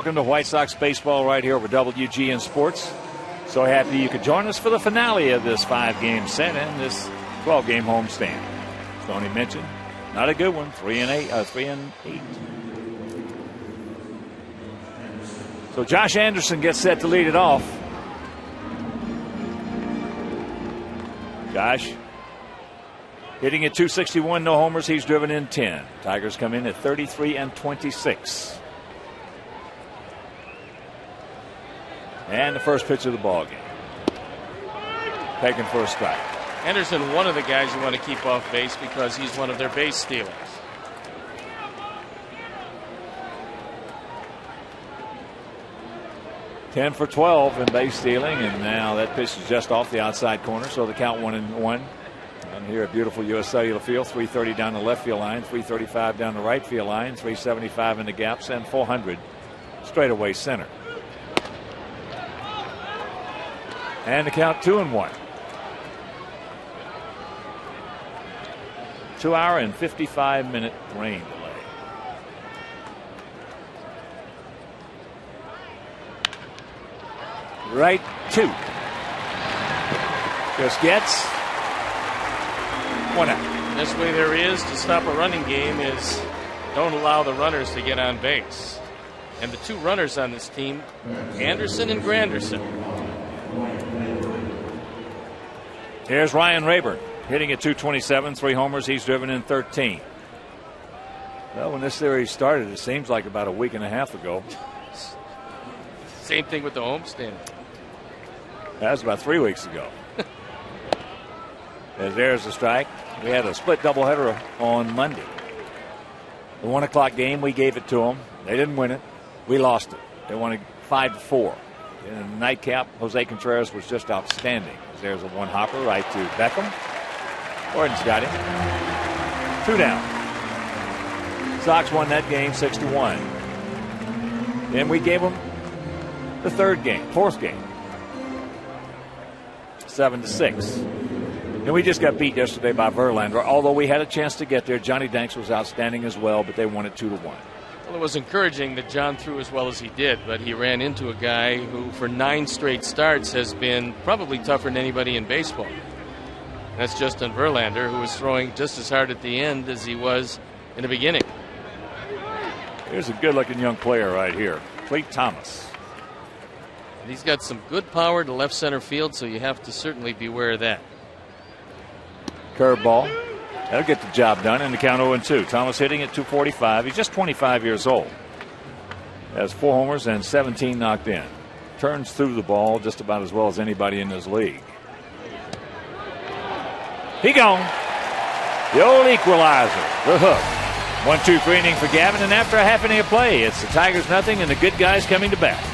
Welcome to White Sox baseball right here over WGN Sports. So happy you could join us for the finale of this 5-game set and this 12-game homestand. As Tony mentioned, not a good one. 3-8. So Josh Anderson gets set to lead it off. Josh hitting at .261, no homers. He's driven in 10. Tigers come in at 33-26. And the first pitch of the ball game. Taken for a strike. Anderson, one of the guys you want to keep off base because he's one of their base stealers. Ten for 12 in base stealing, and now that pitch is just off the outside corner, so the count 1-1. And here at beautiful U.S. Cellular Field, 330 down the left field line, 335 down the right field line, 375 in the gaps, and 400 straightaway center. And the count 2-1. 2 hour and 55-minute rain delay. Right 2. Just gets 1 out. This way there is to stop a running game is don't allow the runners to get on base. And the two runners on this team, Anderson and Granderson. Here's Ryan Rayburn hitting at .227, 3 homers. He's driven in 13. Well, when this series started, it seems like about a week and a half ago. Same thing with the homestand. That was about 3 weeks ago. As there's the strike. We had a split doubleheader on Monday. The 1 o'clock game, we gave it to them. They didn't win it. We lost it. They won it 5-4. In the nightcap, Jose Contreras was just outstanding. There's a one hopper right to Beckham. Gordon's got him. 2 down. Sox won that game 6-1. Then we gave them the fourth game. 7-6. And we just got beat yesterday by Verlander. Although we had a chance to get there, Johnny Danks was outstanding as well, but they won it 2-1. Well, it was encouraging that John threw as well as he did, but he ran into a guy who, for 9 straight starts, has been probably tougher than anybody in baseball. That's Justin Verlander, who was throwing just as hard at the end as he was in the beginning. Here's a good-looking young player right here, Clayton Thomas. And he's got some good power to left center field, so you have to certainly beware of that. Curveball. That'll get the job done in the count 0-2. Thomas hitting at .245. He's just 25 years old. Has 4 homers and 17 knocked in. Turns through the ball just about as well as anybody in this league. He gone. The old equalizer. The hook. 1-2 inning for Gavin, and after a half inning of play, it's the Tigers nothing and the good guys coming to bat.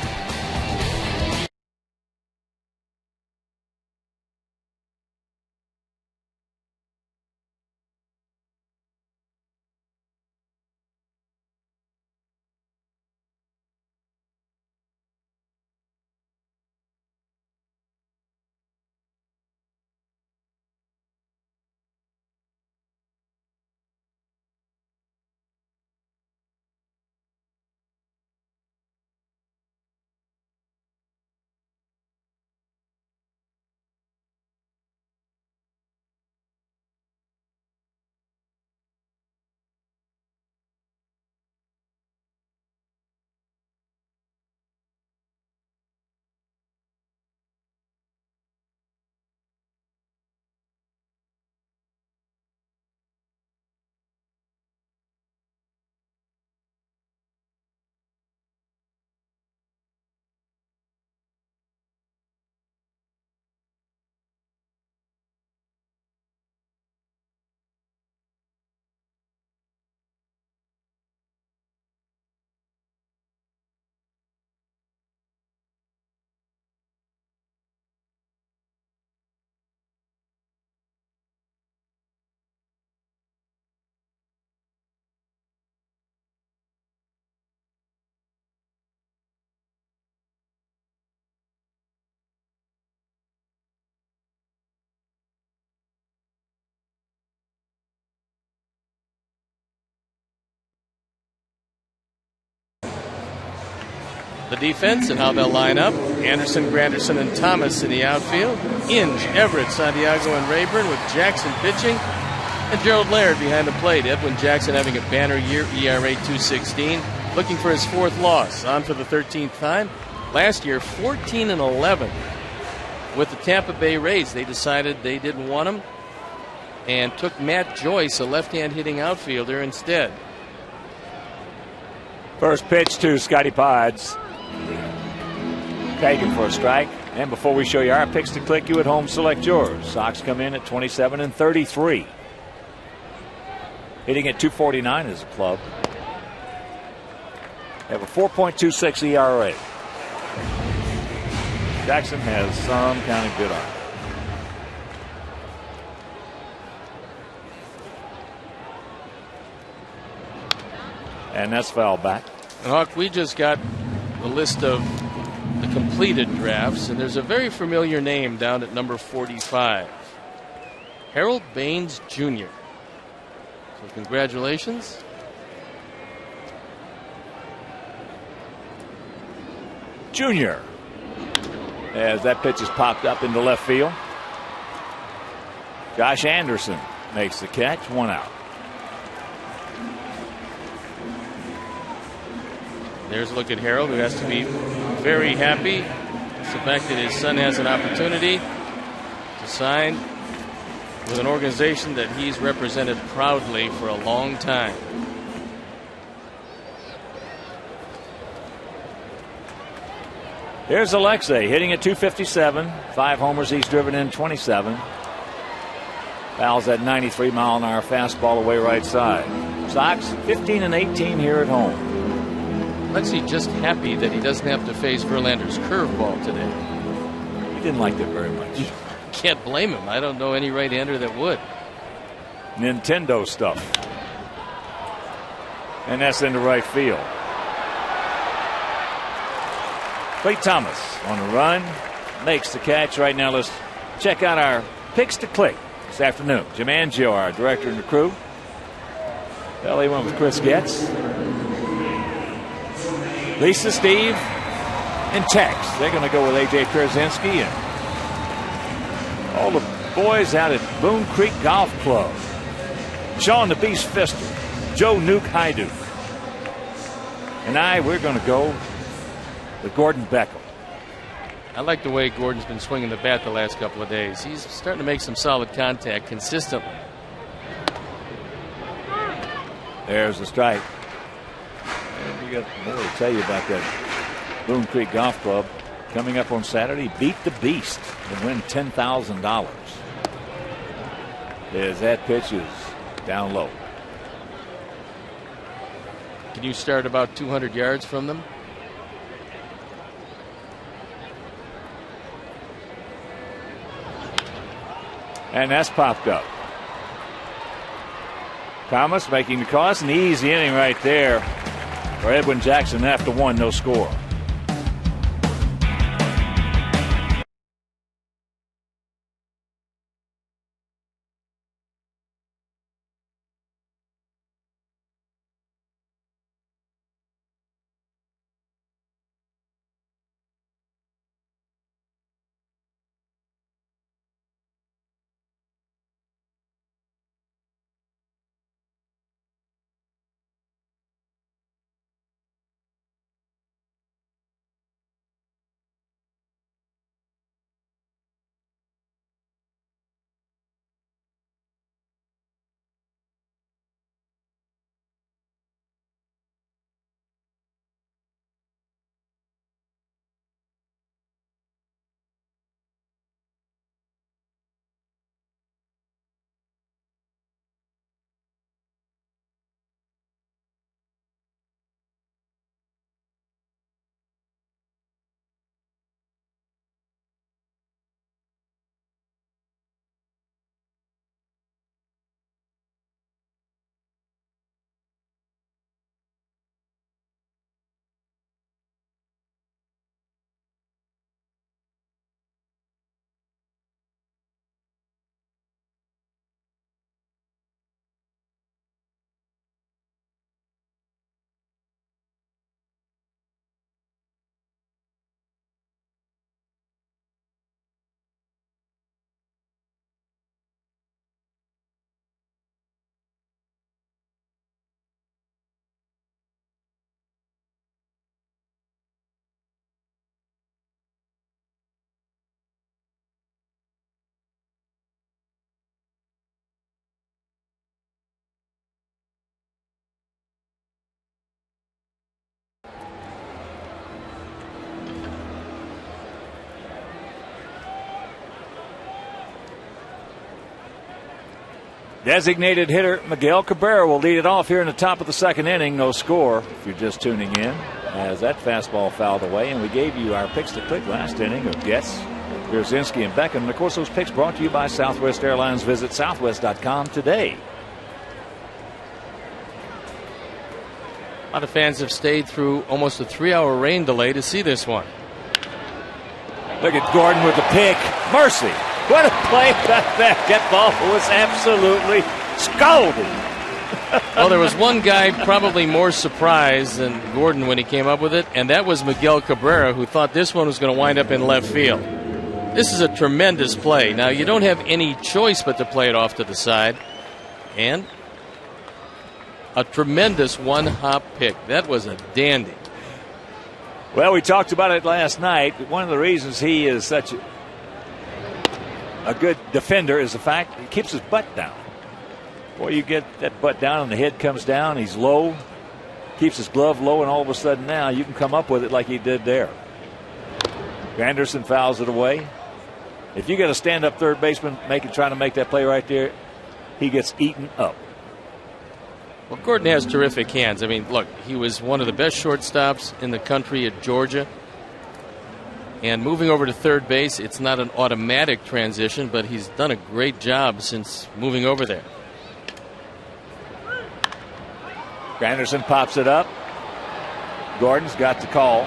The defense and how they'll line up. Anderson, Granderson, and Thomas in the outfield. Inge, Everett, Santiago, and Rayburn with Jackson pitching. And Gerald Laird behind the plate. Edwin Jackson having a banner year, ERA 2.16. Looking for his 4th loss. On for the 13th time. Last year, 14-11 with the Tampa Bay Rays. They decided they didn't want him and took Matt Joyce, a left-hand hitting outfielder, instead. First pitch to Scotty Pods. Taken for a strike. And before we show you our picks to click, you at home select yours. Sox come in at 27-33. Hitting at 249 as a club. They have a 4.26 ERA. Jackson has some kind of good arm. And that's foul back. And Hawk, we just got the list of the completed drafts, and there's a very familiar name down at number 45. Harold Baines Jr. So congratulations. Junior. As that pitch is popped up into left field. Josh Anderson makes the catch. 1 out. There's a look at Harold, who has to be very happy. It's the fact that his son has an opportunity to sign with an organization that he's represented proudly for a long time. Here's Alexei hitting at 257. 5 homers. He's driven in 27. Fouls that 93-mile-an-hour fastball away right side. Sox 15-18 here at home. Alexei just happy that he doesn't have to face Verlander's curveball today. He didn't like that very much. Can't blame him. I don't know any right-hander that would. Nintendo stuff. And that's into right field. Clay Thomas on the run. Makes the catch. Right now, let's check out our picks to click this afternoon. Jim Angio, our director and the crew. Belly went with Chris Getz. Lisa, Steve, and Tex. They're going to go with A.J. Kurzinski and all the boys out at Boone Creek Golf Club. Sean the Beast Fister, Joe Nuke Hyduke, and we're going to go with Gordon Beckham. I like the way Gordon's been swinging the bat the last couple of days. He's starting to make some solid contact consistently. There's the strike. And we got more to tell you about that Boone Creek Golf Club coming up on Saturday. Beat the Beast and win $10,000. As that pitch is down low. Can you start about 200 yards from them? And that's popped up. Thomas making the cross, an easy inning right there for Edwin Jackson after 1, no score. Designated hitter Miguel Cabrera will lead it off here in the top of the second inning. No score if you're just tuning in, as that fastball fouled away. And we gave you our picks to click last inning of Getz, Wierzynski, and Beckham. And of course, those picks brought to you by Southwest Airlines. Visit southwest.com today. A lot of fans have stayed through almost a 3-hour rain delay to see this one. Look at Gordon with the pick. Mercy. What a play that ball was absolutely scalding. Well, there was one guy probably more surprised than Gordon when he came up with it, and that was Miguel Cabrera, who thought this one was going to wind up in left field. This is a tremendous play. Now, you don't have any choice but to play it off to the side. And a tremendous one-hop pick. That was a dandy. Well, we talked about it last night. One of the reasons he is such a good defender is the fact he keeps his butt down. Boy, you get that butt down and the head comes down. He's low, keeps his glove low, and all of a sudden now you can come up with it like he did there. Anderson fouls it away. If you got a stand-up third baseman trying to make that play right there, he gets eaten up. Well, Gordon has terrific hands. I mean, look, he was one of the best shortstops in the country at Georgia. And moving over to third base, it's not an automatic transition, but he's done a great job since moving over there. Anderson pops it up. Gordon's got the call.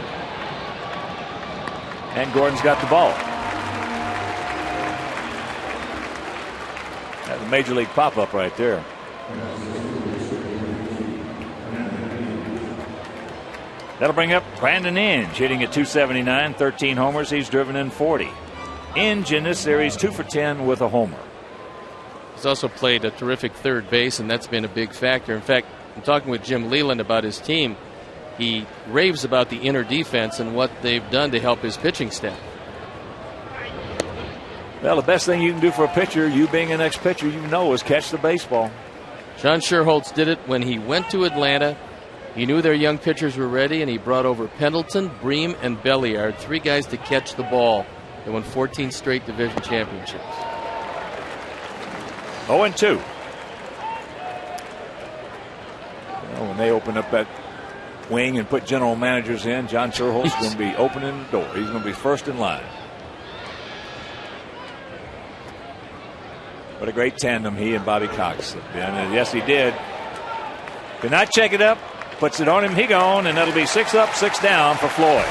And Gordon's got the ball. That's a major league pop-up right there. That'll bring up Brandon Inge, hitting at .279, 13 homers. He's driven in 40. Inge in this series 2 for 10 with a homer. He's also played a terrific third base, and that's been a big factor. In fact, I'm talking with Jim Leland about his team. He raves about the inner defense and what they've done to help his pitching staff. Well, the best thing you can do for a pitcher, you being an ex-pitcher, is catch the baseball. John Sherholtz did it when he went to Atlanta. He knew their young pitchers were ready, and he brought over Pendleton, Bream, and Belliard, 3 guys to catch the ball. They won 14 straight division championships. 0-2. When they open up that wing and put general managers in, John Sherholtz is going to be opening the door. He's going to be first in line. What a great tandem he and Bobby Cox have been. And yes, he did. Could not check it up. Puts it on him, he gone, and that'll be 6 up, 6 down for Floyd.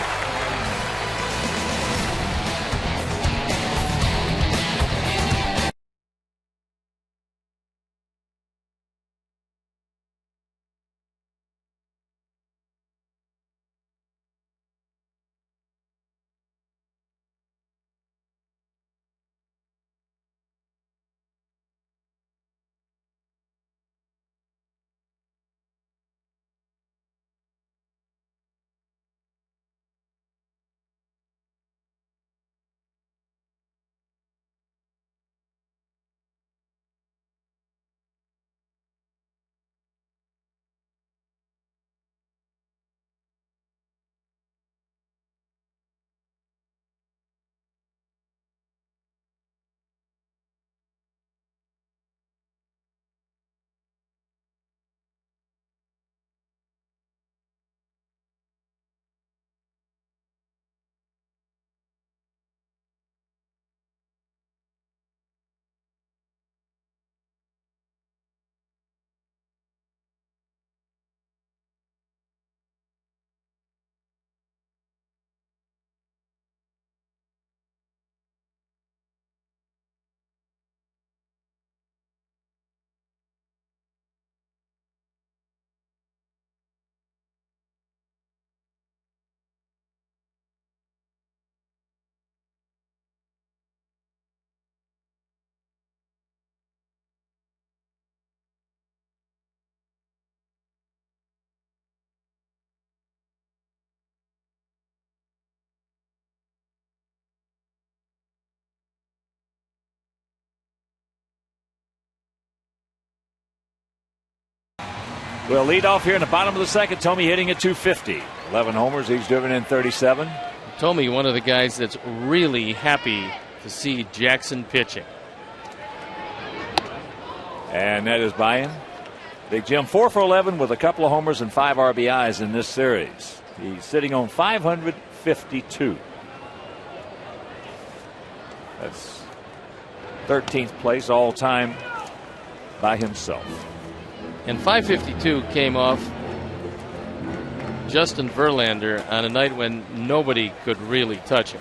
We'll lead off here in the bottom of the second. Tome hitting at .250. 11 homers. He's driven in 37. Tome, one of the guys that's really happy to see Jackson pitching. And that is by him. Big Jim 4 for 11 with a couple of homers and 5 RBIs in this series. He's sitting on 552. That's 13th place all time by himself. And 552 came off Justin Verlander on a night when nobody could really touch him.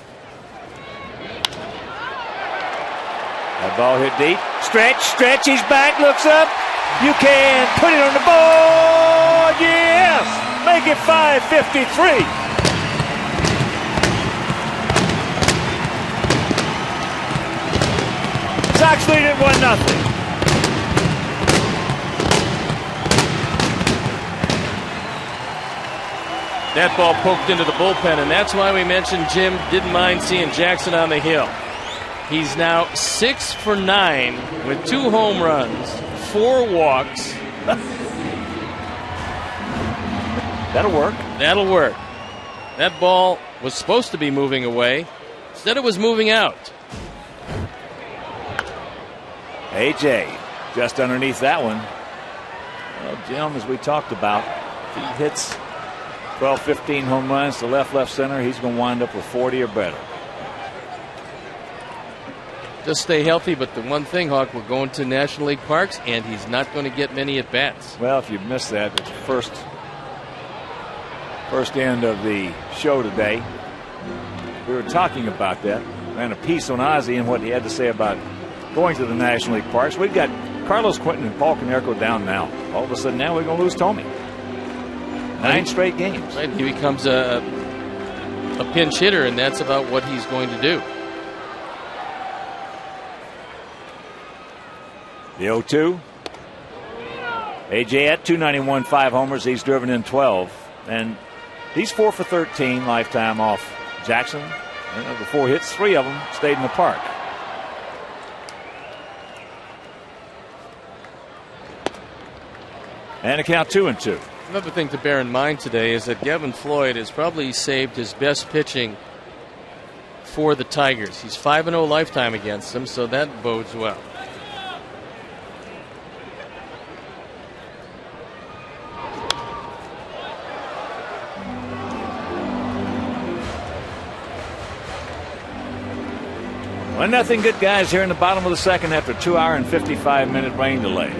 That ball hit deep. Stretch, he's back, looks up. You can put it on the board. Yes! Make it 553. Sox lead at 1-0. That ball poked into the bullpen, and that's why we mentioned Jim didn't mind seeing Jackson on the hill. He's now 6 for 9 with 2 home runs, 4 walks. That'll work. That'll work. That ball was supposed to be moving away. Instead, it was moving out. AJ just underneath that one. Well, Jim, as we talked about, if he hits 12, 15 home runs to left center, he's going to wind up with 40 or better. Just stay healthy, but the one thing, Hawk, we're going to National League parks, and he's not going to get many at-bats. Well, if you missed that, it's the first end of the show today. We were talking about that. Ran a piece on Ozzie and what he had to say about going to the National League parks. We've got Carlos Quentin and Paul Konerko down now. All of a sudden now we're going to lose Tome. 9 straight games. Right, he becomes a pinch hitter, and that's about what he's going to do. The 0-2. AJ at 291, 5 homers. He's driven in 12. And he's 4 for 13 lifetime off Jackson. And of the 4 hits, 3 of them stayed in the park. And a count 2-2. Another thing to bear in mind today is that Gavin Floyd has probably saved his best pitching for the Tigers. He's 5-0 lifetime against them, so that bodes well. Well, nothing good, guys, here in the bottom of the second after 2-hour and 55-minute rain delay.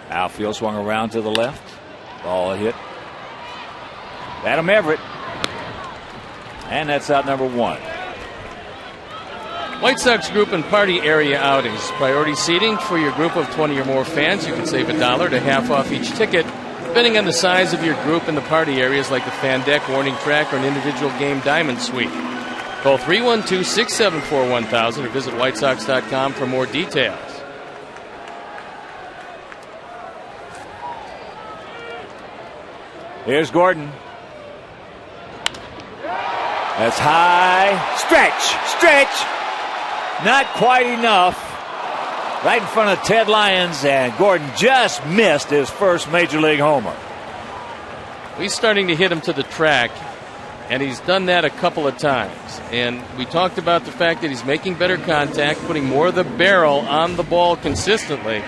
Outfield swung around to the left. Ball hit. Adam Everett. And that's out number 1. White Sox group and party area outings. Priority seating for your group of 20 or more fans. You can save $1 to half off each ticket, depending on the size of your group and the party areas like the fan deck, warning track, or an individual game diamond suite. Call 312-674-1000 or visit whitesox.com for more details. Here's Gordon. That's high. Stretch. Not quite enough. Right in front of Ted Lyons, and Gordon just missed his first Major League homer. He's starting to hit him to the track, and he's done that a couple of times. And we talked about the fact that he's making better contact, putting more of the barrel on the ball consistently.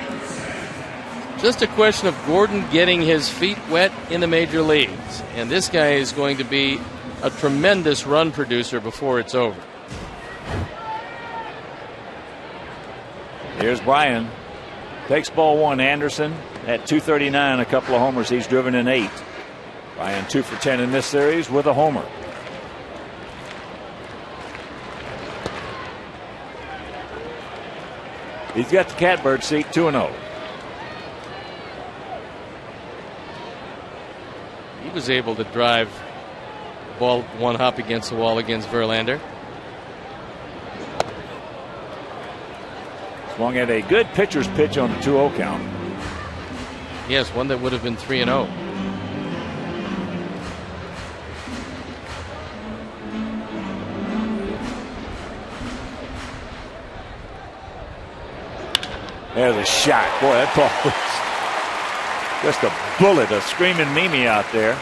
Just a question of Gordon getting his feet wet in the major leagues. And this guy is going to be a tremendous run producer before it's over. Here's Brian. Takes ball 1. Anderson at 239, a couple of homers. He's driven in 8. Brian 2 for 10 in this series with a homer. He's got the catbird seat, 2-0. He was able to drive the ball 1 hop against the wall against Verlander. Swung at a good pitcher's pitch on the 2-0 count. Yes, one that would have been 3-0. There's a shot. Boy, that ball was Just a bullet, a screaming Mimi out there.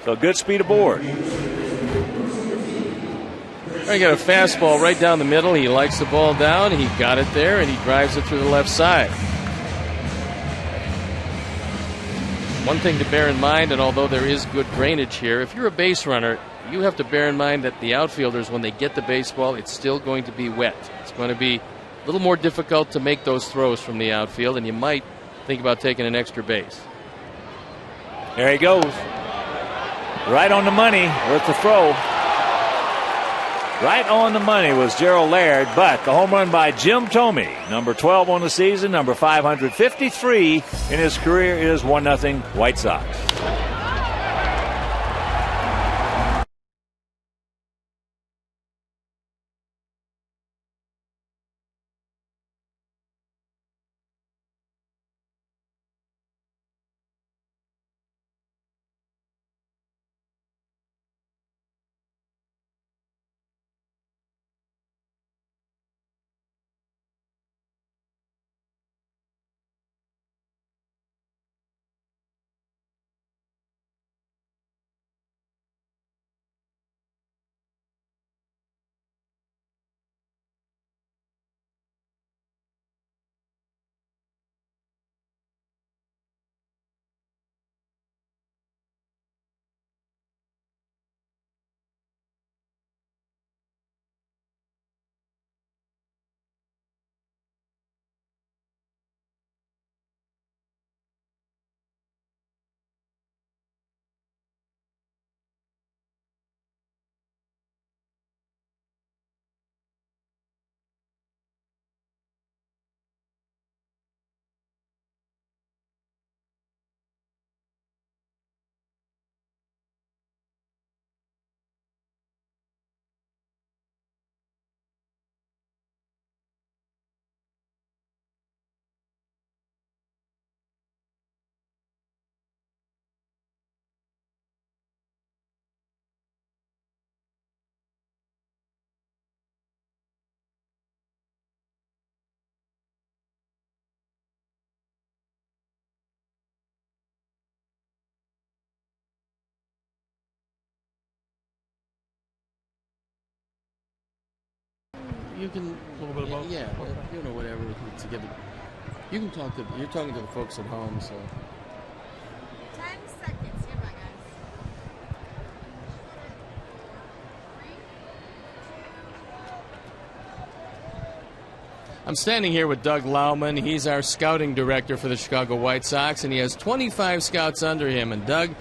So good speed aboard. I got a fastball right down the middle. He likes the ball down. He got it there, and he drives it through the left side. One thing to bear in mind, and although there is good drainage here, if you're a base runner, you have to bear in mind that the outfielders, when they get the baseball, it's still going to be wet. It's going to be a little more difficult to make those throws from the outfield, and you might think about taking an extra base. There he goes. Right on the money with the throw. Right on the money was Gerald Laird, but the home run by Jim Tome, number 12 on the season, number 553 in his career, is 1-0 White Sox. You can a little bit about whatever to give it. You can talk to. You're talking to the folks at home, so. 10 seconds. Stand by, guys. I'm standing here with Doug Lauman. He's our scouting director for the Chicago White Sox, and he has 25 scouts under him. And Doug,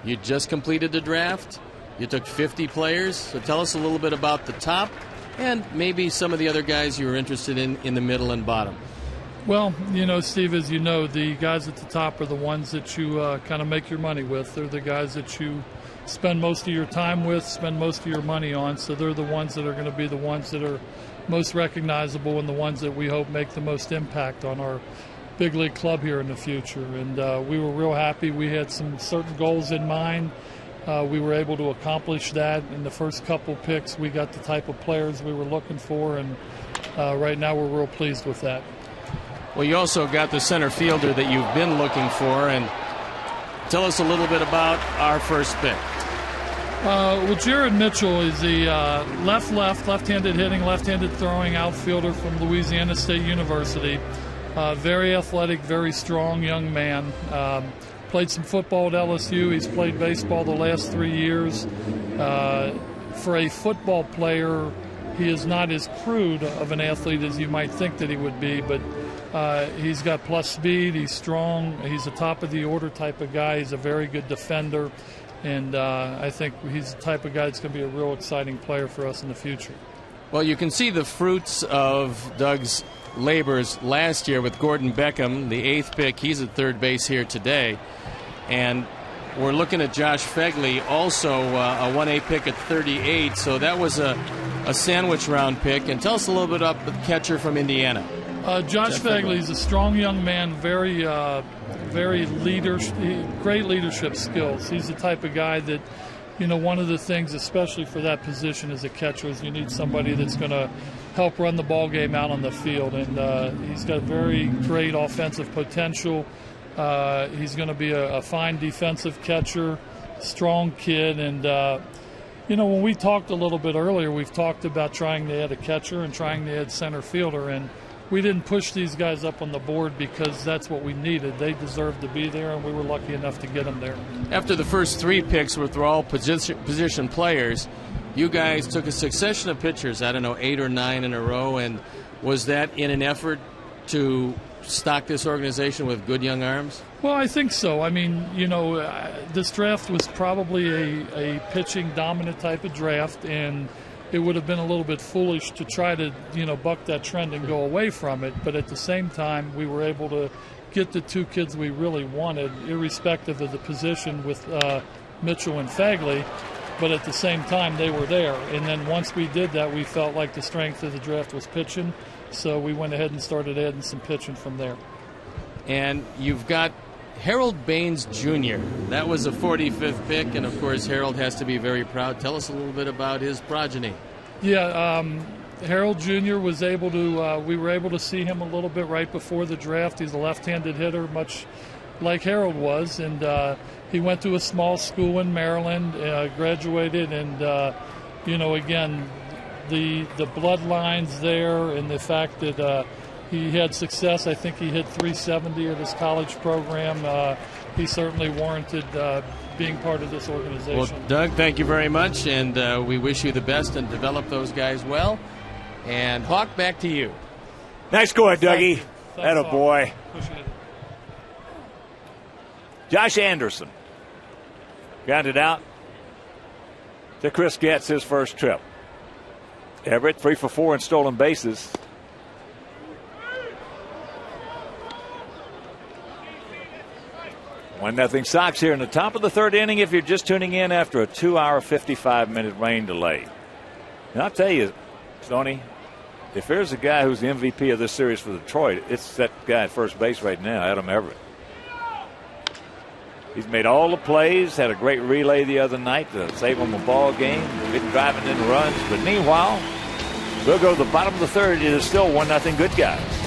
you just completed the draft. You took 50 players. So tell us a little bit about the top and maybe some of the other guys you were interested in the middle and bottom. Well, Steve, as you know, the guys at the top are the ones that you kind of make your money with. They're the guys that you spend most of your time with, spend most of your money on. So they're the ones that are going to be the ones that are most recognizable and the ones that we hope make the most impact on our big league club here in the future. And we were real happy. We had some certain goals in mind. We were able to accomplish that. In the first couple picks, we got the type of players we were looking for, and right now we're real pleased with that. Well, you also got the center fielder that you've been looking for, and tell us a little bit about our first pick. Well, Jared Mitchell is the left-handed hitting, left-handed throwing outfielder from Louisiana State University. Very athletic, very strong young man. Played some football at LSU. He's played baseball the last 3 years. For a football player, he is not as crude of an athlete as you might think that he would be, but he's got plus speed. He's strong. He's a top-of-the-order type of guy. He's a very good defender, and I think he's the type of guy that's going to be a real exciting player for us in the future. Well, you can see the fruits of Doug's labors last year with Gordon Beckham, the 8th pick. He's at third base here today. And we're looking at Josh Fegley, also a 1A pick at 38. So that was a sandwich round pick. And tell us a little bit about the catcher from Indiana. Josh Fegley is a strong young man, very great leadership skills. He's the type of guy that one of the things, especially for that position as a catcher, is you need somebody that's going to help run the ball game out on the field. And he's got very great offensive potential. He's going to be a fine defensive catcher, strong kid. And, when we talked a little bit earlier, we've talked about trying to add a catcher and trying to add center fielder. And we didn't push these guys up on the board because that's what we needed. They deserved to be there, and we were lucky enough to get them there. After the first 3 picks were all position players, you guys took a succession of pitchers, 8 or 9 in a row, and was that in an effort to stock this organization with good young arms? Well, I think so. I mean, this draft was probably a pitching dominant type of draft, and it would have been a little bit foolish to try to, buck that trend and go away from it. But at the same time, we were able to get the 2 kids we really wanted, irrespective of the position with Mitchell and Fagley. But at the same time, they were there. And then once we did that, we felt like the strength of the draft was pitching. So we went ahead and started adding some pitching from there. And you've got Harold Baines Jr. That was a 45th pick, and of course Harold has to be very proud. Tell us a little bit about his progeny. Yeah, Harold Jr. was able to, we were able to see him a little bit right before the draft. He's a left-handed hitter, much like Harold was, and he went to a small school in Maryland, graduated, and, again, the bloodlines there and the fact that he had success. I think he hit 370 at his college program. He certainly warranted being part of this organization. Well, Doug, thank you very much, and we wish you the best and develop those guys well. And Hawk, back to you. Nice going, Dougie. That a boy. Appreciate it. Josh Anderson grounded out to Chris Getz his first trip. Everett 3 for 4 in stolen bases. 1-0 Sox here in the top of the 3rd inning if you're just tuning in after a 2-hour, 55-minute rain delay. And I'll tell you, Stoney, if there's a guy who's the MVP of this series for Detroit, it's that guy at first base right now, Adam Everett. He's made all the plays, had a great relay the other night to save him a ball game, been driving in runs. But meanwhile, we'll go to the bottom of the 3rd. It is still 1-0 good guys.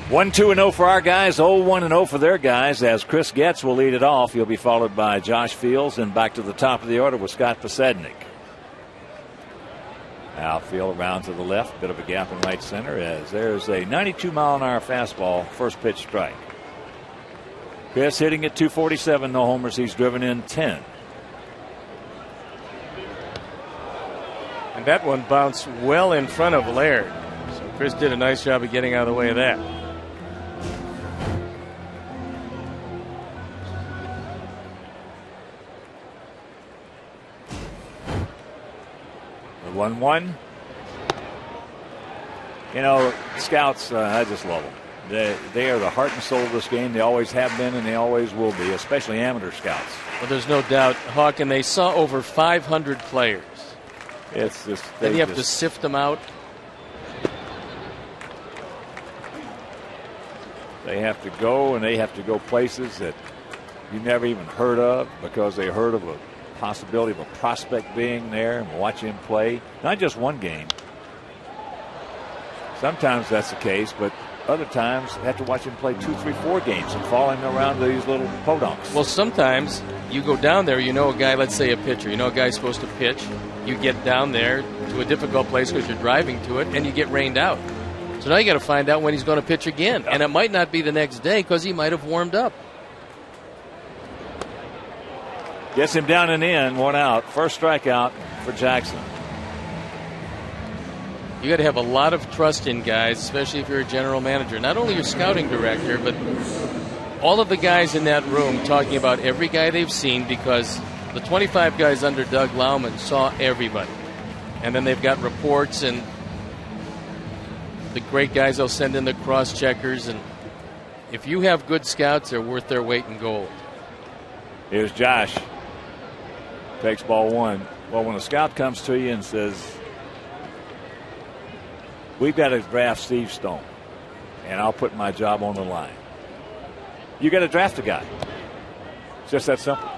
One, 2-0 for our guys, 0-1-0 for their guys, as Chris Getz will lead it off. He'll be followed by Josh Fields, and back to the top of the order with Scott Posednik. Outfield around to the left, bit of a gap in right center, as there's a 92-mile-an-hour fastball, first pitch strike. Chris hitting at 247, no homers. He's driven in 10. And That one bounced well in front of Laird. So Chris did a nice job of getting out of the way of that. The 1-1. You know, scouts, I just love them. They are the heart and soul of this game. They always have been and they always will be, especially amateur scouts. Well, there's no doubt, Hawk, and they saw over 500 players. It's just then you have to sift them out. They have to go, and they have to go places that you never even heard of because they heard of a possibility of a prospect being there and watch him play. Not just one game. Sometimes that's the case, but other times you have to watch him play 2, 3, 4 games and following around these little podunks. Well, sometimes you go down there, you know a guy, let's say a pitcher, you know a guy's supposed to pitch. You get down there to a difficult place because you're driving to it, and you get rained out. So now you got to find out when he's going to pitch again. And it might not be the next day because he might have warmed up. Gets him down and in, 1 out. First strikeout for Jackson. You got to have a lot of trust in guys, especially if you're a general manager. Not only your scouting director, but all of the guys in that room talking about every guy they've seen, because the 25 guys under Doug Lauman saw everybody. And then they've got reports, and the great guys will send in the cross-checkers. And if you have good scouts, they're worth their weight in gold. Here's Josh. Takes ball 1. Well, when a scout comes to you and says, we've got to draft Steve Stone, and I'll put my job on the line. You got to draft a guy. It's just that simple.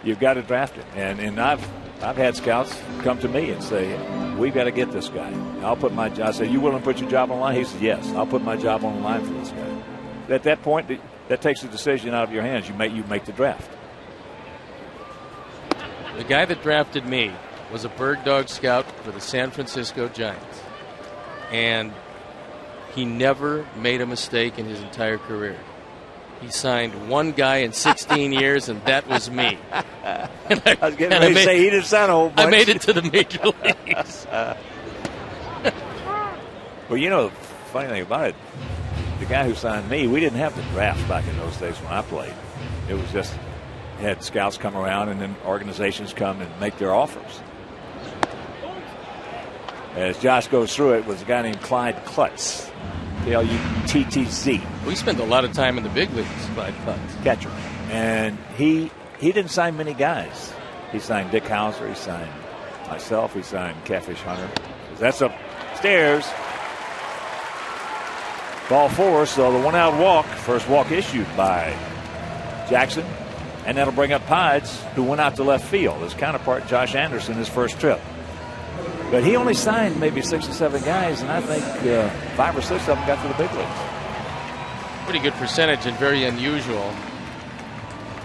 You've got to draft it. And I've had scouts come to me and say, we've got to get this guy. I'll put my job. I say, you willing to put your job on the line? He says, yes, I'll put my job on the line for this guy. At that point, that takes the decision out of your hands. You make the draft. The guy that drafted me was a bird dog scout for the San Francisco Giants. And he never made a mistake in his entire career. He signed one guy in 16 years, and that was me. I was getting ready to say he didn't sign a whole bunch. I made it to the major leagues. Well, you know, the funny thing about it, the guy who signed me, we didn't have the draft back in those days when I played. It was just, you had scouts come around, and then organizations come and make their offers. As Josh goes through it, was a guy named Clyde Klutz. Klutz. We spent a lot of time in the big leagues, Clyde Klutz. Catcher. And he didn't sign many guys. He signed Dick Hauser. He signed myself. He signed Catfish Hunter. That's upstairs. Ball 4, so the 1-out walk. First walk issued by Jackson. And that'll bring up Pides, who went out to left field. His counterpart, Josh Anderson, his first trip. But he only signed maybe 6 or 7 guys, and I think 5 or 6 of them got to the big leagues. Pretty good percentage and very unusual,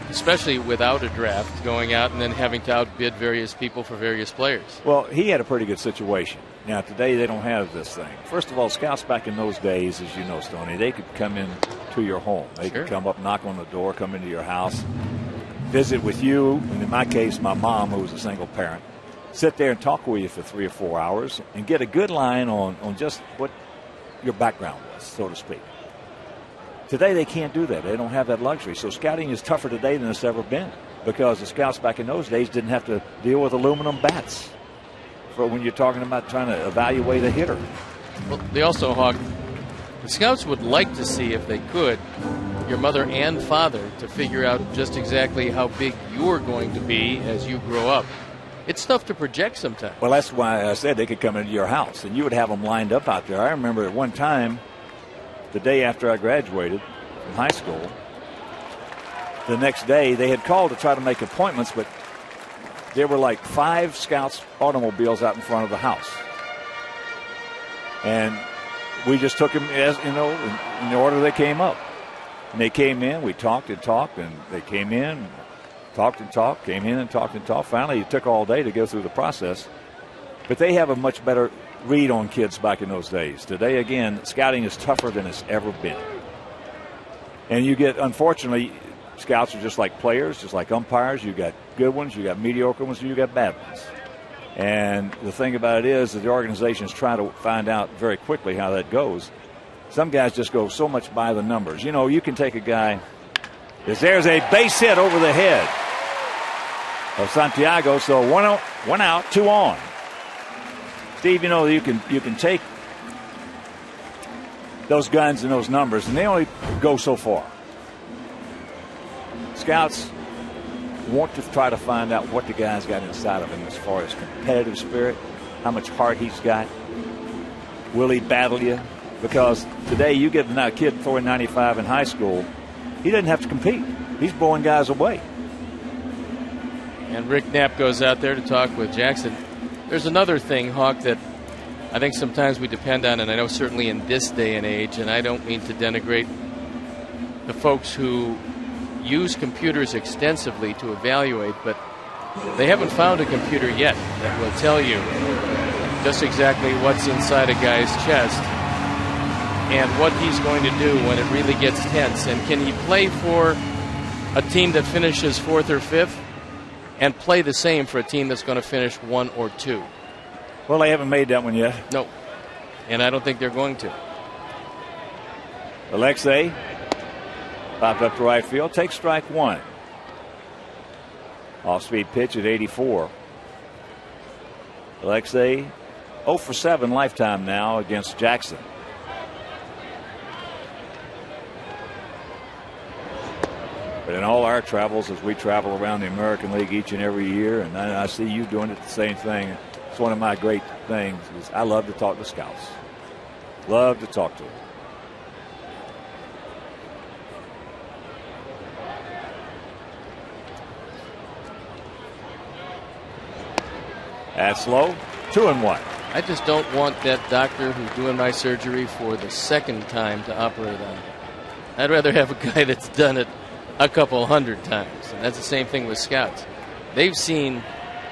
especially without a draft, going out and then having to outbid various people for various players. Well, he had a pretty good situation. Now, today they don't have this thing. First of all, scouts back in those days, as you know, Stoney, they could come in to your home. They could come up, knock on the door, come into your house, visit with you, and in my case, my mom, who was a single parent. Sit there and talk with you for 3 or 4 hours and get a good line on just what your background was, so to speak. Today they can't do that. They don't have that luxury. So scouting is tougher today than it's ever been because the scouts back in those days didn't have to deal with aluminum bats for when you're talking about trying to evaluate a hitter. Well, they also, Hawk, the scouts would like to see, if they could, your mother and father to figure out just exactly how big you're going to be as you grow up. It's tough to project sometimes. Well, that's why I said they could come into your house, and you would have them lined up out there. I remember at one time, the day after I graduated from high school, the next day they had called to try to make appointments, but there were like 5 scouts' automobiles out in front of the house. And we just took them, as you know, in the order they came up. And they came in, we talked and talked, and they came in, talked and talked, came in and talked and talked. Finally, it took all day to go through the process. But they have a much better read on kids back in those days. Today, again, scouting is tougher than it's ever been. And you get, unfortunately, scouts are just like players, just like umpires. You got good ones, you got mediocre ones, you got bad ones. And the thing about it is that the organizations try to find out very quickly how that goes. Some guys just go so much by the numbers. You know, you can take a guy. There's a base hit over the head of Santiago. So one out, 2 on. Steve, you know, you can take those guns and those numbers, and they only go so far. Scouts want to try to find out what the guy's got inside of him as far as competitive spirit, how much heart he's got. Will he battle you? Because today you get a kid throwing 95 in high school, he doesn't have to compete. He's blowing guys away. And Rick Knapp goes out there to talk with Jackson. There's another thing, Hawk, that I think sometimes we depend on, and I know certainly in this day and age, and I don't mean to denigrate the folks who use computers extensively to evaluate, but they haven't found a computer yet that will tell you just exactly what's inside a guy's chest and what he's going to do when it really gets tense. And can he play for a team that finishes 4th or 5th and play the same for a team that's going to finish 1 or 2? Well, they haven't made that one yet. No, and I don't think they're going to. Alexei popped up to right field, takes strike 1. Off-speed pitch at 84. Alexei 0 for 7 lifetime now against Jackson. But in all our travels, as we travel around the American League each and every year, and I see you doing it the same thing, it's one of my great things is I love to talk to scouts. Love to talk to them. That's low. 2-1. I just don't want that doctor who's doing my surgery for the second time to operate on me. I'd rather have a guy that's done it a couple hundred times. And that's the same thing with scouts. They've seen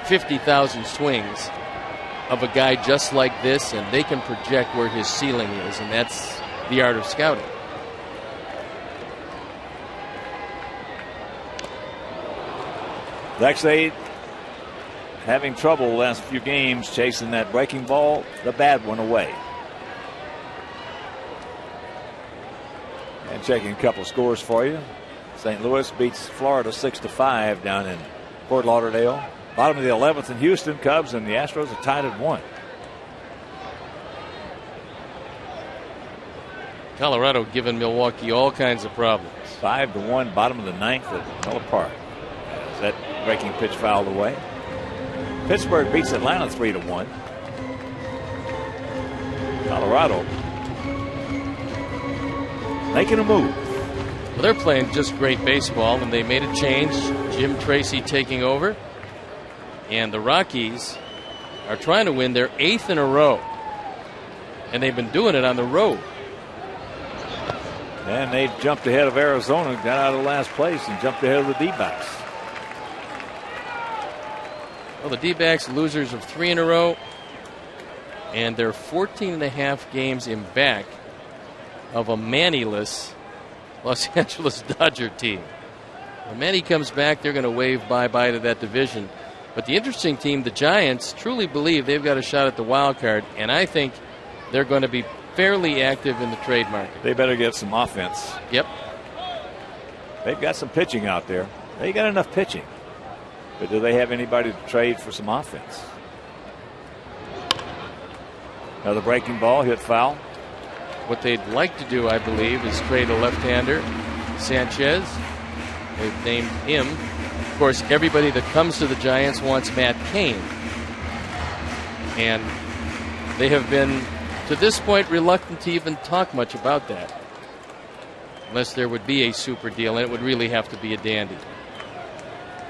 50,000 swings of a guy just like this, and they can project where his ceiling is, and that's the art of scouting. Alexei having trouble the last few games chasing that breaking ball, the bad one, away. And checking a couple scores for you. St. Louis beats Florida 6-5 down in Fort Lauderdale. Bottom of the 11th in Houston. Cubs and the Astros are tied at 1. Colorado giving Milwaukee all kinds of problems. 5-1, bottom of the 9th at Miller Park. Is that breaking pitch fouled away? Pittsburgh beats Atlanta 3-1. Colorado making a move. Well, they're playing just great baseball, and they made a change. Jim Tracy taking over. And the Rockies are trying to win their 8th in a row. And they've been doing it on the road. And they jumped ahead of Arizona, got out of last place, and jumped ahead of the D-backs. Well, the D-backs losers of 3 in a row. And they're 14.5 games in back of a Manny-less Los Angeles Dodger team. When Manny comes back, they're going to wave bye-bye to that division. But the interesting team, the Giants, truly believe they've got a shot at the wild card, and I think they're going to be fairly active in the trade market. They better get some offense. Yep. They've got some pitching out there. They got enough pitching. But do they have anybody to trade for some offense? Another breaking ball, hit foul. What they'd like to do, I believe, is trade a left-hander, Sanchez. They've named him. Of course, everybody that comes to the Giants wants Matt Cain. And they have been, to this point, reluctant to even talk much about that. Unless there would be a super deal, and it would really have to be a dandy.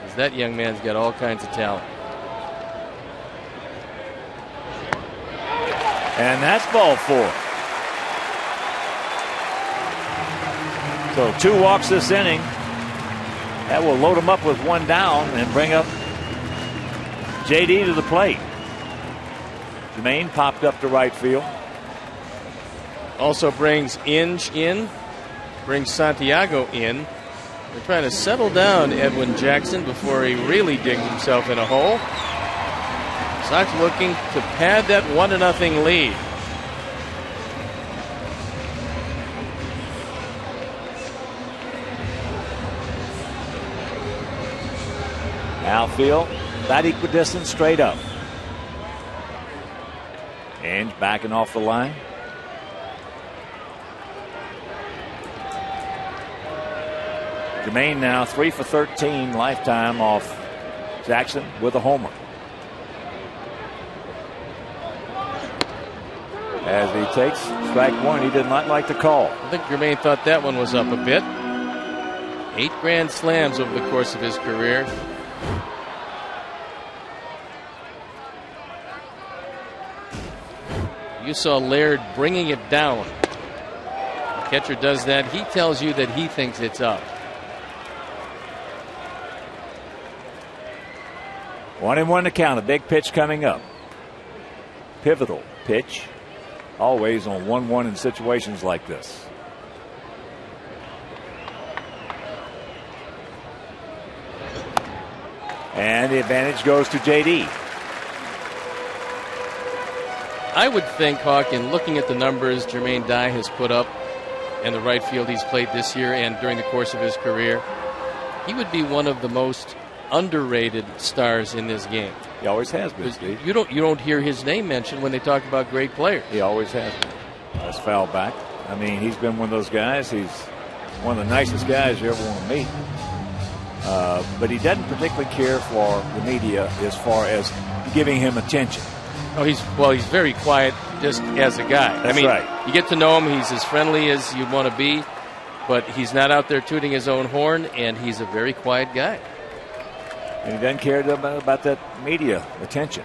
Because that young man's got all kinds of talent. And that's ball 4. So 2 walks this inning. That will load them up with 1 down and bring up JD to the plate. Jermaine popped up to right field. Also brings Inge in, brings Santiago in. They're trying to settle down Edwin Jackson before he really digs himself in a hole. Sox looking to pad that 1-0 lead. Outfield, about equidistant, straight up. Inge backing off the line. Jermaine now 3 for 13 lifetime off Jackson with a homer. As he takes strike one, he did not like the call. I think Jermaine thought that one was up a bit. 8 grand slams over the course of his career. You saw Laird bringing it down. The catcher does that. He tells you that he thinks it's up. 1-1 to count. A big pitch coming up. Pivotal pitch. Always on 1-1 in situations like this. And the advantage goes to JD. I would think, Hawk, in looking at the numbers Jermaine Dye has put up in the right field he's played this year and during the course of his career, he would be one of the most underrated stars in this game. He always has been, Steve. You don't hear his name mentioned when they talk about great players. He always has been. That's foul back. I mean, he's been one of those guys. He's one of the nicest guys you ever want to meet. But he doesn't particularly care for the media as far as giving him attention. Oh, he's very quiet just as a guy. That's right. You get to know him. He's as friendly as you want to be, but he's not out there tooting his own horn, and he's a very quiet guy. And he doesn't care about that media attention.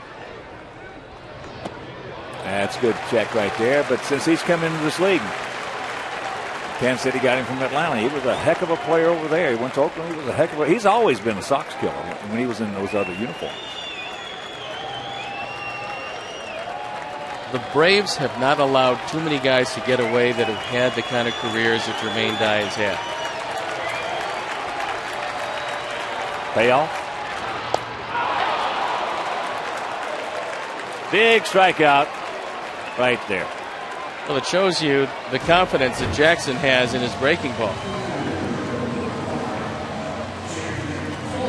That's a good check right there. But since he's come into this league, Kansas City got him from Atlanta. He was a heck of a player over there. He went to Oakland. He was a heck of a. He's always been a Sox killer when he was in those other uniforms. The Braves have not allowed too many guys to get away that have had the kind of careers that Jermaine Dye has had. Payoff. Big strikeout right there. Well, it shows you the confidence that Jackson has in his breaking ball.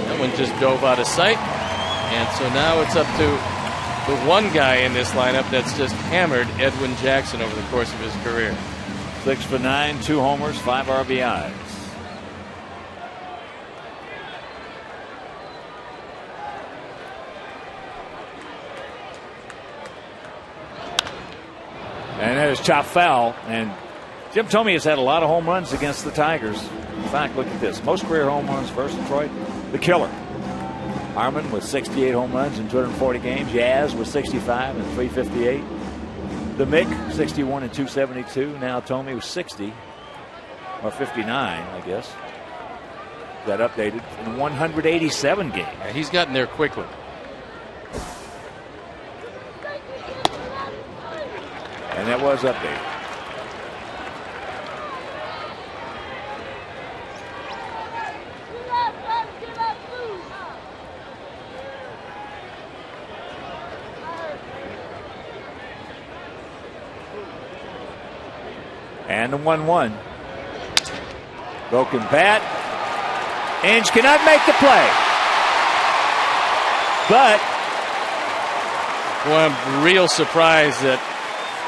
That one just dove out of sight. And so now it's up to the one guy in this lineup that's just hammered Edwin Jackson over the course of his career. 6 for 9, 2 homers, 5 RBIs. And that is chopped foul. And Jim Tome has had a lot of home runs against the Tigers. In fact, look at this. Most career home runs versus Detroit. The killer. Harmon with 68 home runs in 240 games. Yaz with 65 and 358. The Mick, 61 and 272. Now Tome was 60, or 59, I guess. Got updated in 187 games. Yeah, he's gotten there quickly. And that was updated. And the 1-1. Broken bat. Inge cannot make the play. But boy, I'm real surprised that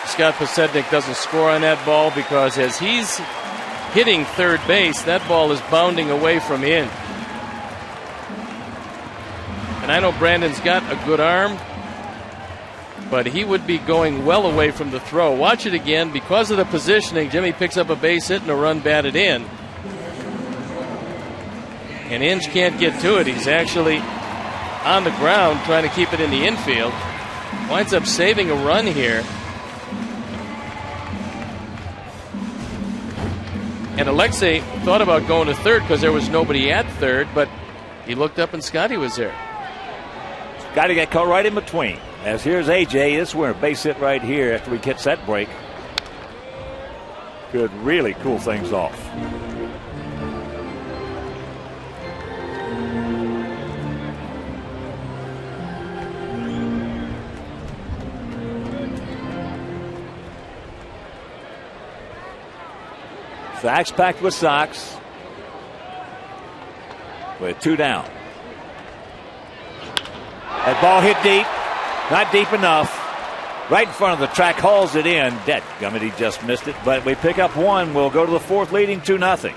Scott Posednik doesn't score on that ball, because as he's hitting third base, that ball is bounding away from Inge. And I know Brandon's got a good arm, but he would be going well away from the throw. Watch it again. Because of the positioning, Jimmy picks up a base hit and a run batted in. And Inge can't get to it. He's actually on the ground trying to keep it in the infield. Winds up saving a run here. And Alexei thought about going to third because there was nobody at third, but he looked up and Scotty was there. got to get caught right in between. As here's AJ. This winner base hit right here after we catch that break. Could really cool things off. Sacks packed with Sox. With 2 down. That ball hit deep. Not deep enough. Right in front of the track, hauls it in. Dadgummit, he just missed it. But we pick up 1. We'll go to the 4th, leading 2-0.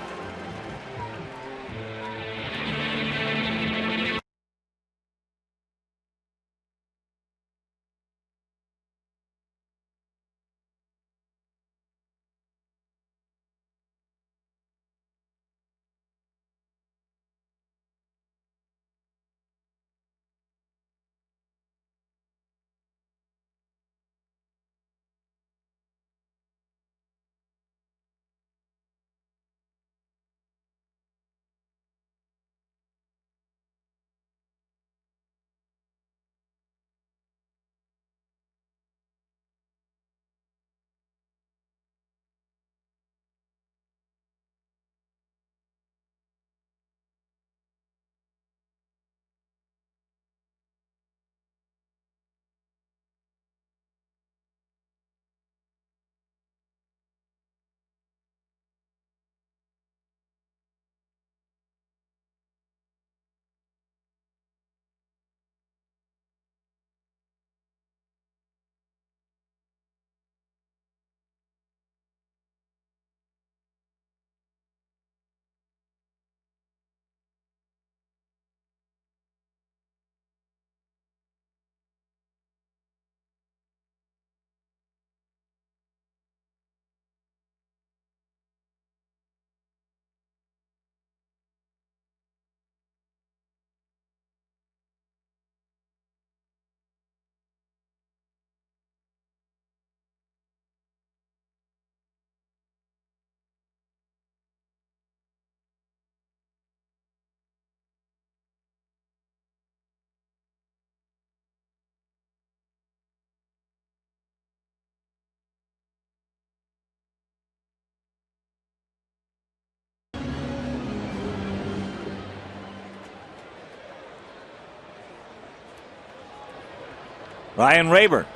Ryan Rayburn,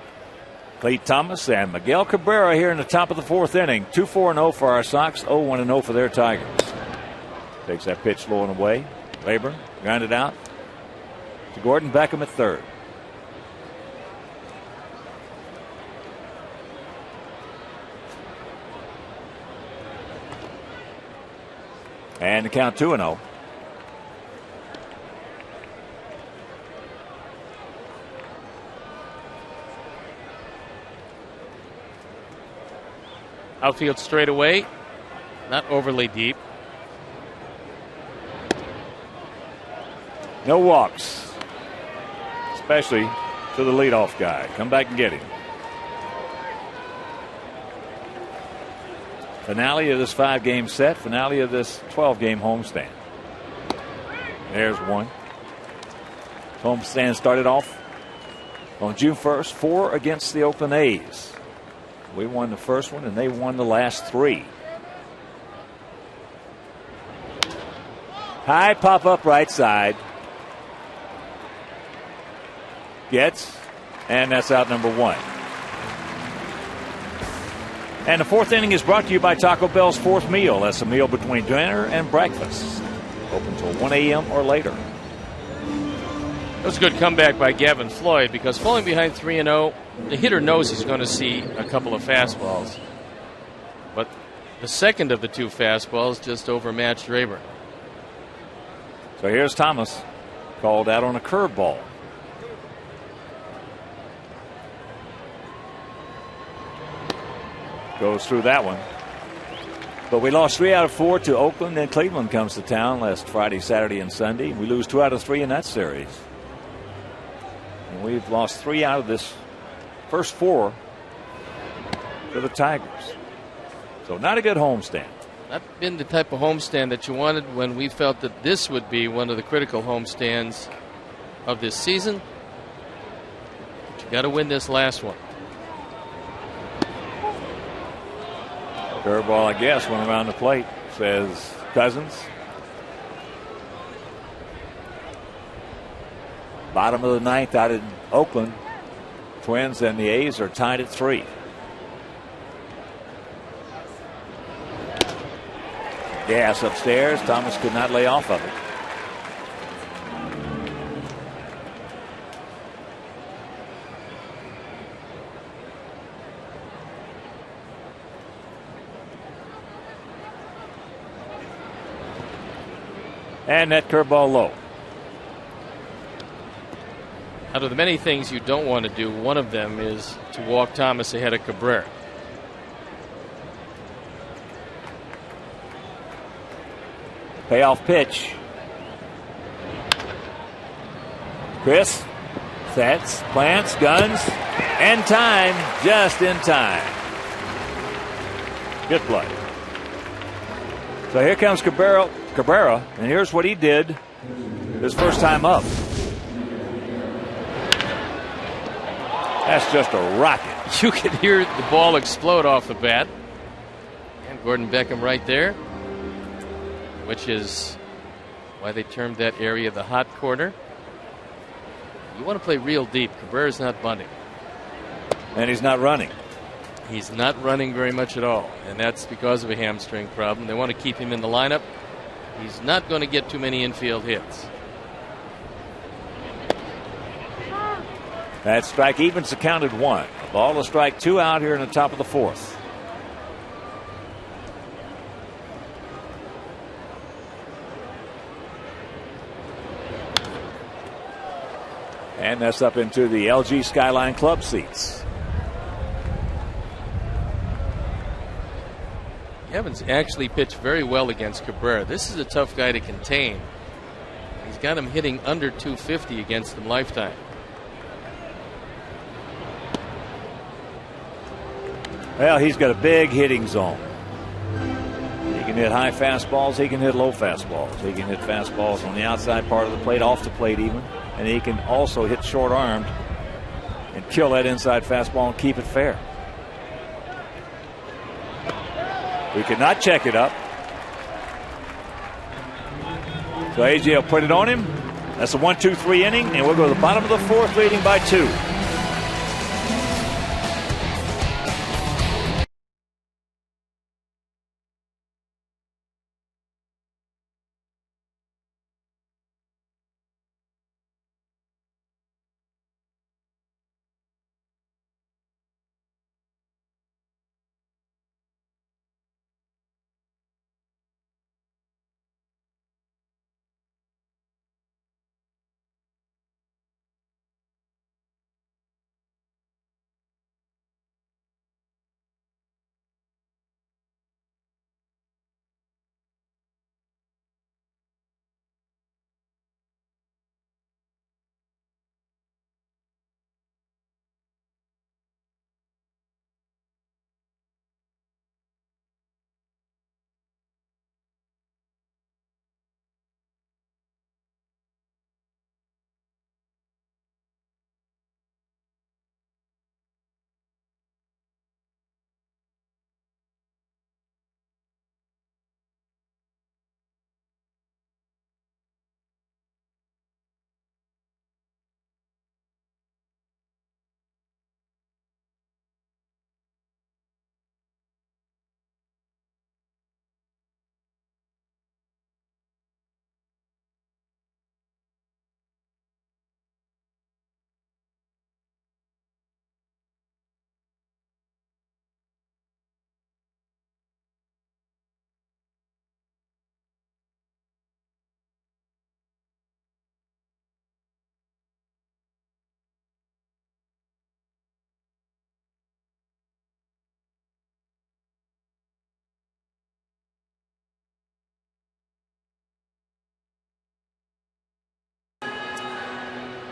Clete Thomas, and Miguel Cabrera here in the top of the 4th inning. 2-4-0 for our Sox, 0-1-0 for their Tigers. Takes that pitch low and away. Rayburn grounded out to Gordon Beckham at 3rd. And the count 2-0. Outfield straight away, not overly deep. No walks, especially to the leadoff guy. Come back and get him. Finale of this 5-game set, finale of this 12-game homestand. There's one. Homestand started off on June 1st, 4 against the Oakland A's. We won the first one, and they won the last 3. High pop up right side. Gets, and that's out number 1. And the 4th inning is brought to you by Taco Bell's 4th meal. That's a meal between dinner and breakfast. Open till 1 a.m. or later. That was a good comeback by Gavin Floyd, because falling behind 3-0, the hitter knows he's going to see a couple of fastballs. But the second of the 2 fastballs just overmatched Rayburn. So here's Thomas, called out on a curveball. Goes through that one. But we lost 3 out of 4 to Oakland, and Cleveland comes to town last Friday, Saturday, and Sunday. We lose 2 out of 3 in that series. And we've lost 3 out of this first 4 to the Tigers. So not a good homestand. Not been the type of homestand that you wanted when we felt that this would be one of the critical homestands of this season. But you got to win this last one. Curveball, I guess, went around the plate, says Cousins. Bottom of the 9th out in Oakland. Twins and the A's are tied at 3. gas upstairs. Thomas could not lay off of it. And that curveball low. Out of the many things you don't want to do, one of them is to walk Thomas ahead of Cabrera. Payoff pitch. Chris sets, plants, guns, and time, just in time. Good play. So here comes Cabrera, and here's what he did his first time up. That's just a rocket. You could hear the ball explode off the bat. And Gordon Beckham right there, which is why they termed that area the hot corner. You want to play real deep. Cabrera's not bunting. And he's not running. He's not running very much at all, and that's because of a hamstring problem. They want to keep him in the lineup. He's not going to get too many infield hits. That strike evens the count at 1. Ball to strike 2 out here in the top of the 4th. And that's up into the LG Skyline Club seats. Evans actually pitched very well against Cabrera. This is a tough guy to contain. He's got him hitting under 250 against him lifetime. Well, he's got a big hitting zone. He can hit high fastballs. He can hit low fastballs. He can hit fastballs on the outside part of the plate, off the plate even. And he can also hit short-armed and kill that inside fastball and keep it fair. We could not check it up. So AJ will put it on him. That's a 1-2-3 inning, and we'll go to the bottom of the 4th, leading by 2.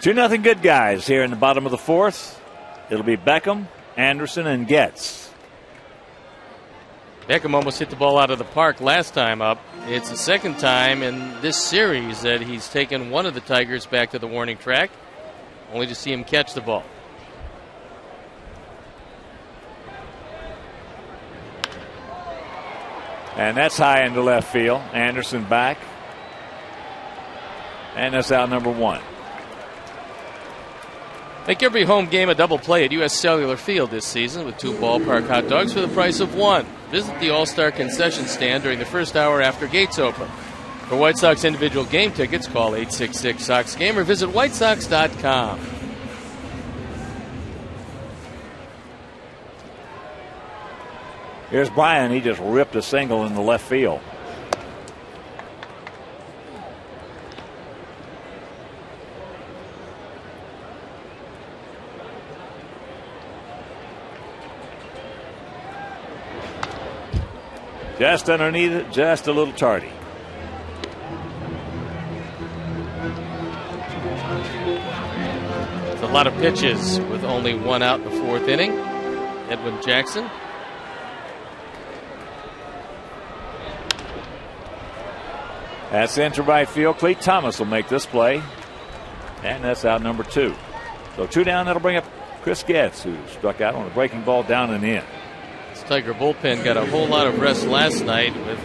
Two nothing good guys here in the bottom of the 4th. It'll be Beckham, Anderson, and Getz. Beckham almost hit the ball out of the park last time up. It's the second time in this series that he's taken one of the Tigers back to the warning track, only to see him catch the ball. And that's high into left field. Anderson back. And that's out number 1. Make every home game a double play at U.S. Cellular Field this season with 2 ballpark hot dogs for the price of 1. Visit the All-Star concession stand during the first hour after gates open. For White Sox individual game tickets, call 866-SOX-GAME or visit whitesox.com. Here's Brian. He just ripped a single in the left field. Just underneath it, just a little tardy. It's a lot of pitches with only one out in the fourth inning. Edwin Jackson. That's into right field. Cleet Thomas will make this play. And that's out number 2. So 2 down. That'll bring up Chris Getz, who struck out on a breaking ball down and in. This Tiger bullpen got a whole lot of rest last night with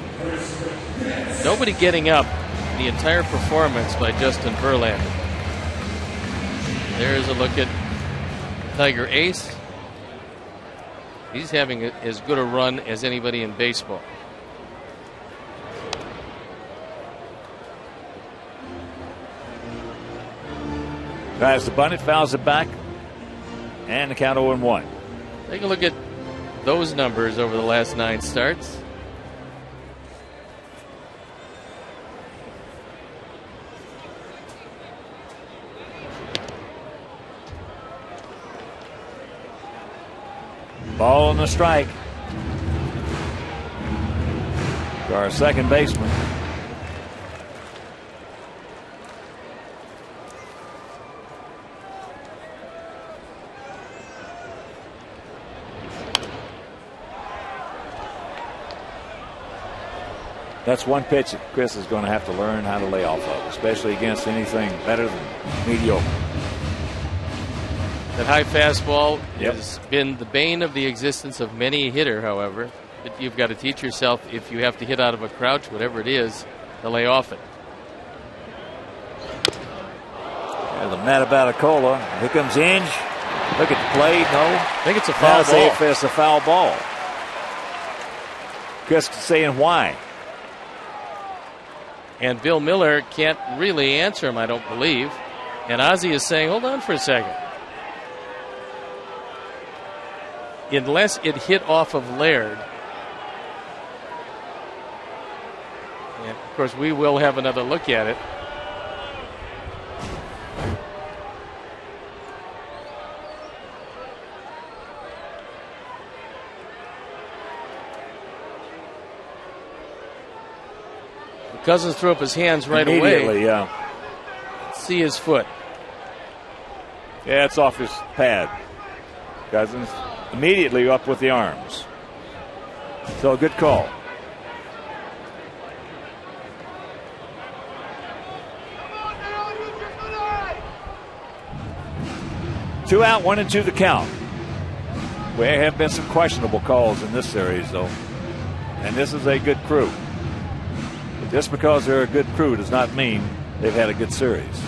nobody getting up the entire performance by Justin Verlander. There's a look at Tiger ace. He's having as good a run as anybody in baseball. Tries to bunt it, fouls it back, and the count 0-1. Take a look at those numbers over the last 9 starts. Ball on the strike. To our second baseman. That's one pitch that Chris is going to have to learn how to lay off of, especially against anything better than mediocre. That high fastball has been the bane of the existence of many a hitter, however. But you've got to teach yourself, if you have to hit out of a crouch, whatever it is, to lay off it. There's a Matabatacola. Here comes Inge. Look at the play. No. I think it's a foul ball. If it's a foul ball. Chris saying why. And Bill Miller can't really answer him, I don't believe. And Ozzie is saying, hold on for a second. Unless it hit off of Laird. And of course, we will have another look at it. Cousins threw up his hands right away. Immediately, yeah. See his foot. Yeah, it's off his pad. Cousins immediately up with the arms. So a good call. Two out, 1-2 the count. There have been some questionable calls in this series, though. And this is a good crew. But just because they're a good crew does not mean they've had a good series.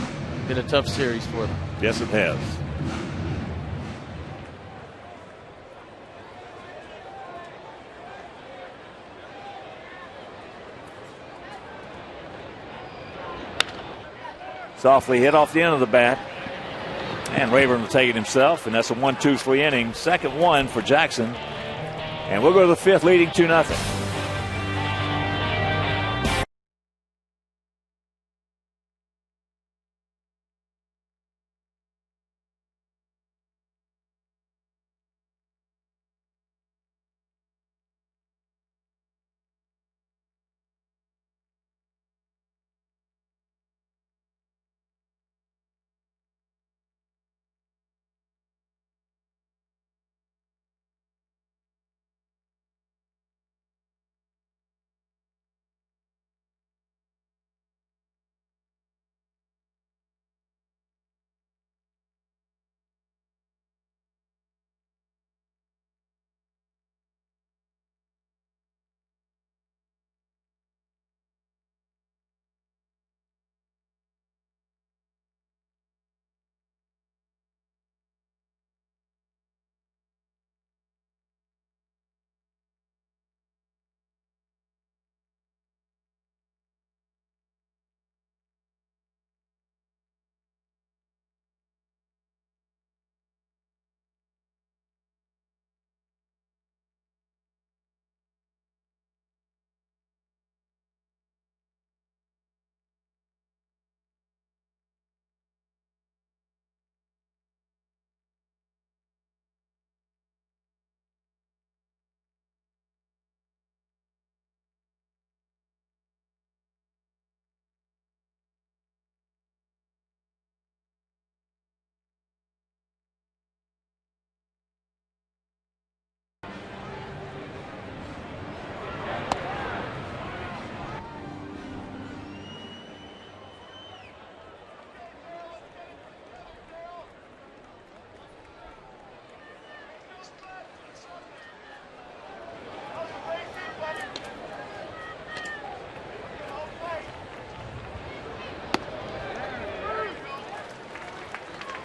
Been a tough series for them. Yes, it has. Softly hit off the end of the bat. And Rayburn will take it himself. And that's a 1-2-3 inning. Second one for Jackson. And we'll go to the fifth, leading 2-0.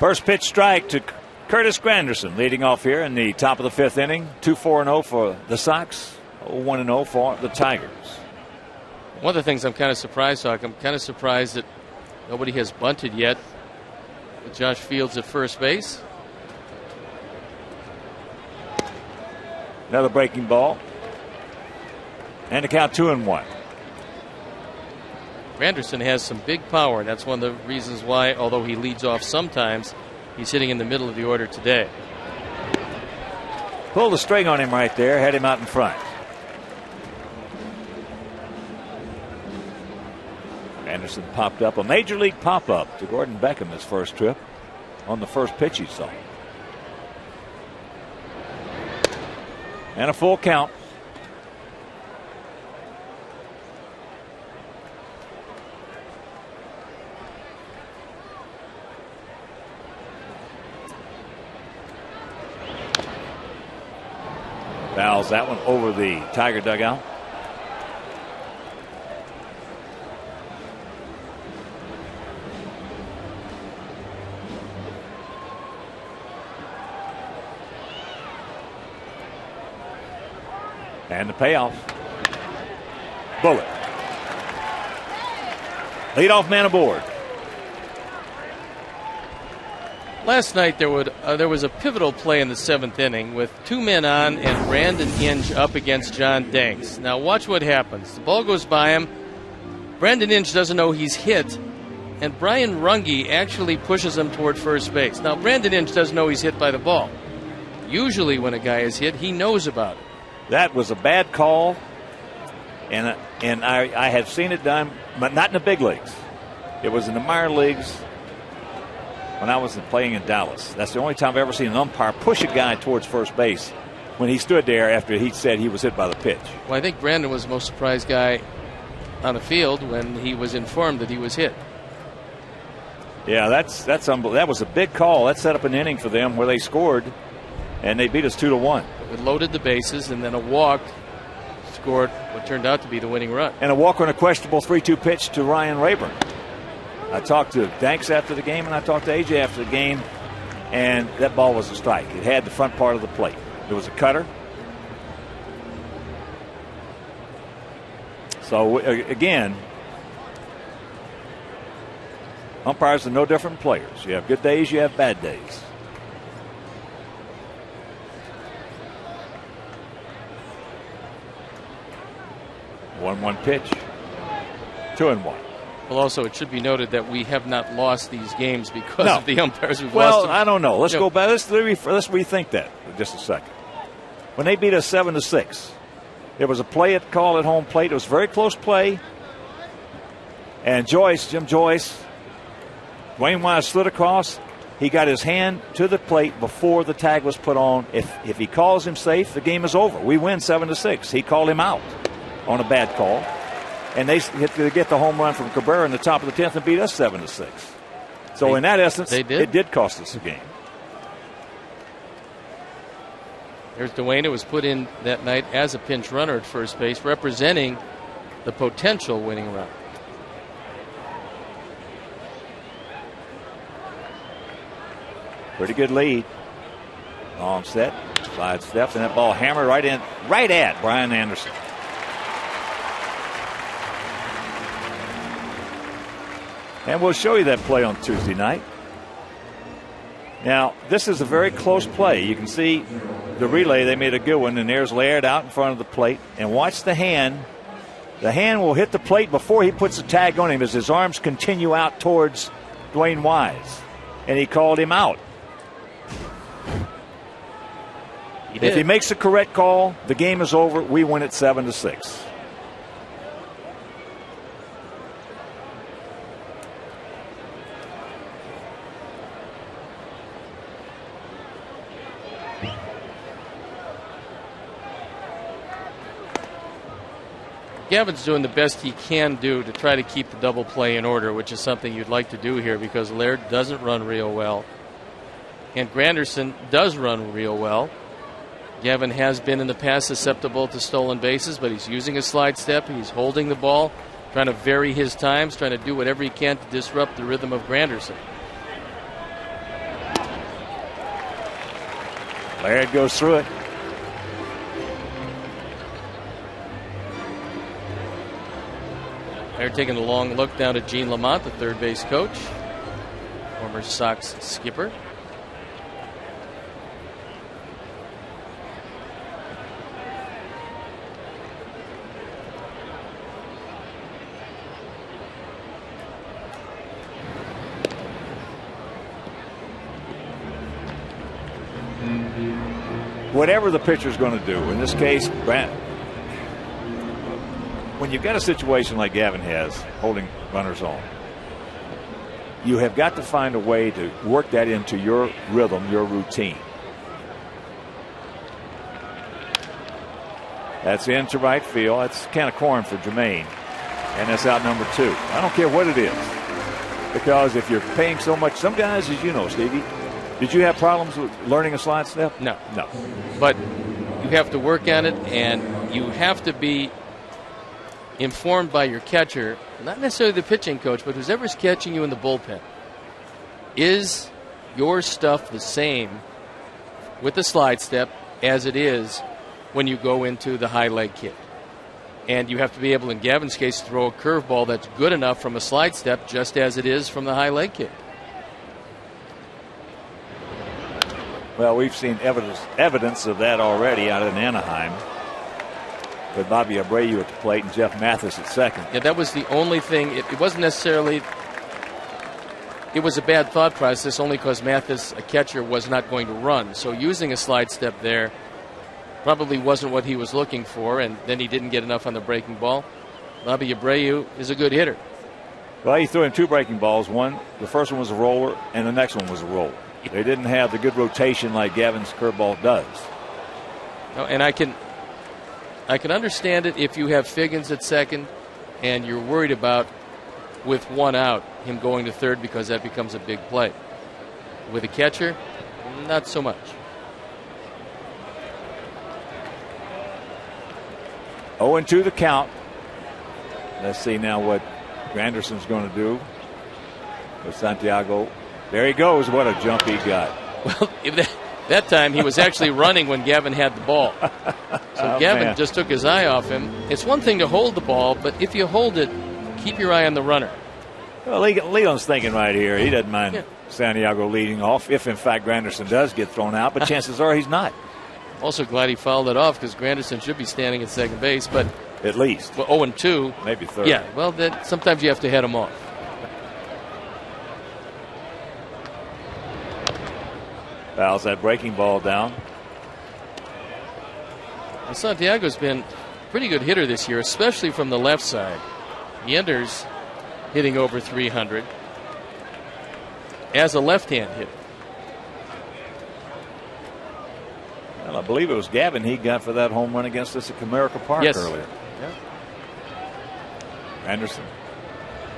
First pitch strike to Curtis Granderson, leading off here in the top of the 5th inning. 2-4-0 for the Sox, 1-0 for the Tigers. One of the things I'm kind of surprised, Hawk, I'm kind of surprised that nobody has bunted yet with Josh Fields at first base. Another breaking ball. And the count 2-1. Granderson has some big power. That's one of the reasons why, although he leads off sometimes, he's hitting in the middle of the order today. Pulled the string on him right there, had him out in front. Anderson popped up, a major league pop-up to Gordon Beckham his first trip on the first pitch he saw. And a full count. Fouls that one over the Tiger dugout. And the payoff. Bullet. Leadoff man aboard. Last night there was a pivotal play in the 7th inning with 2 men on and Brandon Inge up against John Danks. Now watch what happens. The ball goes by him. Brandon Inge doesn't know he's hit, and Brian Runge actually pushes him toward first base. Now Brandon Inge doesn't know he's hit by the ball. Usually when a guy is hit, he knows about it. That was a bad call, and I have seen it done, but not in the big leagues. It was in the minor leagues when I was playing in Dallas. That's the only time I've ever seen an umpire push a guy towards first base when he stood there after he said he was hit by the pitch. Well, I think Brandon was the most surprised guy on the field when he was informed that he was hit. Yeah, that's unbelievable. That was a big call. That set up an inning for them where they scored, and they beat us 2-1. It loaded the bases, and then a walk scored what turned out to be the winning run. And a walk on a questionable 3-2 pitch to Ryan Rayburn. I talked to Danks after the game, and I talked to AJ after the game, and that ball was a strike. It had the front part of the plate. It was a cutter. So, again, umpires are no different than players. You have good days, you have bad days. One pitch. 2-1. Well, also, it should be noted that we have not lost these games because of the umpires. We've well, lost them. I don't know. Let's go back. Let's rethink that for just a second. When they beat us 7-6, there was a play call at home plate. It was a very close play. And Jim Joyce, Dwayne Wise slid across. He got his hand to the plate before the tag was put on. If he calls him safe, the game is over. We win 7-6. He called him out on a bad call. And they get the home run from Cabrera in the top of the 10th and beat us 7-6. So in that essence, it did cost us a game. There's Dwayne, who was put in that night as a pinch runner at first base, representing the potential winning run. Pretty good lead. Long set, side steps, and that ball hammered right at Brian Anderson. And we'll show you that play on Tuesday night. Now, this is a very close play. You can see the relay, they made a good one, and there's Laird out in front of the plate. And watch the hand. The hand will hit the plate before he puts the tag on him as his arms continue out towards Dwayne Wise. And he called him out. If he makes the correct call, the game is over. We win it 7-6. Gavin's doing the best he can do to try to keep the double play in order, which is something you'd like to do here because Laird doesn't run real well. And Granderson does run real well. Gavin has been in the past susceptible to stolen bases, but he's using a slide step. He's holding the ball, trying to vary his times, trying to do whatever he can to disrupt the rhythm of Granderson. Laird goes through it. They're taking a long look down at Gene Lamont, the third base coach, former Sox skipper. Whatever the pitcher's going to do, in this case, when you've got a situation like Gavin has, holding runners on, you have got to find a way to work that into your rhythm, your routine. That's into right field. That's a can of corn for Jermaine. And that's out number 2. I don't care what it is. Because if you're paying so much, some guys, as you know, Stevie, did you have problems with learning a slide step? No. No. But you have to work on it, and you have to be informed by your catcher, not necessarily the pitching coach, but whoever's catching you in the bullpen. Is your stuff the same with the slide step as it is when you go into the high leg kick? And you have to be able, in Gavin's case, to throw a curveball that's good enough from a slide step just as it is from the high leg kick. Well, we've seen evidence of that already out in Anaheim with Bobby Abreu at the plate and Jeff Mathis at second. Yeah, that was the only thing. It wasn't necessarily. It was a bad thought process only because Mathis, a catcher, was not going to run. So using a slide step there probably wasn't what he was looking for, and then he didn't get enough on the breaking ball. Bobby Abreu is a good hitter. Well, he threw in 2 breaking balls. The first one was a roller, and the next one was a roller. They didn't have the good rotation like Gavin's curveball does. No, and I can understand it if you have Figgins at second and you're worried about, with 1 out, him going to third because that becomes a big play. With a catcher, not so much. 0-2 the count. Let's see now what Granderson's going to do with Santiago. There he goes. What a jump he got. Well, that time he was actually running when Gavin had the ball. So Gavin just took his eye off him. It's one thing to hold the ball, but if you hold it, keep your eye on the runner. Well, Leon's thinking right here. He doesn't mind Santiago leading off if, in fact, Granderson does get thrown out, but chances are he's not. Also glad he fouled it off because Granderson should be standing at second base, but at least. Well, 0-2. Maybe third. Yeah, well, sometimes you have to head him off. Fouls that breaking ball down. Well, Santiago's been a pretty good hitter this year, especially from the left side. He enters hitting over 300 as a left-hand hitter. Well, I believe it was Gavin he got for that home run against us at Comerica Park earlier. Yeah. Anderson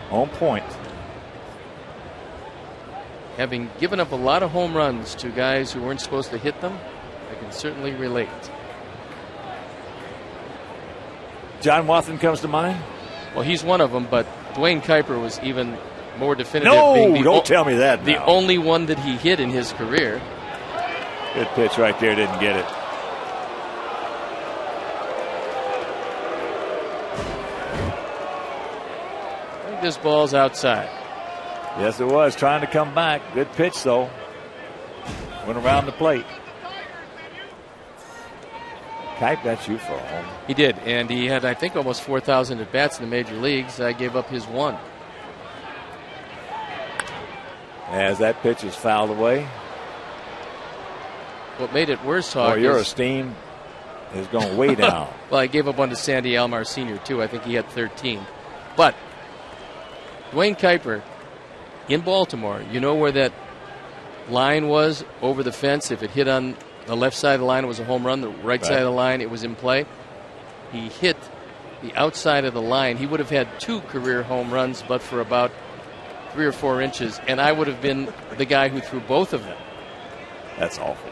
on point. Having given up a lot of home runs to guys who weren't supposed to hit them, I can certainly relate. John Watson comes to mind? Well, he's one of them, but Dwayne Kuiper was even more definitive. No, don't tell me that. The only one that he hit in his career. Good pitch right there, didn't get it. I think this ball's outside. Yes, it was. Trying to come back. Good pitch, though. Went around the plate. Kipe got you for a home. He did, and he had, I think, almost 4,000 at-bats in the major leagues. I gave up his 1. As that pitch is fouled away. What made it worse, Hawk, your esteem is going way down. Well, I gave up one to Sandy Alomar Sr., too. I think he had 13. But Dwayne Kuiper in Baltimore, you know where that line was over the fence? If it hit on the left side of the line, it was a home run. The right side of the line, it was in play. He hit the outside of the line. He would have had 2 career home runs, but for about 3 or 4 inches, and I would have been the guy who threw both of them. That's awful.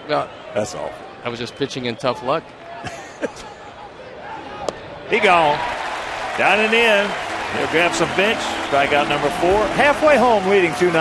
Well, that's awful. I was just pitching in tough luck. He gone. Down and in. He'll grab some bench. Strikeout number 4. Halfway home, leading 2-0.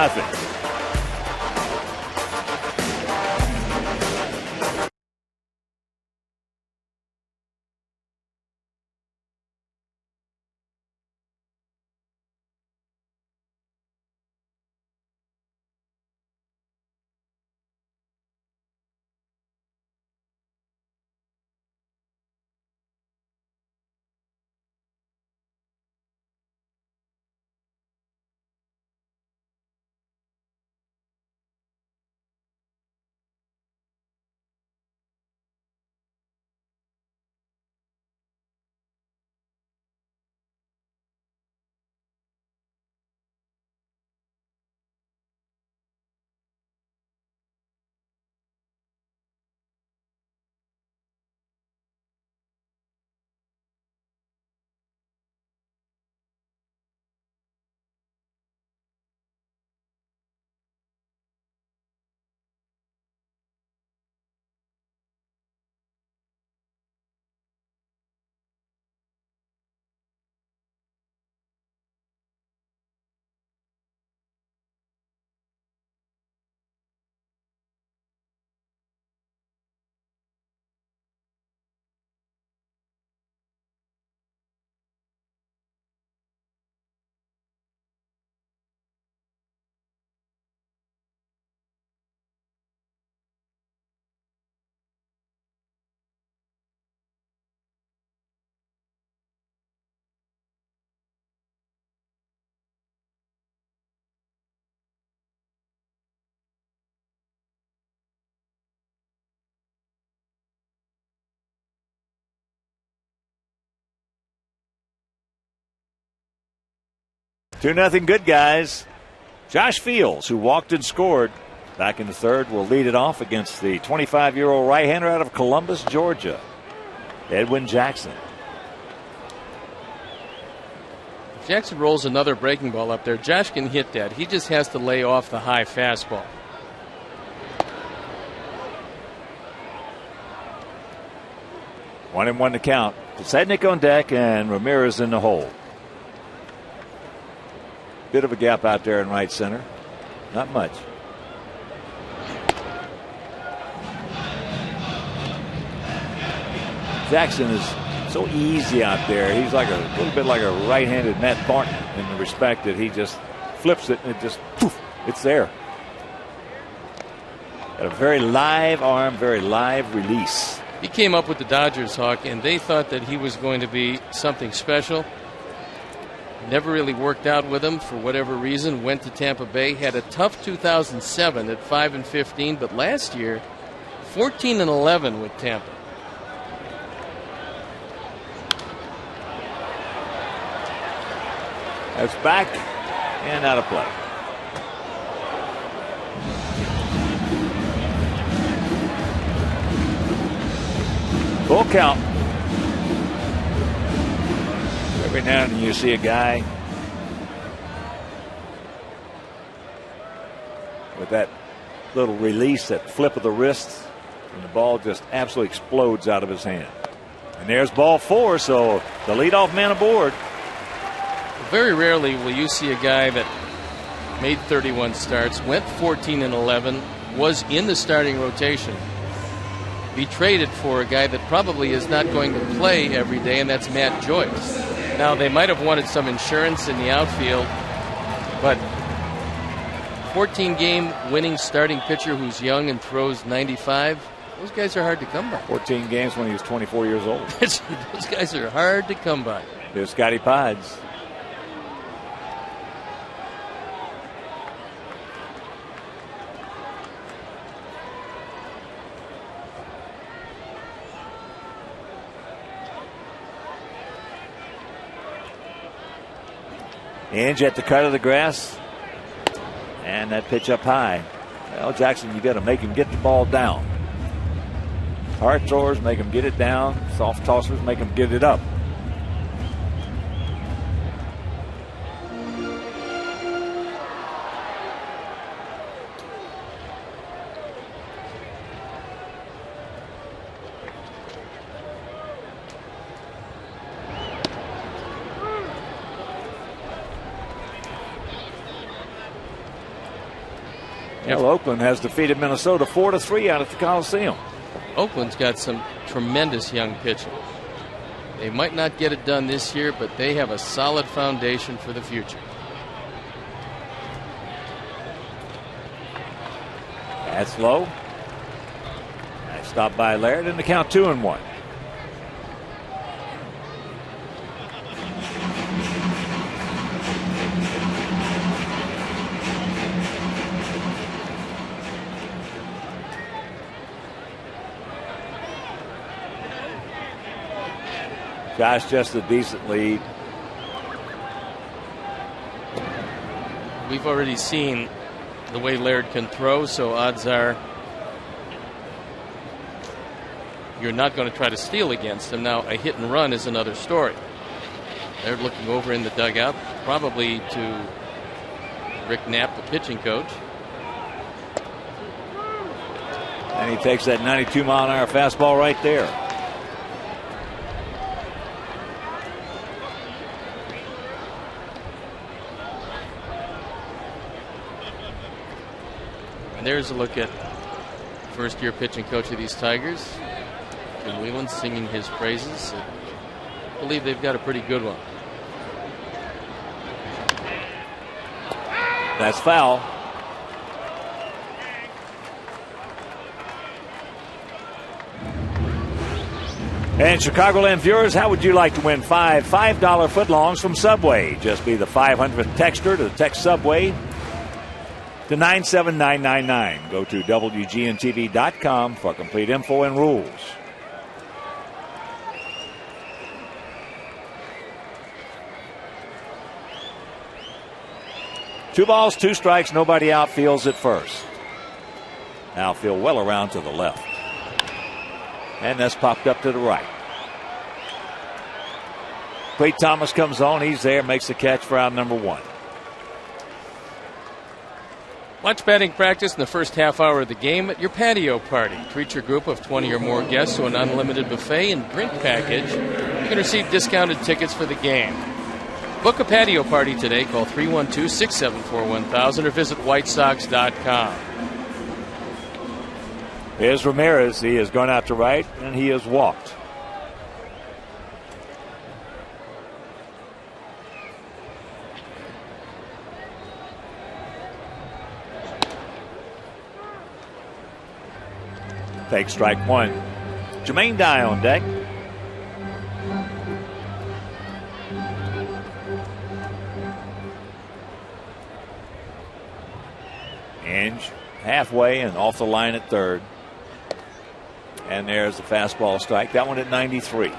2-0 good guys. Josh Fields, who walked and scored back in the third, will lead it off against the 25-year-old right-hander out of Columbus, Georgia, Edwin Jackson. If Jackson rolls another breaking ball up there, Josh can hit that. He just has to lay off the high fastball. One and one to count. Sednick on deck and Ramirez in the hole. Bit of a gap out there in right center. Not much. Jackson is so easy out there. He's like a little bit like a right-handed Matt Thornton in the respect that he just flips it and it just, poof, it's there. Got a very live arm, very live release. He came up with the Dodgers, Hawk, and they thought that he was going to be something special. Never really worked out with him for whatever reason. Went to Tampa Bay, had a tough 2007 at 5-15, but last year 14-11 with Tampa. That's back and out of play. Full count. Every now and then you see a guy with that little release, that flip of the wrist, and the ball just absolutely explodes out of his hand. And there's ball four, so the leadoff man aboard. Very rarely will you see a guy that made 31 starts, went 14-11, was in the starting rotation, be traded for a guy that probably is not going to play every day, and that's Matt Joyce. Now, they might have wanted some insurance in the outfield, but 14-game winning starting pitcher who's young and throws 95, those guys are hard to come by. 14 games when he was 24 years old. Those guys are hard to come by. Here's Scotty Pides. Inge at the cut of the grass. And that pitch up high. Well, Jackson, you got to make him get the ball down. Hard throwers, make him get it down. Soft tossers, make him get it up. Well, Oakland has defeated Minnesota 4-3 out at the Coliseum. Oakland's got some tremendous young pitching. They might not get it done this year, but they have a solid foundation for the future. That's low. Nice stop by Laird, and the count 2-1. Josh just a decent lead. We've already seen the way Laird can throw, so odds are you're not going to try to steal against him. Now, a hit and run is another story. Laird looking over in the dugout, probably to Rick Knapp, the pitching coach. And he takes that 92-mile-an-hour fastball right there. And there's a look at first-year pitching coach of these Tigers, Jim Whelan, singing his praises. I believe they've got a pretty good one. That's foul. And Chicagoland viewers, how would you like to win $5 footlongs from Subway? Just be the 500th texter to text Subway to 97999. Go to WGNTV.com for complete info and rules. 2 balls, 2 strikes, nobody outfields at first. Outfield well around to the left. And that's popped up to the right. Clay Thomas comes on. He's there, makes the catch for out number 1. Watch batting practice in the first half hour of the game at your patio party. Treat your group of 20 or more guests to an unlimited buffet and drink package. You can receive discounted tickets for the game. Book a patio party today. Call 312-674-1000 or visit whitesox.com. Here's Ramirez. He has gone out to right, and he has walked. Take strike 1. Jermaine Dye on deck. Inge halfway and off the line at third. And there's the fastball strike. That one at 93.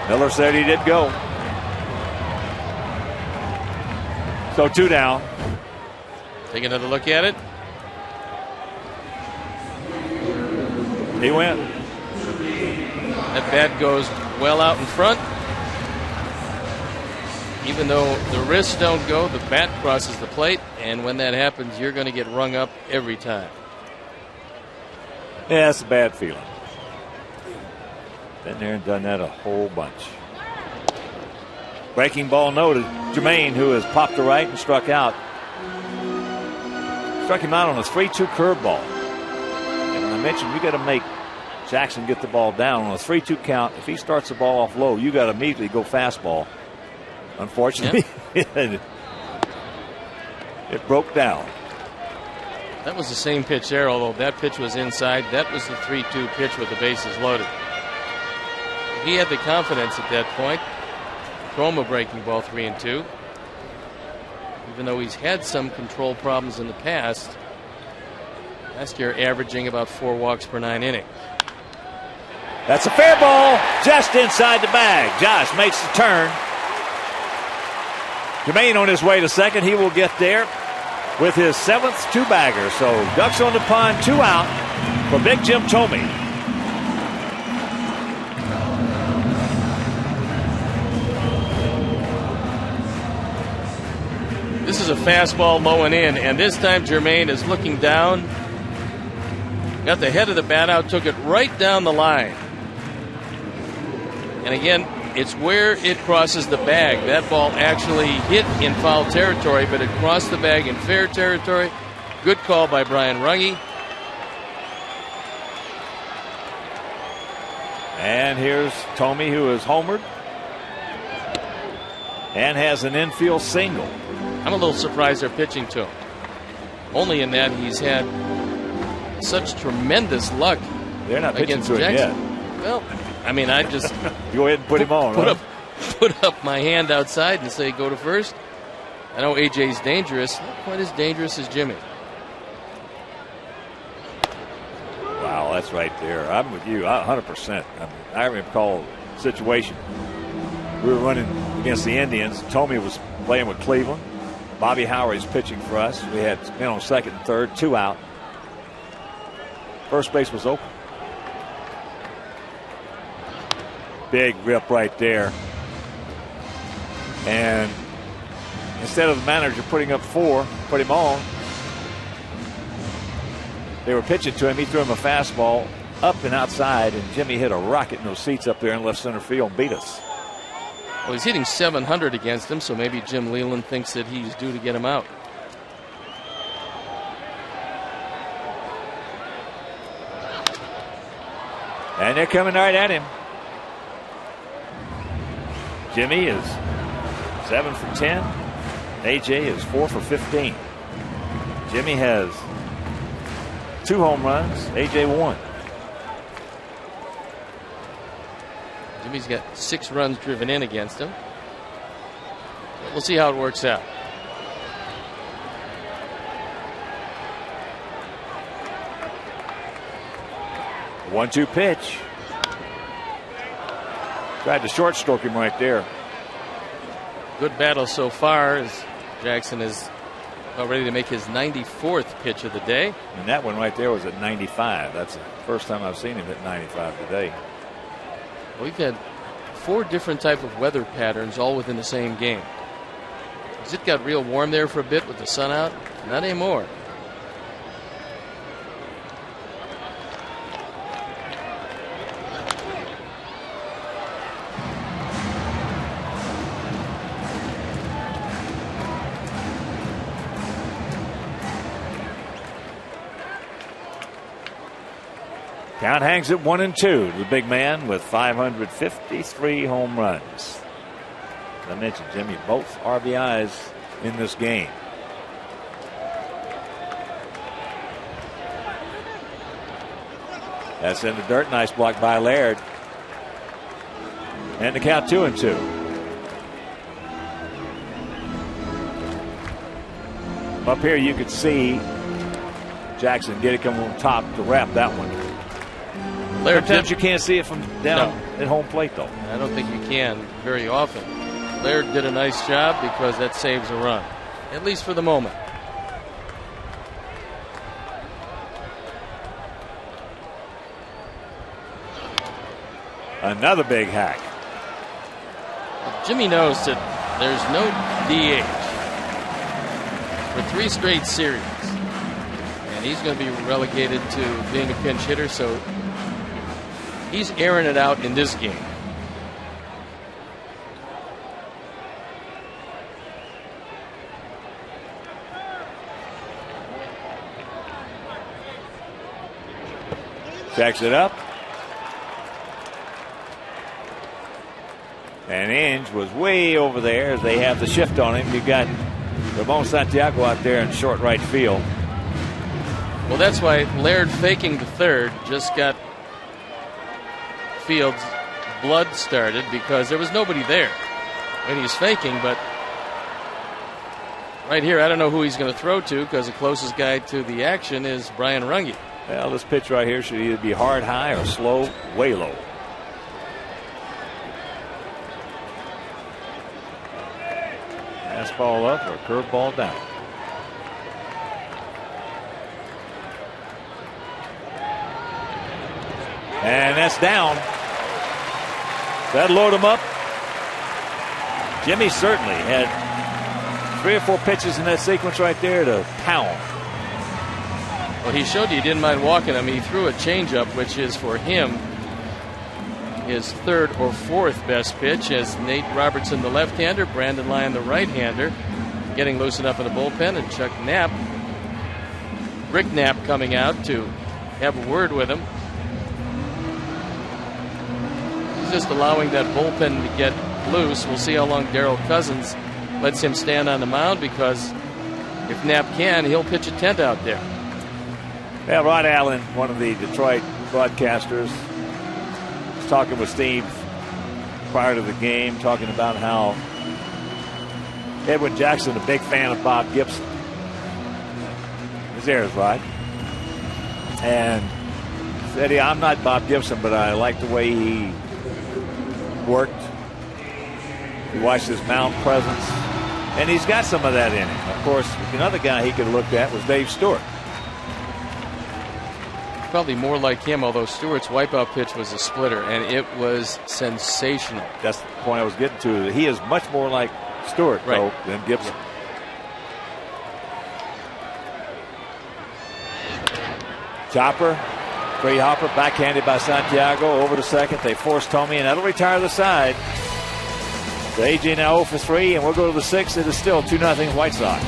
Miller said he did go. So 2 down. Take another look at it. He went. That bat goes well out in front. Even though the wrists don't go, the bat crosses the plate. And when that happens, you're going to get rung up every time. Yeah, that's a bad feeling. Been there and done that a whole bunch. Breaking ball noted. Jermaine, who has popped to right and struck out. Struck him out on a 3-2 curveball. And I mentioned you got to make Jackson get the ball down on a 3-2 count. If he starts the ball off low, you got to immediately go fastball. Unfortunately, it broke down. That was the same pitch there, although that pitch was inside. That was the 3-2 pitch with the bases loaded. He had the confidence at that point. Tome breaking ball 3-2. Even though he's had some control problems in the past, last year averaging about 4 walks per 9 innings. That's a fair ball just inside the bag. Josh makes the turn. Jermaine on his way to second. He will get there with his 7th 2-bagger. So Ducks on the pond, 2 out for Big Jim Tome. This is a fastball low and in, and this time Jermaine is looking down. Got the head of the bat out, took it right down the line. And again, it's where it crosses the bag. That ball actually hit in foul territory, but it crossed the bag in fair territory. Good call by Brian Runge. And here's Tome, who is homered and has an infield single. I'm a little surprised they're pitching to him. Only in that he's had such tremendous luck. They're not pitching against to him Jackson. yet. Well, I mean, I just go ahead and put him on. Put up my hand outside and say go to first. I know AJ's dangerous, not quite as dangerous as Jimmy. Wow, that's right there. I'm with you 100%. I recall the situation. We were running against the Indians. Tome was playing with Cleveland. Bobby Howard's pitching for us. We had men on second and third, 2 out. First base was open. Big rip right there. And instead of the manager putting up 4, put him on, they were pitching to him. He threw him a fastball up and outside, and Jimmy hit a rocket in those seats up there in left center field and beat us. Well, he's hitting 700 against him, so maybe Jim Leland thinks that he's due to get him out. And they're coming right at him. Jimmy is 7 for 10. AJ is 4 for 15. Jimmy has 2 home runs. AJ 1. Jimmy's got 6 runs driven in against him. But we'll see how it works out. The 1-2 pitch. Tried to short stroke him right there. Good battle so far as Jackson is about ready to make his 94th pitch of the day. And that one right there was at 95. That's the first time I've seen him at 95 today. We've had 4 different type of weather patterns all within the same game. Has it got real warm there for a bit with the sun out? Not anymore. Count hangs at 1-2. The big man with 553 home runs. As I mentioned, Jimmy, both RBIs in this game. That's in the dirt. Nice block by Laird. And the count 2-2. Up here you could see Jackson get it come on top to wrap that one. Sometimes you can't see it from down at home plate, though. I don't think you can very often. Laird did a nice job because that saves a run, at least for the moment. Another big hack. Jimmy knows that there's no DH for 3 straight series, and he's going to be relegated to being a pinch hitter, so he's airing it out in this game. Checks it up. And Inge was way over there as they have the shift on him. You got Ramon Santiago out there in short right field. Well, that's why Laird faking the third just got Fields' blood started because there was nobody there when he was faking. But right here, I don't know who he's going to throw to because the closest guy to the action is Brian Runge. Well, this pitch right here should either be hard high or slow way low. Fastball up or curveball down. And that's down. That load him up. Jimmy certainly had 3 or 4 pitches in that sequence right there to pound. Well, he showed you he didn't mind walking him. He threw a changeup, which is for him his 3rd or 4th best pitch, as Nate Robertson, the left-hander, Brandon Lyon, the right-hander, getting loosened up in the bullpen, and Chuck Knapp, Rick Knapp, coming out to have a word with him. He's just allowing that bullpen to get loose. We'll see how long Darrell Cousins lets him stand on the mound, because if Knapp can, he'll pitch a 10th out there. Yeah, Rod Allen, one of the Detroit broadcasters, was talking with Steve prior to the game, talking about how Edwin Jackson, a big fan of Bob Gibson. His there's Rod. And said, yeah, I'm not Bob Gibson, but I like the way he worked. He watched his mound presence. And he's got some of that in him. Of course, another guy he could have looked at was Dave Stewart. Probably more like him, although Stewart's wipeout pitch was a splitter, and it was sensational. That's the point I was getting to. He is much more like Stewart, though, than Gibson. Yeah. Chopper, free hopper, backhanded by Santiago, over to second. They force Tome, and that'll retire the side. So AJ now 0 for 3, and we'll go to the 6th. It is still 2-0 White Sox.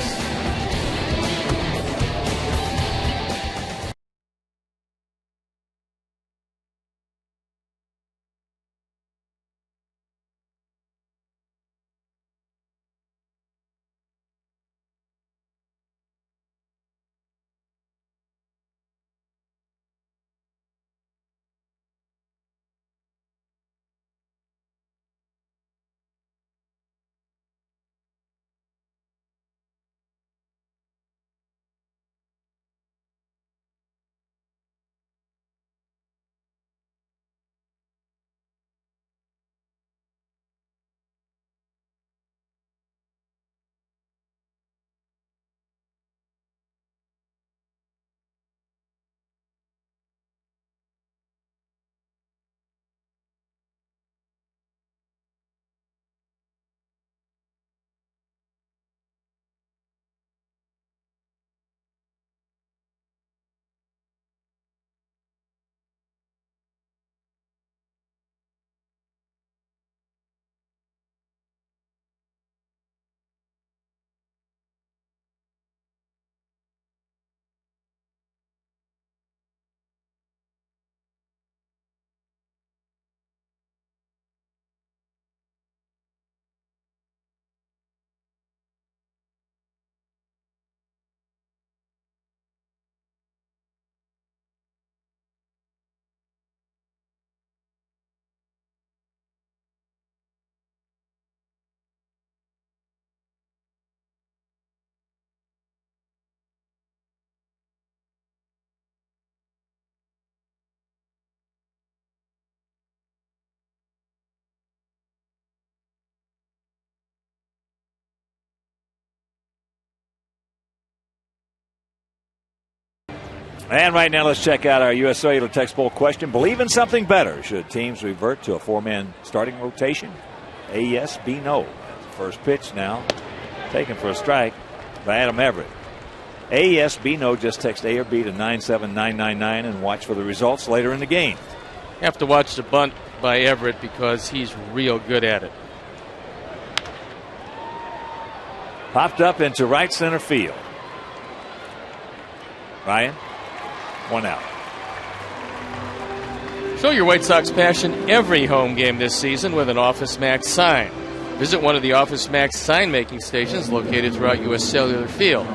And right now, let's check out our U.S. Cellular Text Bowl question. Believe in something better. Should teams revert to a 4-man starting rotation? AES, B, no. First pitch now, taken for a strike by Adam Everett. AES, B, no. Just text A or B to 97999 and watch for the results later in the game. You have to watch the bunt by Everett because he's real good at it. Popped up into right center field. Ryan, 1 out. Show your White Sox passion every home game this season with an Office Max sign. Visit one of the Office Max sign-making stations located throughout U.S. Cellular Field.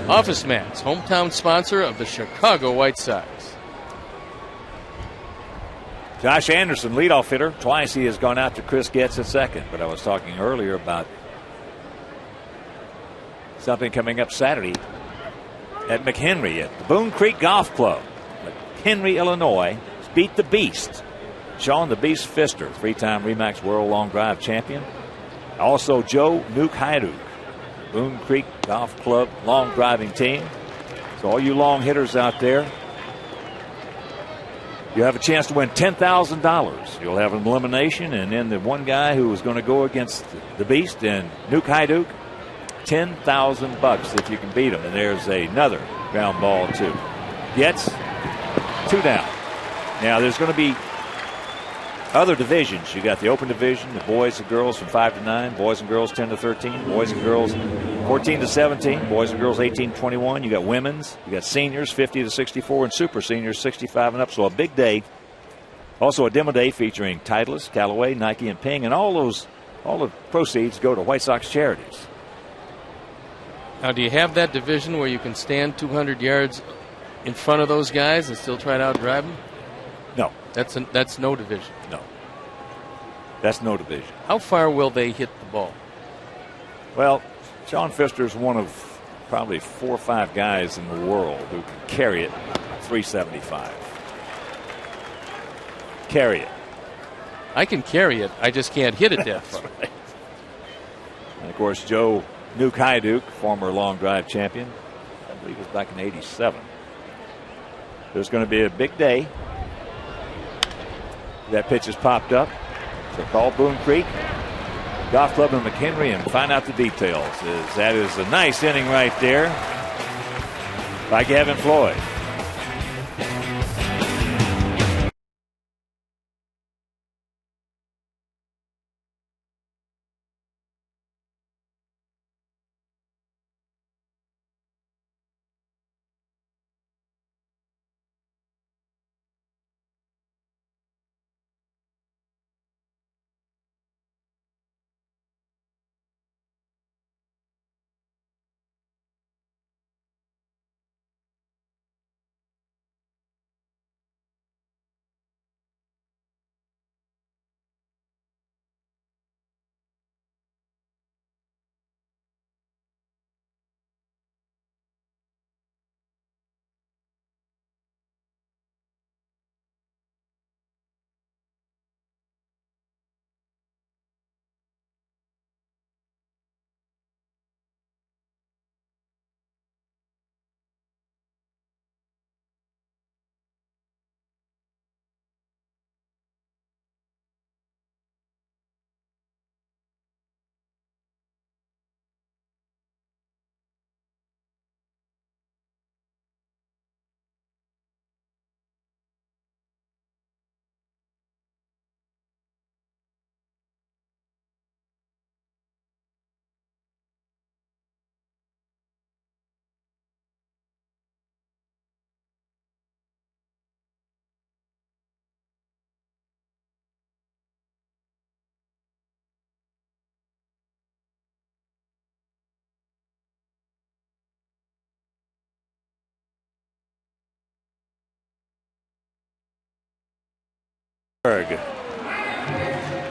Office Max, hometown sponsor of the Chicago White Sox. Josh Anderson, leadoff hitter. Twice he has gone out to Chris Getz at second. But I was talking earlier about something coming up Saturday at McHenry at the Boone Creek Golf Club. McHenry, Illinois. Beat the Beast. Sean the Beast Pfister, 3-time RE/MAX World Long Drive champion. Also Joe Nuke Haiduk, Boone Creek Golf Club long driving team. So all you long hitters out there, you have a chance to win $10,000. You'll have an elimination, and then the one guy who is going to go against the Beast and Nuke Haiduk, $10,000 if you can beat him. And there's another ground ball too. Gets 2 down. Now, there's going to be other divisions. You got the open division, the boys and girls from 5 to 9, boys and girls 10 to 13, boys and girls 14 to 17, boys and girls 18 to 21. You got women's, you got seniors 50 to 64, and super seniors 65 and up. So a big day. Also a demo day featuring Titleist, Callaway, Nike, and Ping, and all the proceeds go to White Sox charities. Now, do you have that division where you can stand 200 yards in front of those guys and still try to outdrive them? No. That's no division. No. That's no division. How far will they hit the ball? Well, Sean Pfister is one of probably 4 or 5 guys in the world who can carry it 375. Carry it. I can carry it. I just can't hit it that far. Right. And of course, Joe Nuke Haiduk, former long drive champion, I believe it was back in '87. There's going to be a big day. That pitch has popped up. So call Boone Creek Golf Club in McHenry and find out the details. That is a nice inning right there by Gavin Floyd.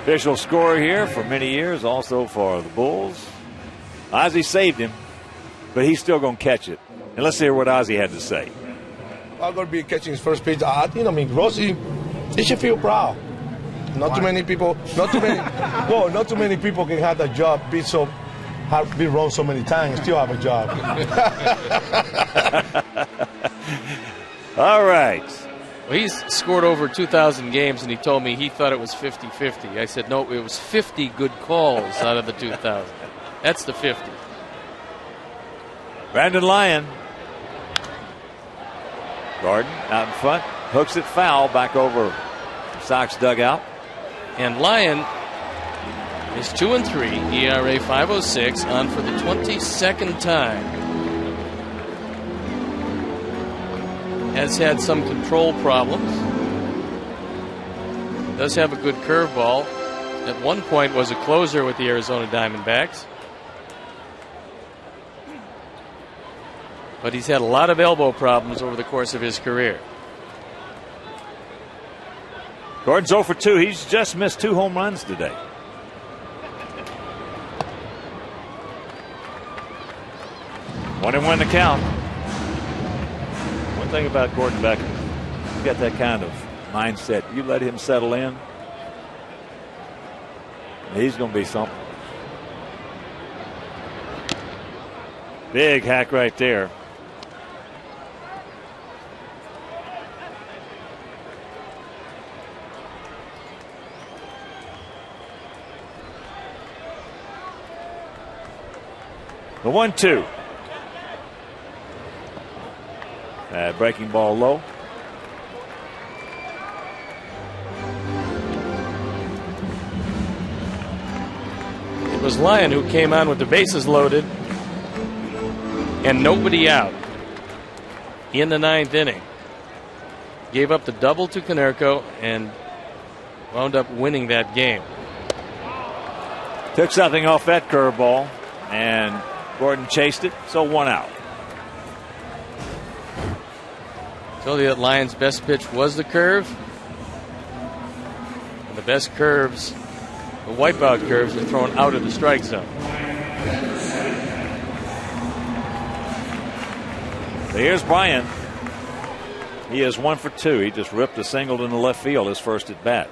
Official score here for many years, also for the Bulls. Ozzie saved him, but he's still going to catch it. And let's hear what Ozzie had to say. I'm going to be catching his first pitch. Rosie, he should feel proud. Not too many people can have that job, be wrong so many times, still have a job. scored over 2,000 games, and he told me he thought it was 50-50. I said, no, it was 50 good calls out of the 2,000. That's the 50. Brandon Lyon. Gordon out in front. Hooks it foul back over Sox dugout. And Lyon is 2-3, ERA 5.06, on for the 22nd time. Has had some control problems. Does have a good curveball. At one point was a closer with the Arizona Diamondbacks. But he's had a lot of elbow problems over the course of his career. Gordon's 0 for 2. He's just missed 2 home runs today. One and one to count. One thing about Gordon Becker, he's got that kind of mindset. You let him settle in, he's going to be something. Big hack right there. The 1-2. Breaking ball low. It was Lyon who came on with the bases loaded and nobody out in the 9th inning. Gave up the double to Konerko and wound up winning that game. Took something off that curveball, and Gordon chased it, so 1 out. Told you that Lyon's best pitch was the curve. And the best curves, the wipeout curves, are thrown out of the strike zone. So here's Bryan. He is 1 for 2. He just ripped a single in the left field his first at bat.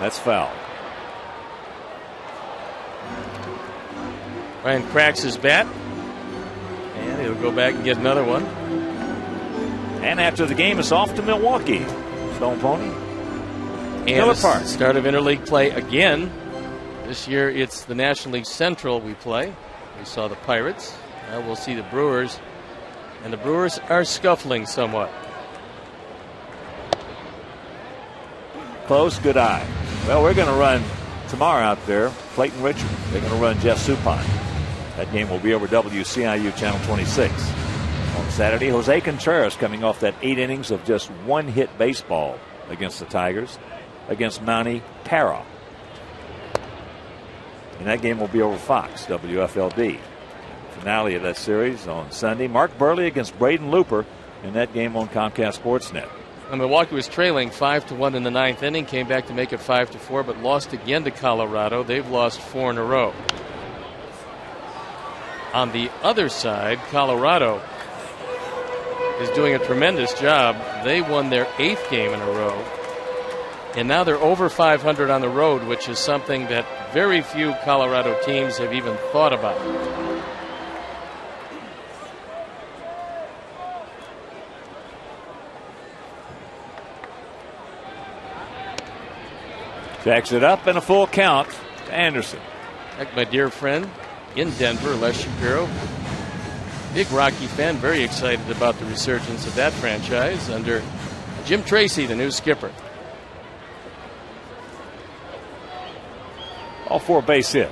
That's foul. Bryan cracks his bat, and he'll go back and get another one. And after the game, it's off to Milwaukee. Stone Pony. And Miller Park. Start of interleague play again. This year it's the National League Central we play. We saw the Pirates. Now we'll see the Brewers. And the Brewers are scuffling somewhat. Close, good eye. Well, we're going to run tomorrow out there. Clayton Richard. They're going to run Jeff Supine. That game will be over WCIU Channel 26. On Saturday, Jose Contreras coming off that 8 innings of just 1-hit baseball against the Tigers, against Manny Parra. And that game will be over Fox, WFLD. Finale of that series on Sunday. Mark Burley against Braden Looper in that game on Comcast Sportsnet. And Milwaukee was trailing 5-1 in the 9th inning, came back to make it 5-4, but lost again to Colorado. They've lost 4 in a row. On the other side, Colorado is doing a tremendous job. They won their 8th game in a row. And now they're over 500 on the road, which is something that very few Colorado teams have even thought about. Jacks it up and a full count to Anderson. Like my dear friend in Denver, Les Shapiro. Big Rocky fan, very excited about the resurgence of that franchise under Jim Tracy, the new skipper. All 4 base hit.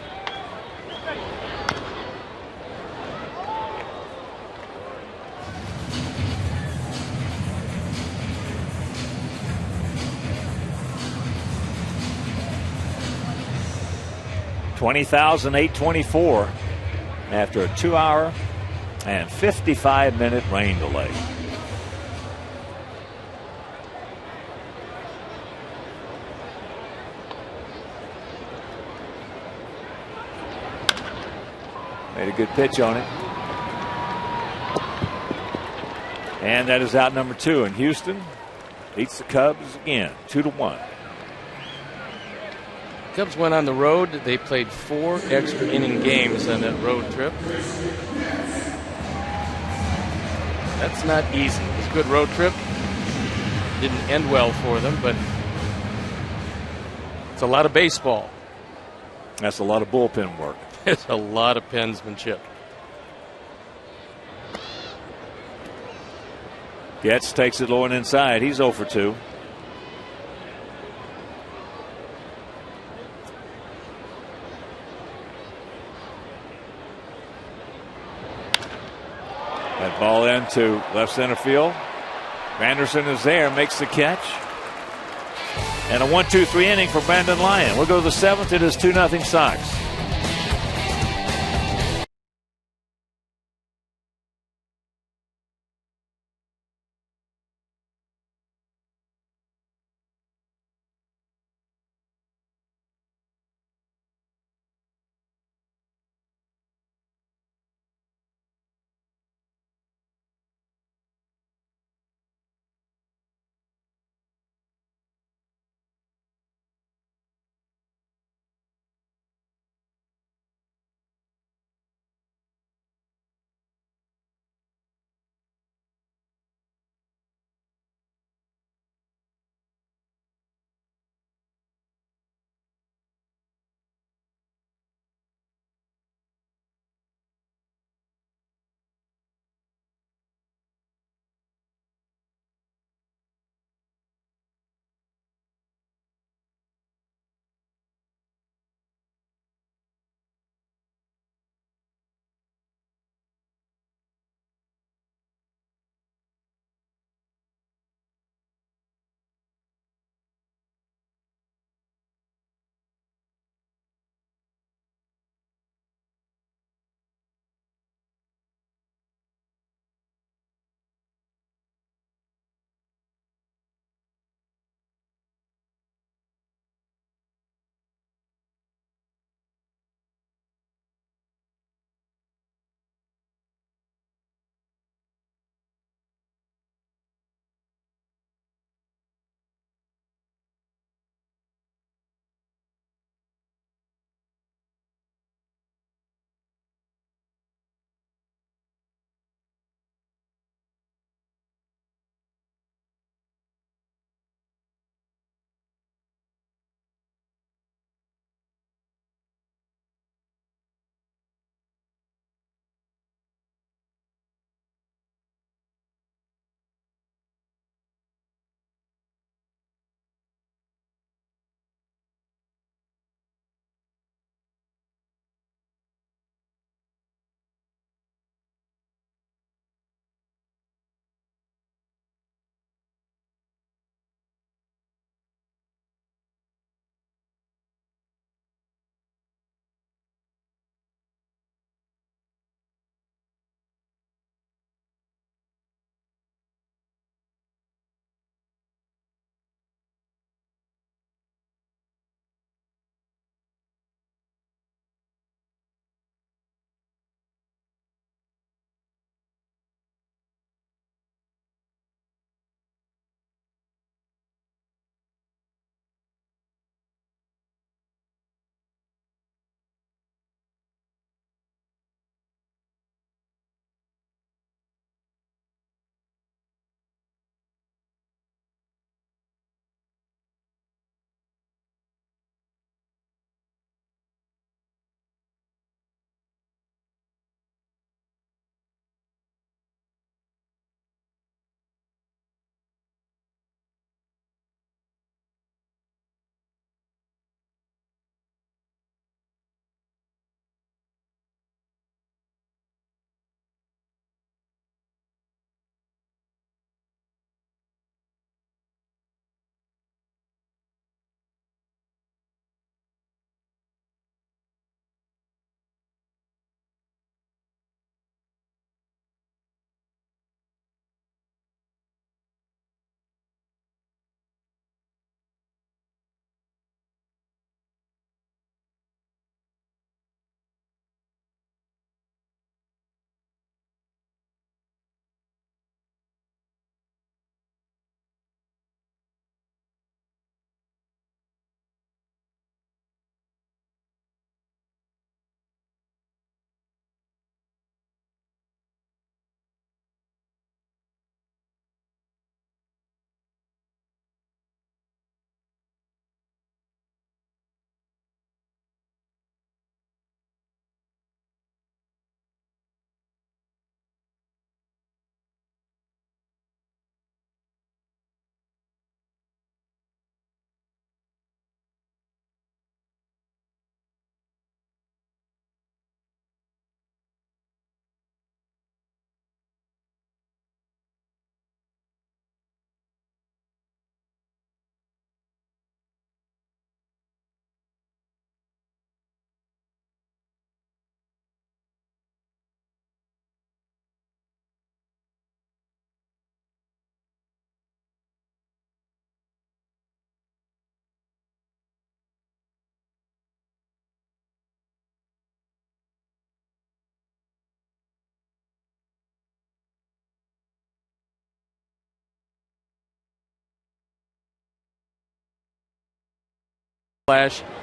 $20,824 after a 2-hour and 55-minute rain delay. Made a good pitch on it. And that is out number 2. And Houston beats the Cubs again, 2-1. Cubs went on the road. They played 4 extra inning games on that road trip. That's not easy. It's a good road trip. Didn't end well for them, but it's a lot of baseball. That's a lot of bullpen work. It's a lot of pensmanship. Getz takes it low and inside. He's 0 for 2. That ball into left center field. Anderson is there, makes the catch. And a 1-2-3 inning for Brandon Lyon. We'll go to the 7th. It is 2-0 Sox.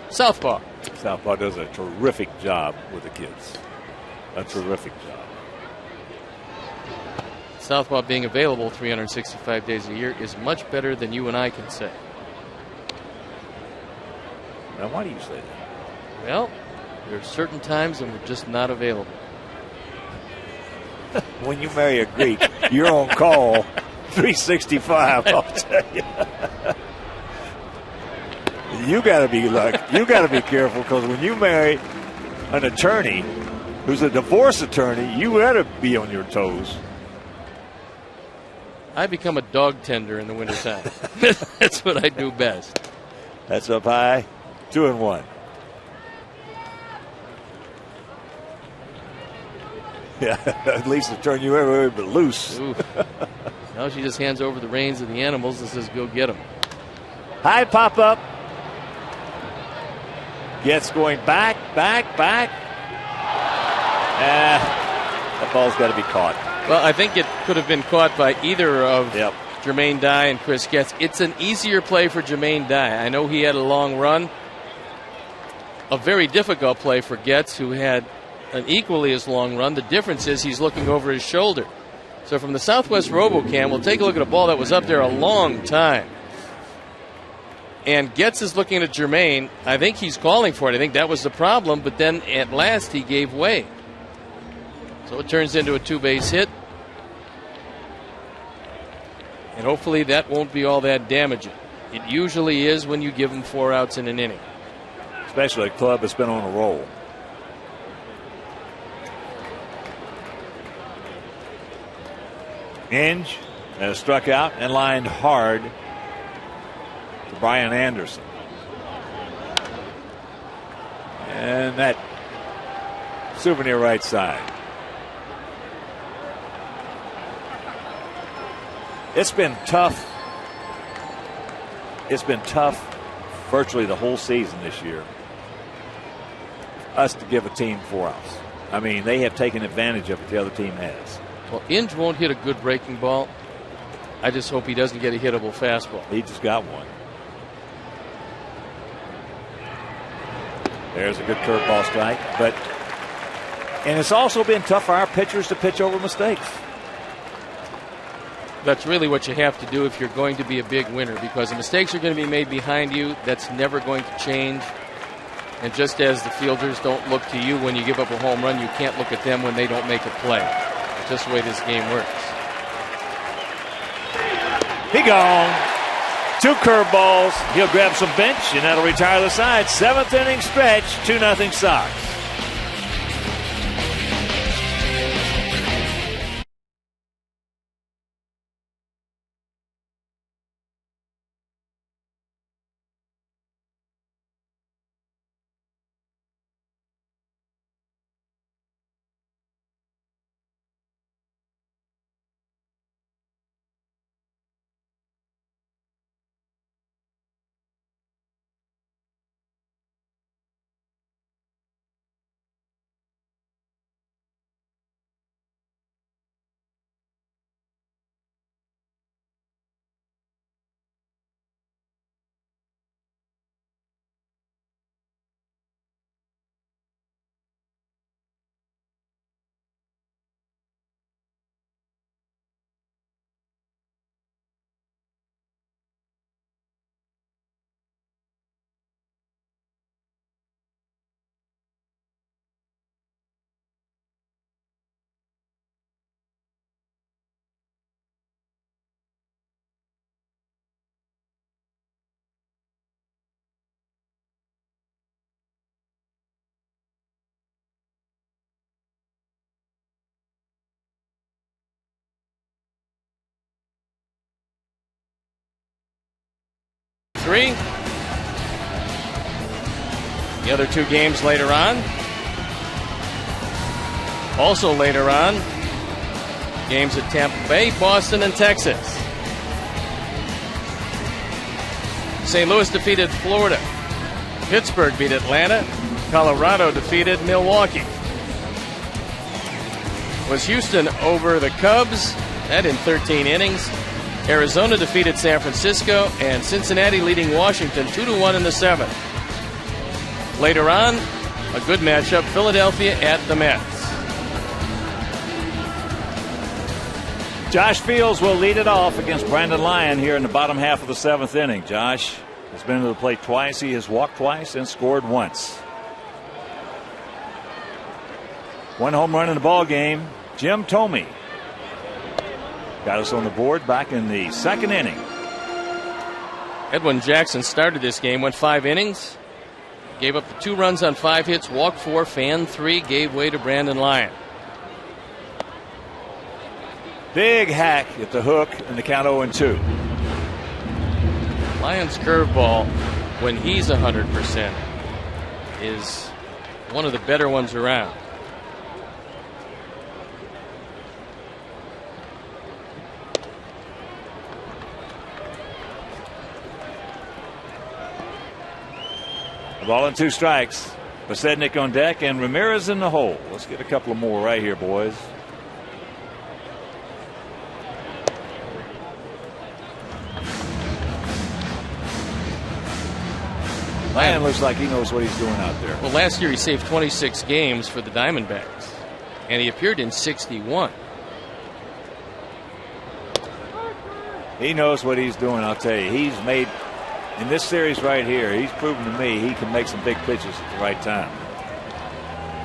Southpaw. Southpaw does a terrific job with the kids. A terrific job. Southpaw being available 365 days a year is much better than you and I can say. Now, why do you say that? Well, there are certain times when we're just not available. When you marry a Greek, you're on call 365. I'll tell you. You got to be careful, because when you marry an attorney who's a divorce attorney, you got to be on your toes. I become a dog tender in the wintertime. That's what I do best. That's up high. 2-1. Yeah, at least it'll turn you everywhere but loose. Now she just hands over the reins of the animals and says, go get them. High pop up. Gets going back. That ball's got to be caught. Well, I think it could have been caught by either of Jermaine Dye and Chris Getz. It's an easier play for Jermaine Dye. I know he had a long run. A very difficult play for Getz, who had an equally as long run. The difference is he's looking over his shoulder. So from the Southwest RoboCam, we'll take a look at a ball that was up there a long time. And Getz is looking at Jermaine. I think he's calling for it. I think that was the problem, but then at last he gave way. So it turns into a two-base hit. And hopefully that won't be all that damaging. It usually is when you give them 4 outs in an inning. Especially a club that's been on a roll. Inge has struck out and lined hard to Brian Anderson. And that souvenir right side. It's been tough. It's been tough virtually the whole season this year, us to give a team 4 outs. I mean, they have taken advantage of it, the other team has. Well, Inge won't hit a good breaking ball. I just hope he doesn't get a hittable fastball. He just got one. There's a good curveball strike. And it's also been tough for our pitchers to pitch over mistakes. That's really what you have to do if you're going to be a big winner, because the mistakes are going to be made behind you. That's never going to change. And just as the fielders don't look to you when you give up a home run, you can't look at them when they don't make a play. It's just the way this game works. He gone. 2 curveballs. He'll grab some bench, and that'll retire the side. 7th inning stretch, 2-0 Sox. The other 2 games later on. Also later on, games at Tampa Bay, Boston, and Texas. St. Louis defeated Florida. Pittsburgh beat Atlanta. Colorado defeated Milwaukee. Was Houston over the Cubs? That in 13 innings. Arizona defeated San Francisco, and Cincinnati leading Washington 2-1 in the 7th. Later on, a good matchup, Philadelphia at the Mets. Josh Fields will lead it off against Brandon Lyon here in the bottom half of the 7th inning. Josh has been to the plate twice. He has walked twice and scored once. 1 home run in the ball game. Jim Tome got us on the board back in the 2nd inning. Edwin Jackson started this game, went 5 innings, gave up the 2 runs on 5 hits, walked 4, fanned 3, gave way to Brandon Lyon. Big hack at the hook and the count 0-2. Lyon's curveball, when he's 100%, is one of the better ones around. A ball and 2 strikes. Posednik on deck and Ramirez in the hole. Let's get a couple of more right here, boys. Lyon looks like he knows what he's doing out there. Well, last year he saved 26 games for the Diamondbacks, and he appeared in 61. He knows what he's doing, I'll tell you. He's made, in this series right here, he's proven to me he can make some big pitches at the right time.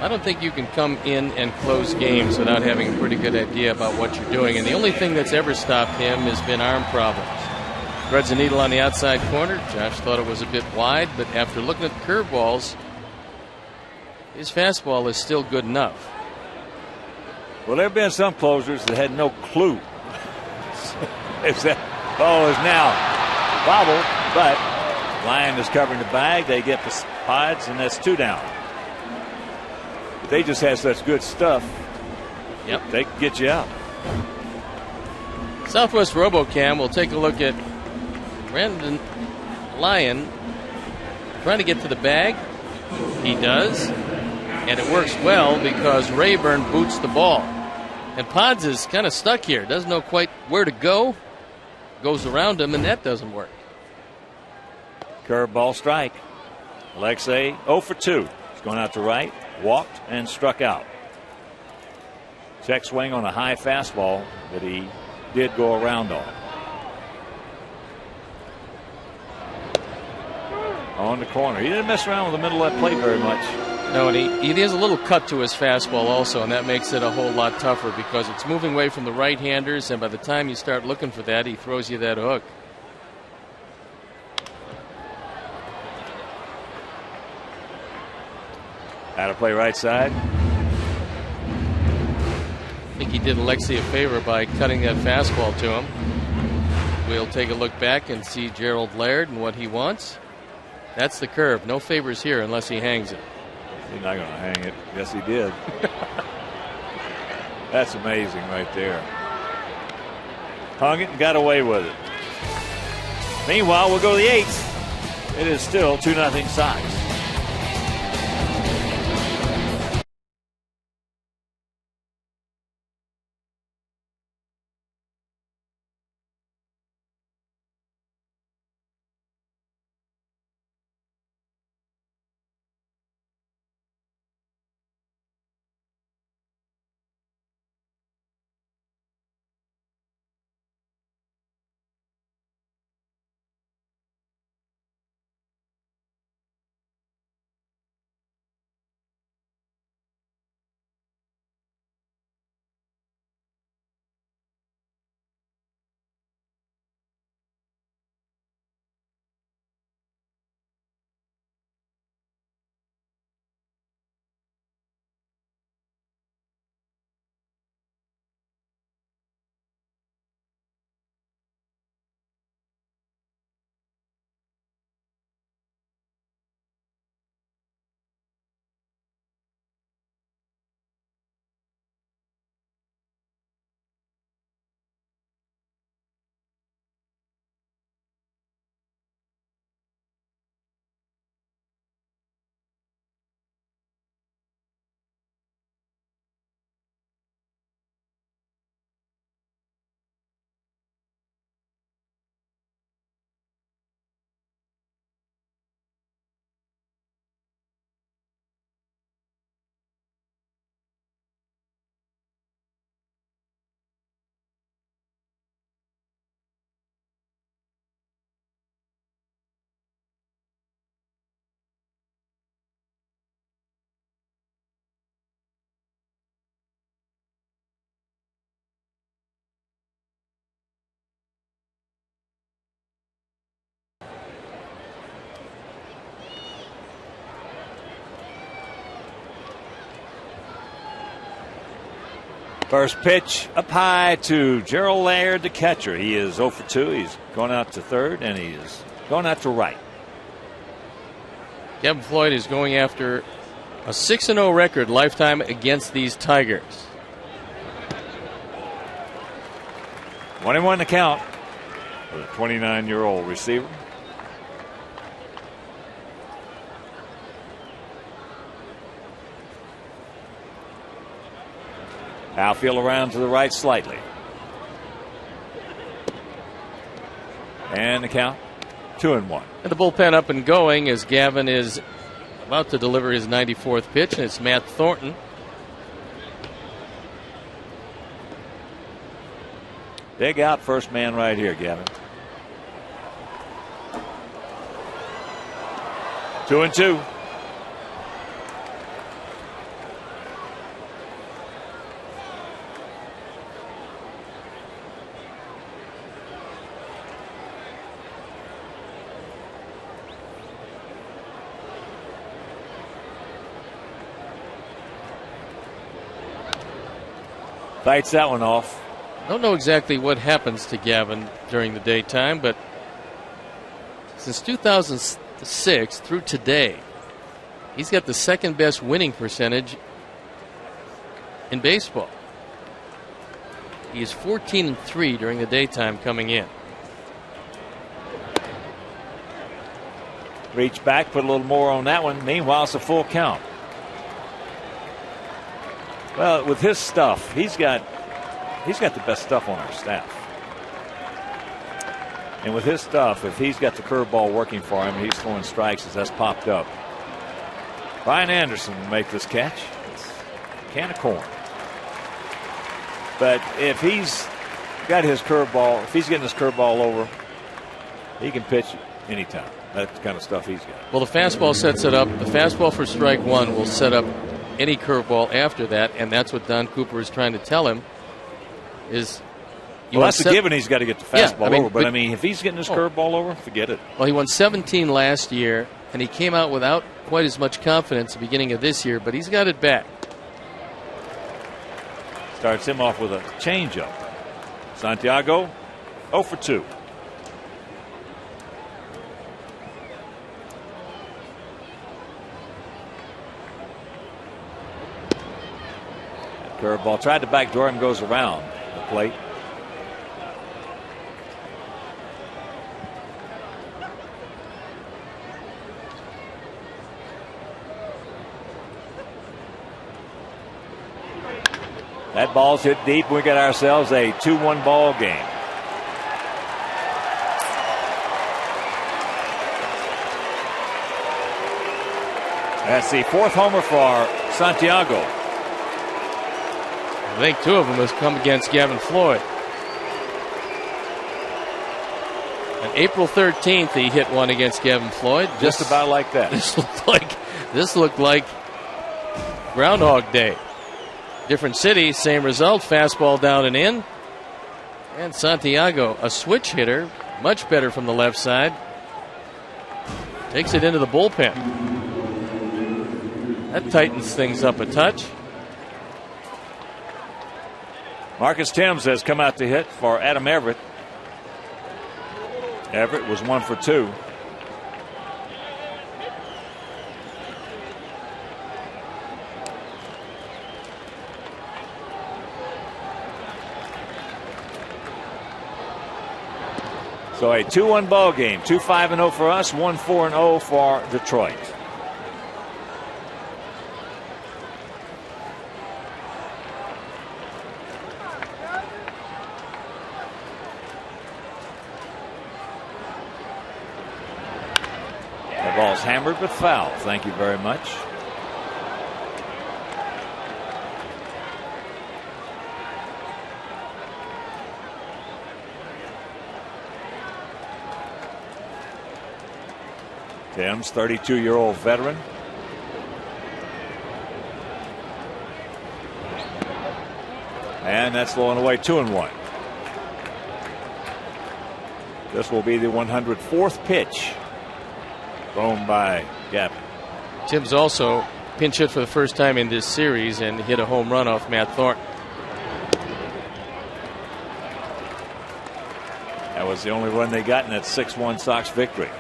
I don't think you can come in and close games without having a pretty good idea about what you're doing, and the only thing that's ever stopped him has been arm problems. Threads a needle on the outside corner. Josh thought it was a bit wide, but after looking at the curveballs, his fastball is still good enough. Well, there have been some closers that had no clue. If that ball is now bobbled, but Lyon is covering the bag. They get the pods, and that's 2 down. But they just have such good stuff. Yep. They can get you out. Southwest RoboCam will take a look at Brandon Lyon trying to get to the bag. He does. And it works well because Rayburn boots the ball. And Pods is kind of stuck here. Doesn't know quite where to go. Goes around him, and that doesn't work. Curveball strike. Alexei 0 for 2. He's going out to right. Walked and struck out. Check swing on a high fastball that he did go around on. On the corner. He didn't mess around with the middle of that plate very much. No, and he has a little cut to his fastball also, and that makes it a whole lot tougher because it's moving away from the right-handers, and by the time you start looking for that, he throws you that hook. Out of play right side. I think he did Alexei a favor by cutting that fastball to him. We'll take a look back and see Gerald Laird and what he wants. That's the curve. No favors here unless he hangs it. He's not going to hang it. Yes, he did. That's amazing right there. Hung it and got away with it. Meanwhile, we'll go to the 8th. It is still 2-0 Sox. First pitch up high to Gerald Laird, the catcher. He is 0 for 2. He's going out to third, and he is going out to right. Gavin Floyd is going after a 6-0 record lifetime against these Tigers. 1-1 to count for the 29-year-old receiver. Outfield around to the right slightly. And the count 2-1. And the bullpen up and going as Gavin is about to deliver his 94th pitch, and it's Matt Thornton. Big out first man right here, Gavin. 2-2. Fights that one off. Don't know exactly what happens to Gavin during the daytime, but since 2006 through today, he's got the second best winning percentage in baseball. He is 14-3 during the daytime coming in. Reach back, put a little more on that one. Meanwhile, it's a full count. Well, with his stuff, he's got the best stuff on our staff. And with his stuff, if he's got the curveball working for him, he's throwing strikes as that's popped up. Brian Anderson will make this catch. It's a can of corn. But if he's got his curveball, if he's getting his curveball over, he can pitch anytime. That's the kind of stuff he's got. Well, the fastball sets it up. The fastball for strike one will set up any curveball after that, and that's what Don Cooper is trying to tell him. That's a given. He's got to get the fastball over. But if he's getting his curveball over, forget it. Well, he won 17 last year, and he came out without quite as much confidence at the beginning of this year, but he's got it back. Starts him off with a changeup. Santiago, 0 for 2. Curveball tried to backdoor him, goes around the plate. That ball's hit deep. We got ourselves a 2-1 ball game. That's the fourth homer for Santiago. I think two of them has come against Gavin Floyd. On April 13th, he hit one against Gavin Floyd. Just about like that. This looked like Groundhog Day. Different city, same result. Fastball down and in. And Santiago, a switch hitter, much better from the left side. Takes it into the bullpen. That tightens things up a touch. Marcus Thames has come out to hit for Adam Everett. Everett was 1 for 2. So a 2-1 ball game. 2-5-0 for us, 1-4-0 for Detroit. The ball's hammered but foul. Thank you very much. Tim's 32-year-old veteran. And that's low and away, 2-1. This will be the 104th pitch thrown by Gavin. Tim's also pinch hit for the first time in this series and hit a home run off Matt Thornton. That was the only run they got in that 6-1 Sox victory.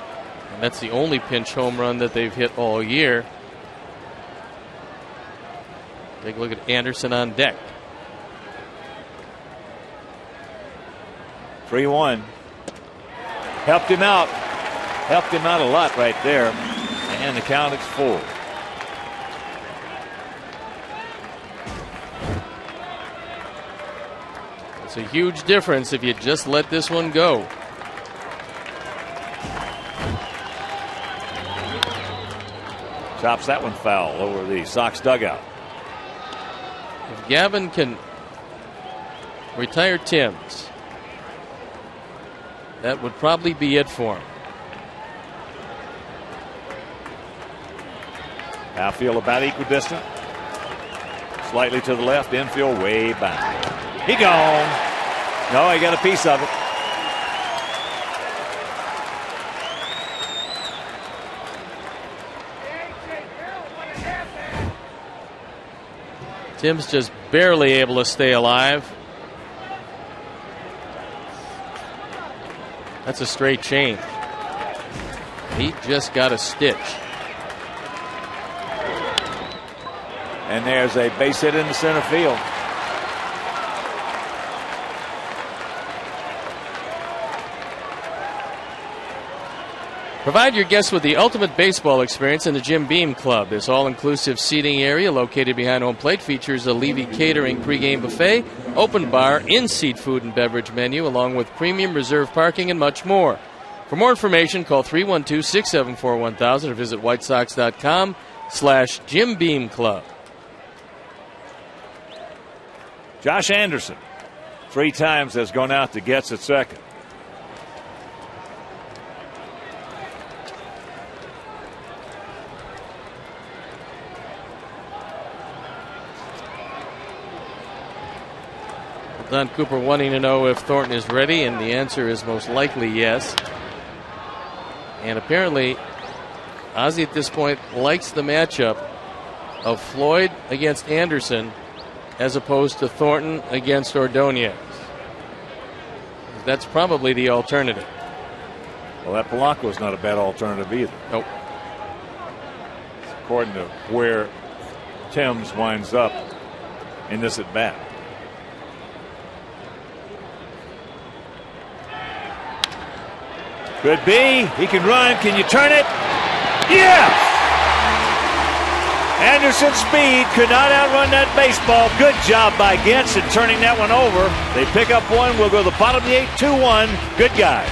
And that's the only pinch home run that they've hit all year. Take a look at Anderson on deck. 3-1. Helped him out. Helped him out a lot right there. And the count is full. It's a huge difference if you just let this one go. Chops that one foul over the Sox dugout. If Gavin can retire Timms, that would probably be it for him. Outfield about equidistant. Slightly to the left, infield way back. He gone. No, he got a piece of it. Tim's just barely able to stay alive. That's a straight change. He just got a stitch. And there's a base hit in the center field. Provide your guests with the ultimate baseball experience in the Jim Beam Club. This all-inclusive seating area located behind home plate features a Levy Catering pregame buffet, open bar, in-seat food and beverage menu, along with premium reserve parking and much more. For more information, call 312-674-1000 or visit whitesox.com/Jim Beam Club. Josh Anderson, 3 times has gone out to Getz at second. Don Cooper wanting to know if Thornton is ready, and the answer is most likely yes. And apparently, Ozzie at this point likes the matchup of Floyd against Anderson as opposed to Thornton against Ordonez. That's probably the alternative. Well, that Polanco is not a bad alternative either. Nope. According to where Timms winds up in this at bat. Could be. He can run. Can you turn it? Yes! Anderson's speed could not outrun that baseball. Good job by Getz in turning that one over. They pick up one. We'll go to the bottom of the 8th, 2-1. Good guys.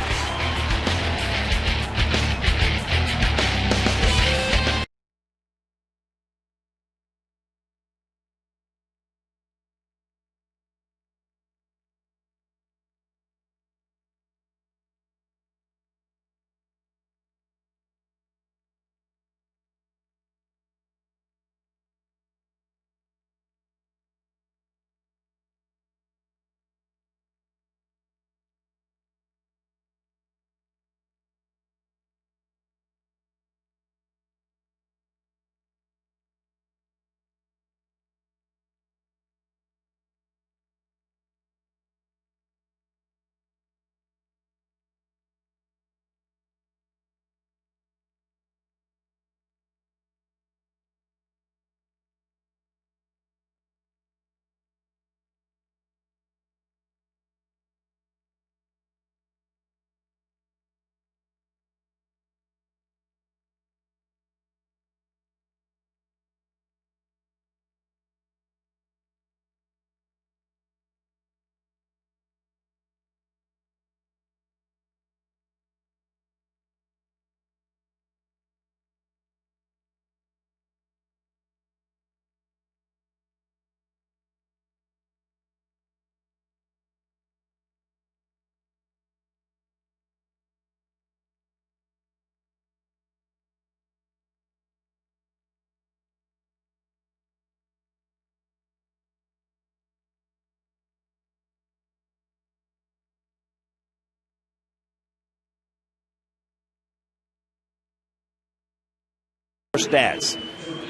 Stats.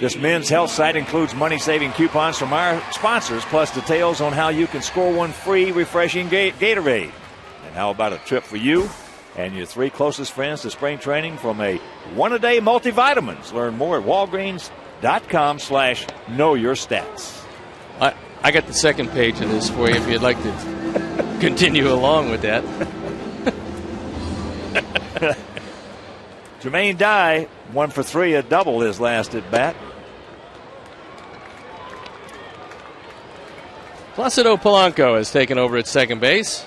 This men's health site includes money-saving coupons from our sponsors, plus details on how you can score one free refreshing Gatorade. And how about a trip for you and your 3 closest friends to spring training from a one-a-day multivitamins? Learn more at walgreens.com/knowyourstats. I got the second page of this for you if you'd like to continue along with that. Jermaine Dye, 1 for 3, a double his last at bat. Placido Polanco has taken over at second base.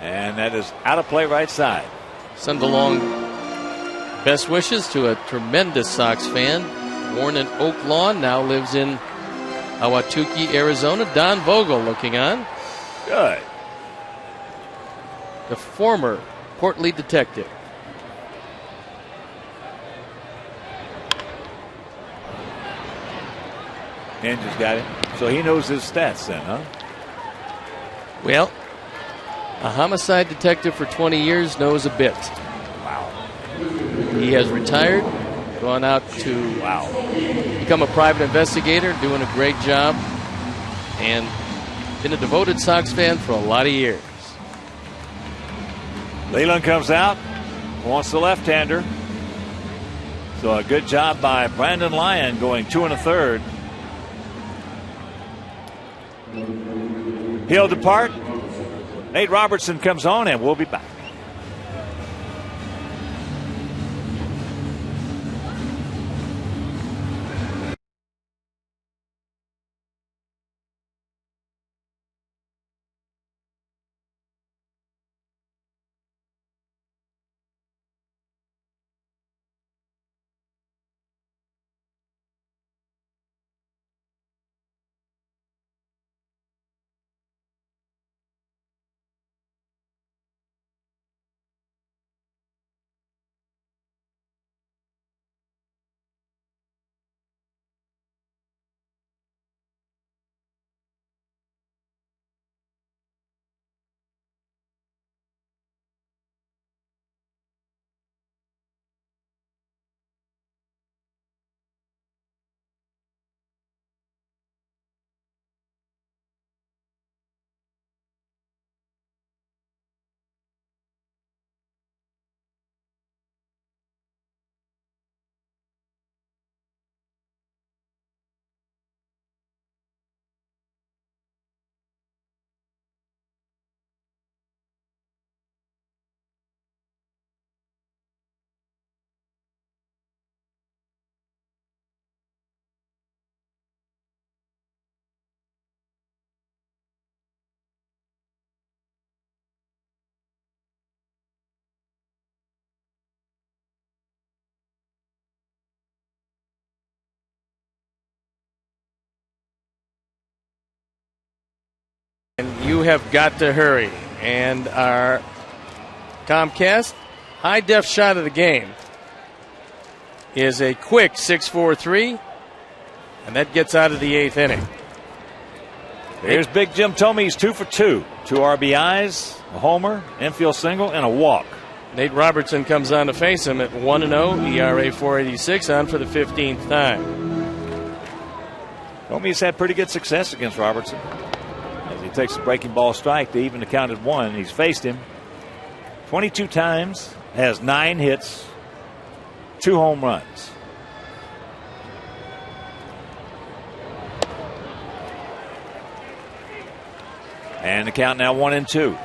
And that is out of play right side. Send along best wishes to a tremendous Sox fan. Born in Oak Lawn, now lives in Ahwatukee, Arizona. Don Vogel looking on. Good. The former Portly detective. Ninja's got it. So he knows his stats then, huh? Well, a homicide detective for 20 years knows a bit. Wow. He has retired, gone out to become a private investigator, doing a great job, and been a devoted Sox fan for a lot of years. Leland comes out, wants the left-hander. So a good job by Brandon Lyon going 2 1/3. He'll depart. Nate Robertson comes on, and we'll be back. And you have got to hurry. And our Comcast high-def shot of the game is a quick 6-4-3, and that gets out of the 8th inning. Here's Big Jim Tome. He's 2 for 2. 2 RBIs, a homer, infield single, and a walk. Nate Robertson comes on to face him at 1-0, ERA 4.86, on for the 15th time. Tome's had pretty good success against Robertson. As he takes a breaking ball strike to even the count at 1. He's faced him 22 times, has 9 hits, 2 home runs. And the count now 1-2.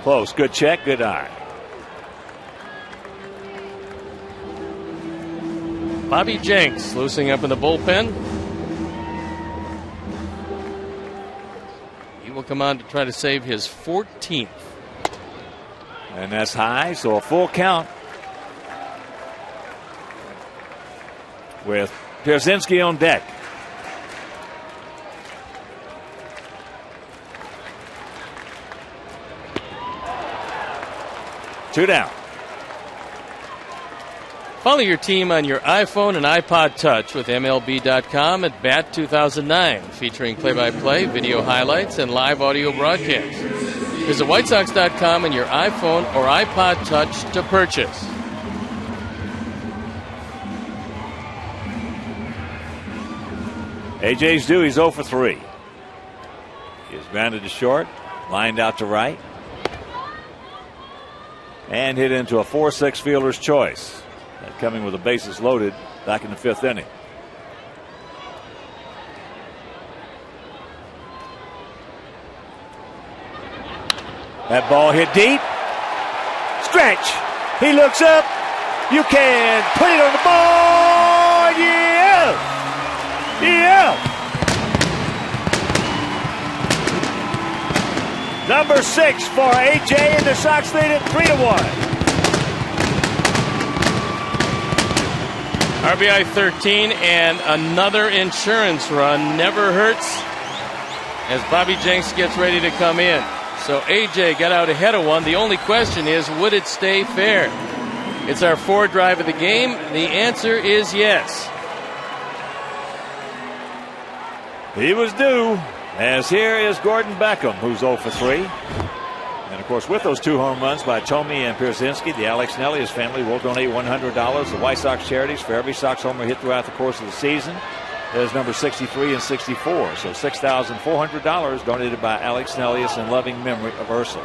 Close. Good check. Good eye. Bobby Jenks loosening up in the bullpen. He will come on to try to save his 14th. And that's high, so a full count with Pierzynski on deck. Two down. Follow your team on your iPhone and iPod Touch with MLB.com at Bat 2009, featuring play-by-play, video highlights, and live audio broadcasts. Visit WhiteSox.com and your iPhone or iPod Touch to purchase. AJ's due. He's 0 for 3. He is grounded to short, lined out to right, and hit into a 4-6 fielder's choice. That coming with the bases loaded back in the 5th inning. That ball hit deep. Stretch. He looks up. You can put it on the board. Yeah. Yeah. Number 6 for AJ, and the Sox lead it 3-1. RBI 13 and another insurance run never hurts as Bobby Jenks gets ready to come in. So AJ got out ahead of one. The only question is, would it stay fair? It's our 4th drive of the game. The answer is yes. He was due, as here is Gordon Beckham, who's 0 for 3. And, of course, with those 2 home runs by Tome and Pierzynski, the Alex Nellius family will donate $100 to White Sox charities for every Sox homer hit throughout the course of the season. There's number 63 and 64, so $6,400 donated by Alex Nellius in loving memory of Ursula.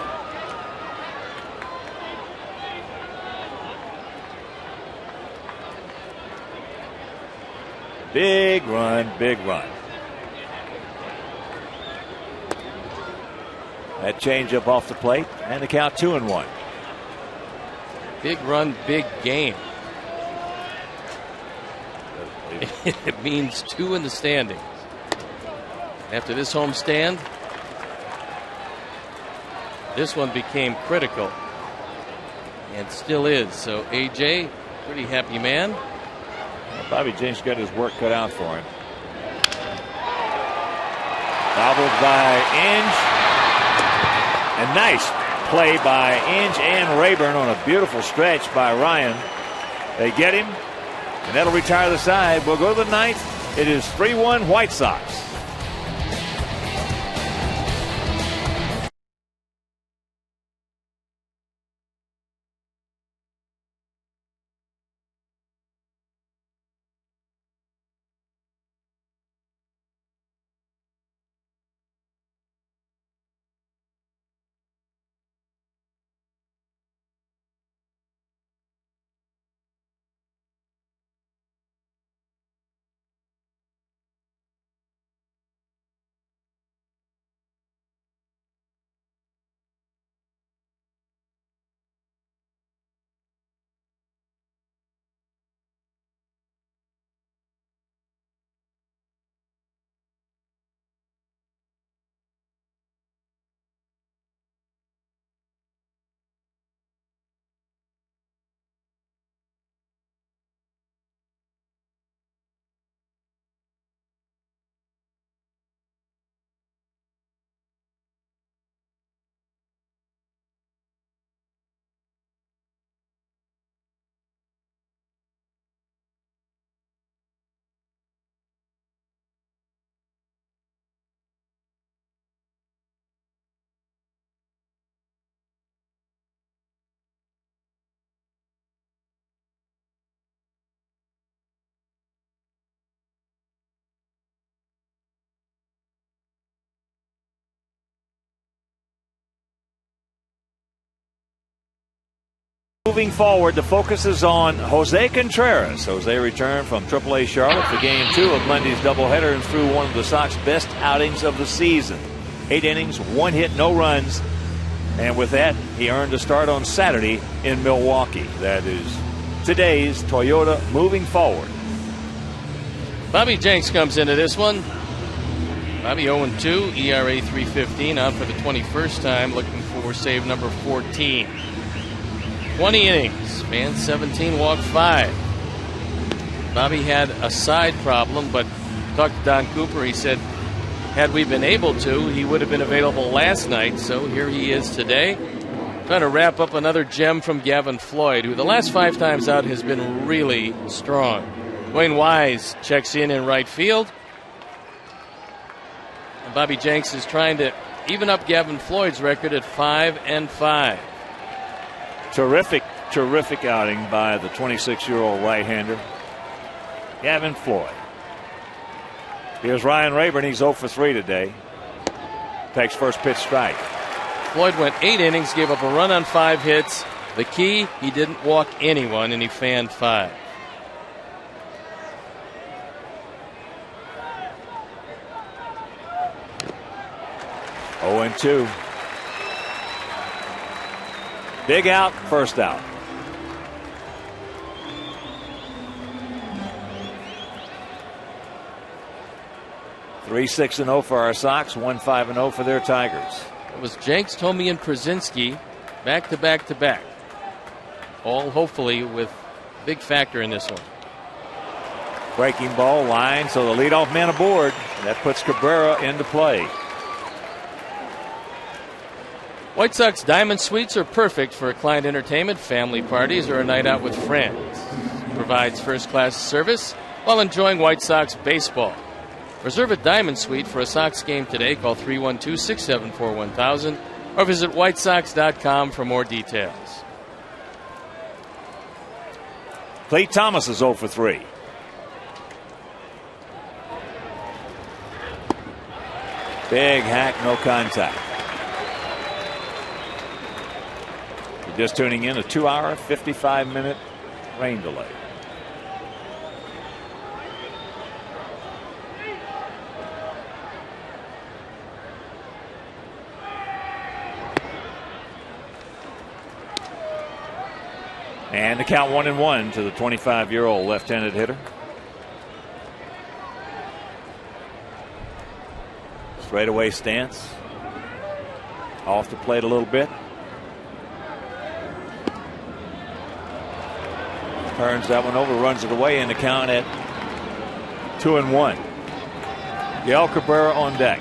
Big run, big run. That changeup off the plate, and the count 2-1. Big run, big game. It means 2 in the standings. After this home stand, this one became critical, and still is. So AJ, pretty happy man. Well, Bobby Jenks got his work cut out for him. Gobbled by Inge. And nice play by Inge and Rayburn on a beautiful stretch by Ryan. They get him, and that'll retire the side. We'll go to the 9th. It is 3-1 White Sox. Moving forward, the focus is on Jose Contreras. Jose returned from AAA Charlotte for Game 2 of Monday's doubleheader and threw one of the Sox best outings of the season. 8 innings, 1 hit, no runs. And with that, he earned a start on Saturday in Milwaukee. That is today's Toyota moving forward. Bobby Jenks comes into this one. Bobby 0-2, ERA 3.15, out for the 21st time, looking for save number 14. 20 innings, spanned 17, walked 5. Bobby had a side problem, but talked to Don Cooper. He said, had we been able to, he would have been available last night. So here he is today. Trying to wrap up another gem from Gavin Floyd, who the last 5 times out has been really strong. Wayne Wise checks in right field. And Bobby Jenks is trying to even up Gavin Floyd's record at 5-5. Terrific outing by the 26-year-old right-hander, Gavin Floyd. Here's Ryan Rayburn. He's 0 for 3 today. Takes first pitch strike. Floyd went 8 innings, gave up a run on 5 hits. The key, he didn't walk anyone, and he fanned 5. Oh and 2. Big out, first out. Three 6-0 for our Sox, 1-5-0 for their Tigers. It was Jenks, Tome, and Przinski back to back to back. All hopefully with a big factor in this one. Breaking ball line, so the leadoff man aboard. That puts Cabrera into play. White Sox Diamond Suites are perfect for client entertainment, family parties, or a night out with friends. Provides first-class service while enjoying White Sox baseball. Reserve a Diamond Suite for a Sox game today. Call 312-674-1000 or visit whitesox.com for more details. Clayton Thomas is 0 for 3. Big hack, no contact. You're just tuning in, a 2-hour, 55-minute rain delay. And the count 1-1 to the 25-year-old left-handed hitter. Straightaway stance. Off the plate a little bit. Turns that one over, runs it away, and the count at 2-1. Miguel Cabrera on deck.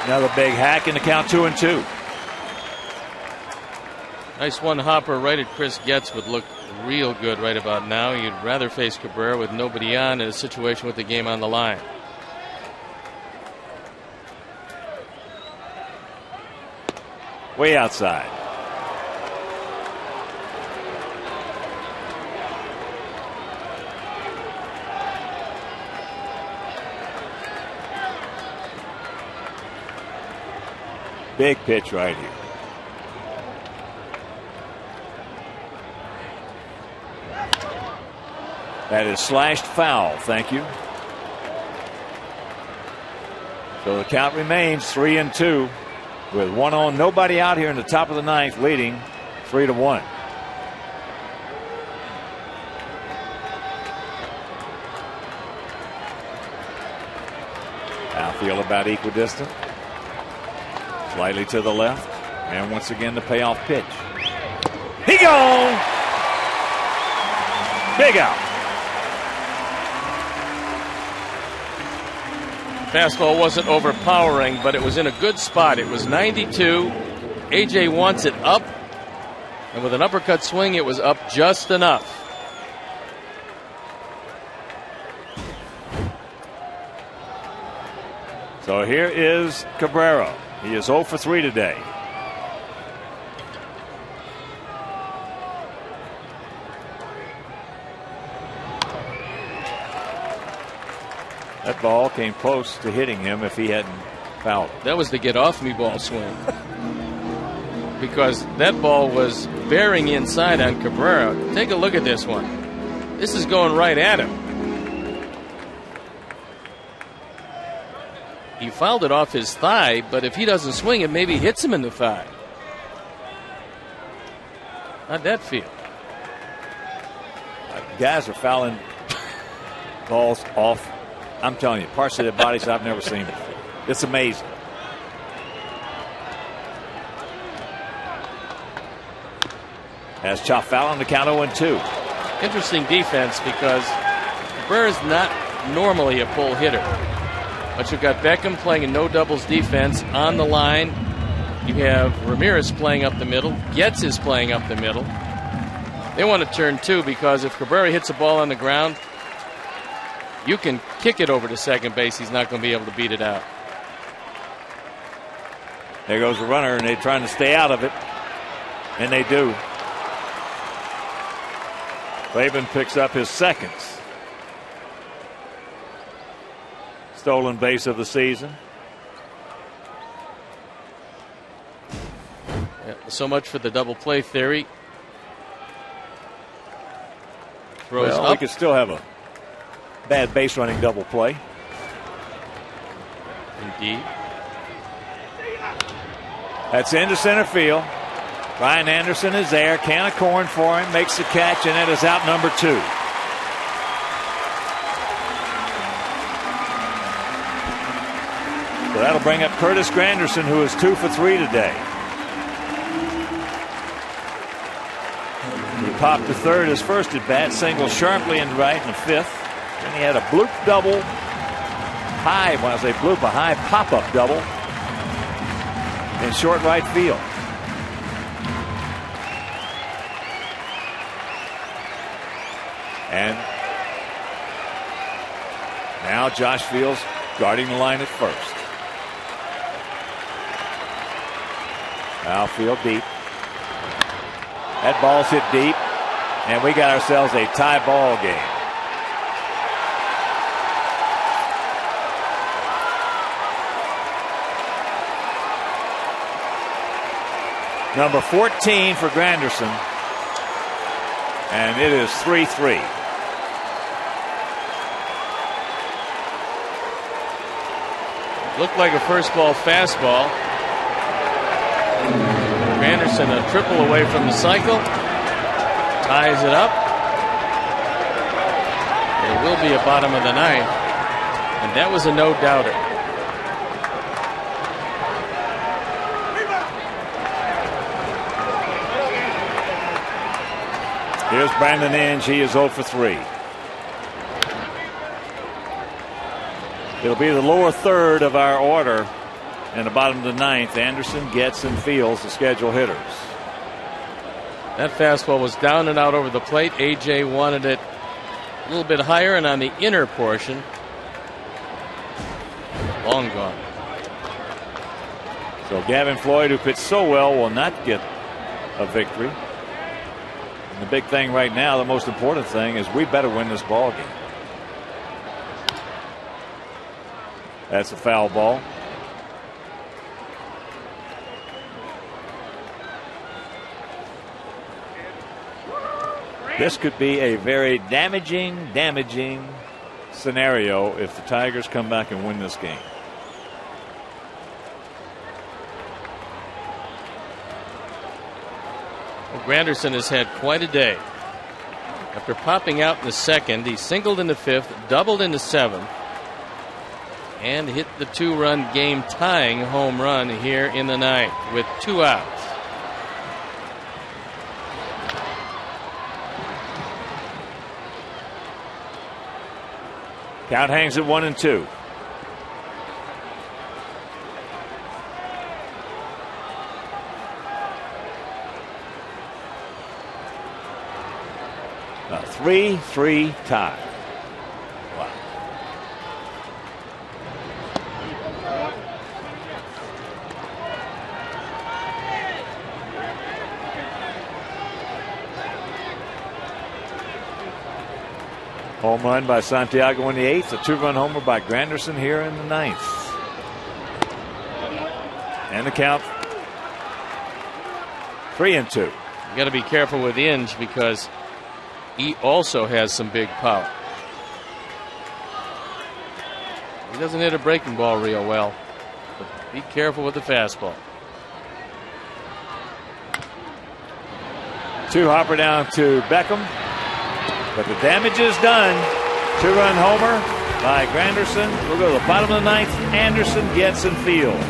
Another big hack, in the count 2-2. Nice one hopper right at Chris Getz would look real good right about now. You'd rather face Cabrera with nobody on in a situation with the game on the line. Way outside. Big pitch right here. That is slashed foul. Thank you. So the count remains 3-2 with one on, nobody out here in the top of the ninth, leading 3-1. Outfield about equidistant. Slightly to the left. And once again the payoff pitch. He gone! Big out. Fastball wasn't overpowering, but it was in a good spot. It was 92. AJ wants it up. And with an uppercut swing, it was up just enough. So here is Cabrera. He is 0 for 3 today. That ball came close to hitting him if he hadn't fouled it. That was the get off me ball swing. Because that ball was bearing inside on Cabrera. Take a look at this one. This is going right at him. He fouled it off his thigh, but if he doesn't swing it, maybe hits him in the thigh. How'd that feel? Guys are fouling balls off. I'm telling you, parts of their bodies I've never seen before. It's amazing. As Cha foul on the count 0-2. Interesting defense because Burr is not normally a pull hitter. But you've got Beckham playing a no doubles defense on the line. You have Ramirez playing up the middle. Getz is playing up the middle. They want to turn two because if Cabrera hits a ball on the ground, you can kick it over to second base. He's not going to be able to beat it out. There goes the runner, and they're trying to stay out of it. And they do. Clavin picks up his second stolen base of the season. Yeah, so much for the double play theory. Throws well, up. we could still have a bad base running double play. Indeed. That's into center field. Ryan Anderson is there. Can of corn for him. Makes the catch, and it is out number 2. So that'll bring up Curtis Granderson, who is 2 for 3 today. He popped to third his first at bat, singled sharply in right in the 5th. Then he had a bloop double. High, when I say bloop, a high pop-up double in short right field. And now Josh Fields guarding the line at first. Outfield deep. That ball's hit deep, and we got ourselves a tie ball game. Number 14 for Granderson, and it is 3-3. Looked like a first ball fastball. Granderson a triple away from the cycle. Ties it up. It will be a bottom of the 9th. And that was a no-doubter. Here's Brandon Inge. He is 0 for 3. It'll be the lower third of our order in the bottom of the 9th. Anderson, Getz, and Fields, the scheduled hitters. That fastball was down and out over the plate. A.J. wanted it a little bit higher and on the inner portion. Long gone. So Gavin Floyd, who pitched so well, will not get a victory. And the big thing right now, the most important thing, is we better win this ball game. That's a foul ball. This could be a very damaging scenario if the Tigers come back and win this game. Well, Granderson has had quite a day. After popping out in the 2nd, he singled in the 5th, doubled in the 7th, and hit the 2-run game-tying home run here in the 9th with 2 outs. Count hangs at 1-2. A 3-3 tie. Wow. Home run by Santiago in the 8th. A 2-run homer by Granderson here in the 9th. And the count 3-2. You got to be careful with Inge because he also has some big power. He doesn't hit a breaking ball real well, but be careful with the fastball. 2 hopper down to Beckham. But the damage is done. 2-run homer by Granderson. We'll go to the bottom of the 9th. Anderson, Getz, and Fields.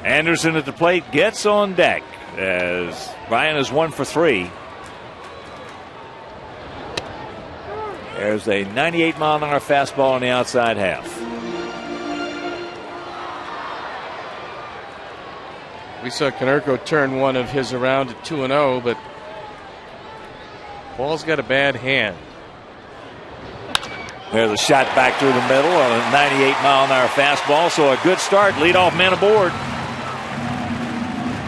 Anderson at the plate gets on deck as Brian is 1 for 3. There's a 98-mile-an-hour fastball on the outside half. We saw Konerko turn one of his around at 2-0, but ball's got a bad hand. There's a shot back through the middle on a 98-mile-an-hour fastball, so a good start. Leadoff man aboard.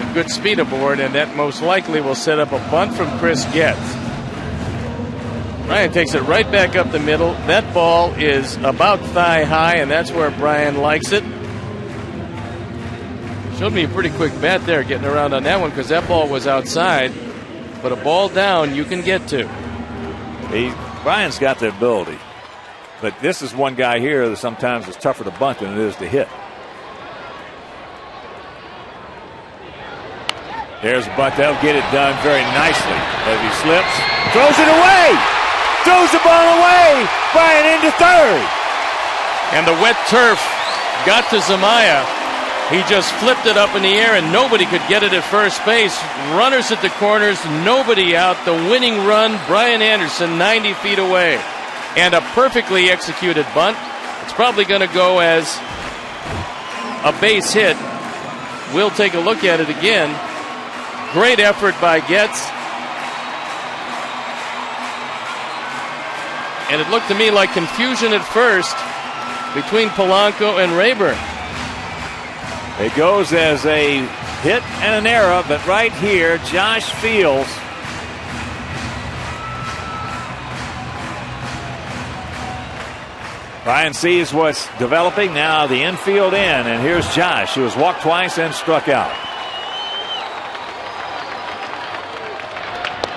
A good speed aboard, and that most likely will set up a bunt from Chris Getz. Brian takes it right back up the middle. That ball is about thigh high, and that's where Brian likes it. Showed me a pretty quick bat there getting around on that one because that ball was outside. But a ball down you can get to. Brian's got the ability. But this is one guy here that sometimes is tougher to bunt than it is to hit. There's a bunt. They'll get it done very nicely as he slips. Throws it away. Throws the ball away. Brian into third. And the wet turf got to Zamaya. He just flipped it up in the air and nobody could get it at first base. Runners at the corners, nobody out. The winning run, Brian Anderson 90 feet away. And a perfectly executed bunt. It's probably going to go as a base hit. We'll take a look at it again. Great effort by Getz. And it looked to me like confusion at first between Polanco and Rayburn. It goes as a hit and an error, but right here, Josh Fields Brian sees what's developing now, the infield in, and here's Josh, who has walked twice and struck out.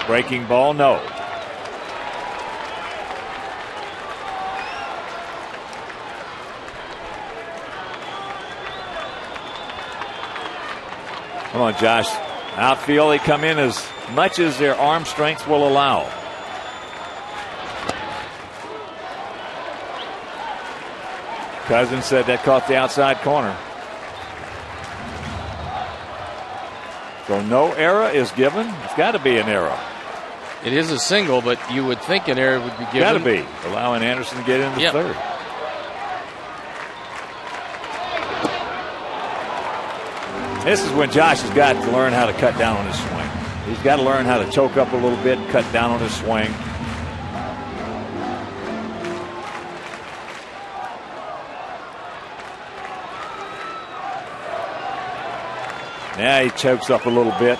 Breaking ball, no. Come on, Josh. Outfield, they come in as much as their arm strength will allow. Cousins said that caught the outside corner. So no error is given. It's got to be an error. It is a single, but you would think an error would be given. Got to be, allowing Anderson to get into third. This is when Josh has got to learn how to cut down on his swing. He's got to learn how to choke up a little bit and cut down on his swing. Now he chokes up a little bit.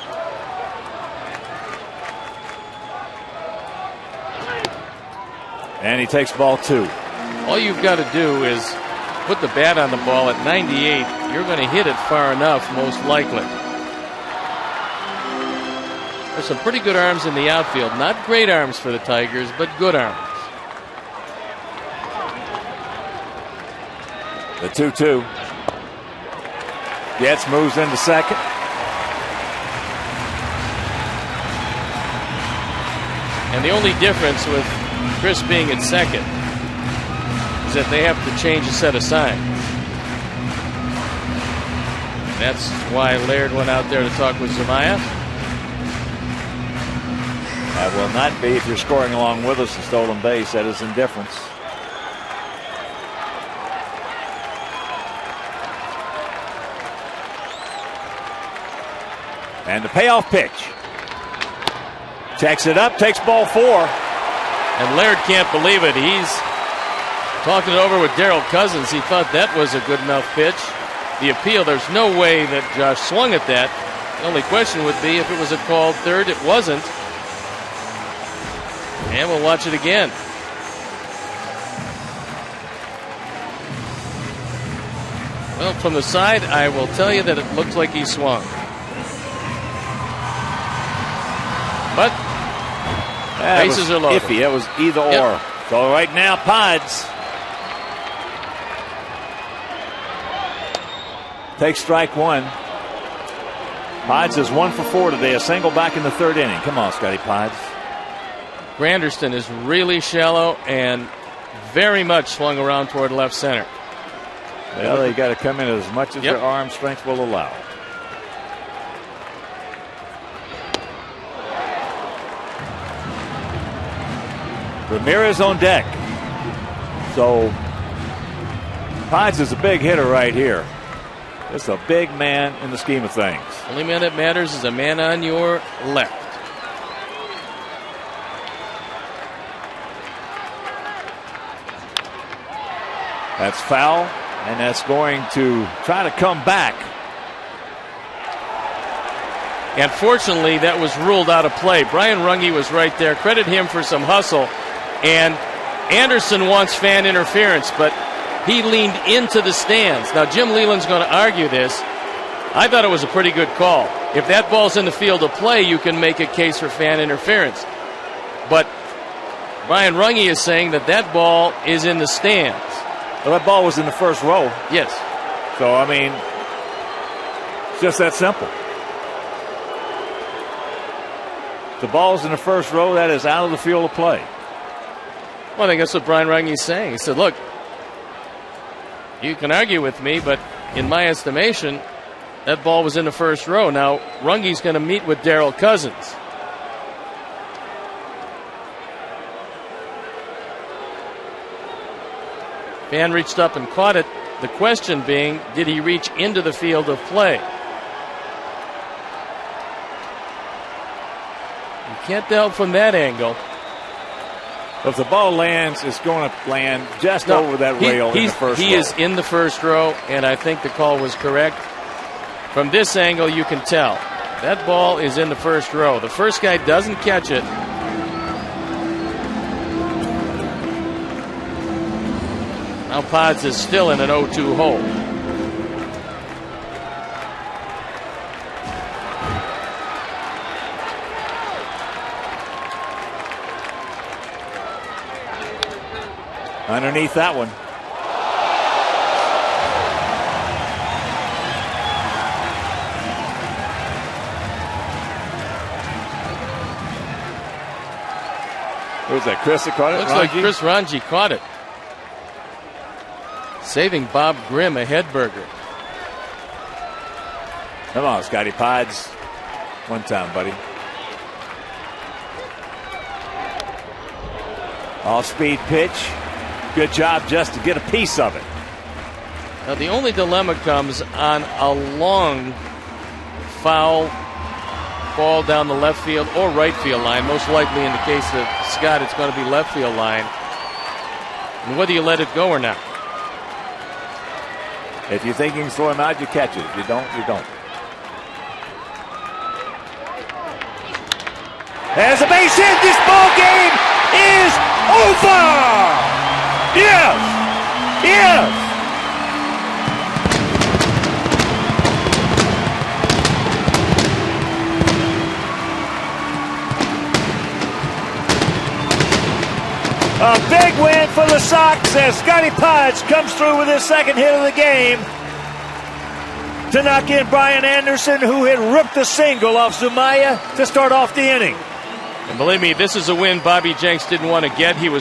And he takes ball 2. All you've got to do is put the bat on the ball at 98. You're going to hit it far enough, most likely. There's some pretty good arms in the outfield. Not great arms for the Tigers, but good arms. The 2-2. Getz moves into second. And the only difference with Chris being at second is that they have to change a set of signs. That's why Laird went out there to talk with Zamaya. That will not be if you're scoring along with us a stolen base. That is indifference. And the payoff pitch. Checks it up, takes ball 4. And Laird can't believe it. He's talking it over with Darrell Cousins. He thought that was a good enough pitch. The appeal, there's no way that Josh swung at that. The only question would be if it was a called third. It wasn't. And we'll watch it again. Well, from the side, I will tell you that it looks like he swung. But bases are loaded. Iffy. It was either or. So right now, Pods takes strike 1. Pods is 1 for 4 today. A single back in the 3rd inning. Come on, Scotty Pods. Granderson is really shallow and very much swung around toward left center. Well, they got to come in as much as Yep. their arm strength will allow. Ramirez on deck. So Pides is a big hitter right here. It's a big man in the scheme of things. Only man that matters is a man on your left. That's foul, and that's going to try to come back. And fortunately, that was ruled out of play. Brian Runge was right there. Credit him for some hustle. And Anderson wants fan interference, but he leaned into the stands. Now, Jim Leland's going to argue this. I thought it was a pretty good call. If that ball's in the field of play, you can make a case for fan interference. But Brian Runge is saying that that ball is in the stands. Well, that ball was in the first row. Yes. So, I mean, it's just that simple. The ball's in the first row. That is out of the field of play. Well, I think that's what Brian Runge is saying. He said, look, you can argue with me, but in my estimation, that ball was in the first row. Now, Runge's going to meet with Darrell Cousins. Fan reached up and caught it. The question being, did he reach into the field of play? You can't tell from that angle. If the ball lands, it's going to land just over that rail in the first row. He is in the first row, and I think the call was correct. From this angle, you can tell. That ball is in the first row. The first guy doesn't catch it. Now Pods is still in an 0-2 hole. Underneath that one. Who's that, Chris that caught it? Looks like Chris Ranji caught it. Saving Bob Grimm a head burger. Come on, Scotty Pides. One time, buddy. Off-speed pitch. Good job just to get a piece of it. Now the only dilemma comes on a long foul ball down the left field or right field line. Most likely in the case of Scott, it's going to be left field line. And whether you let it go or not. If you think you can throw him out, you catch it. If you don't, you don't. There's a base hit. This ball game is over. Yes. Yes. A big win for the Sox as Scotty Pides comes through with his second hit of the game to knock in Brian Anderson, who had ripped a single off Zumaya to start off the inning. And believe me, this is a win Bobby Jenks didn't want to get. He was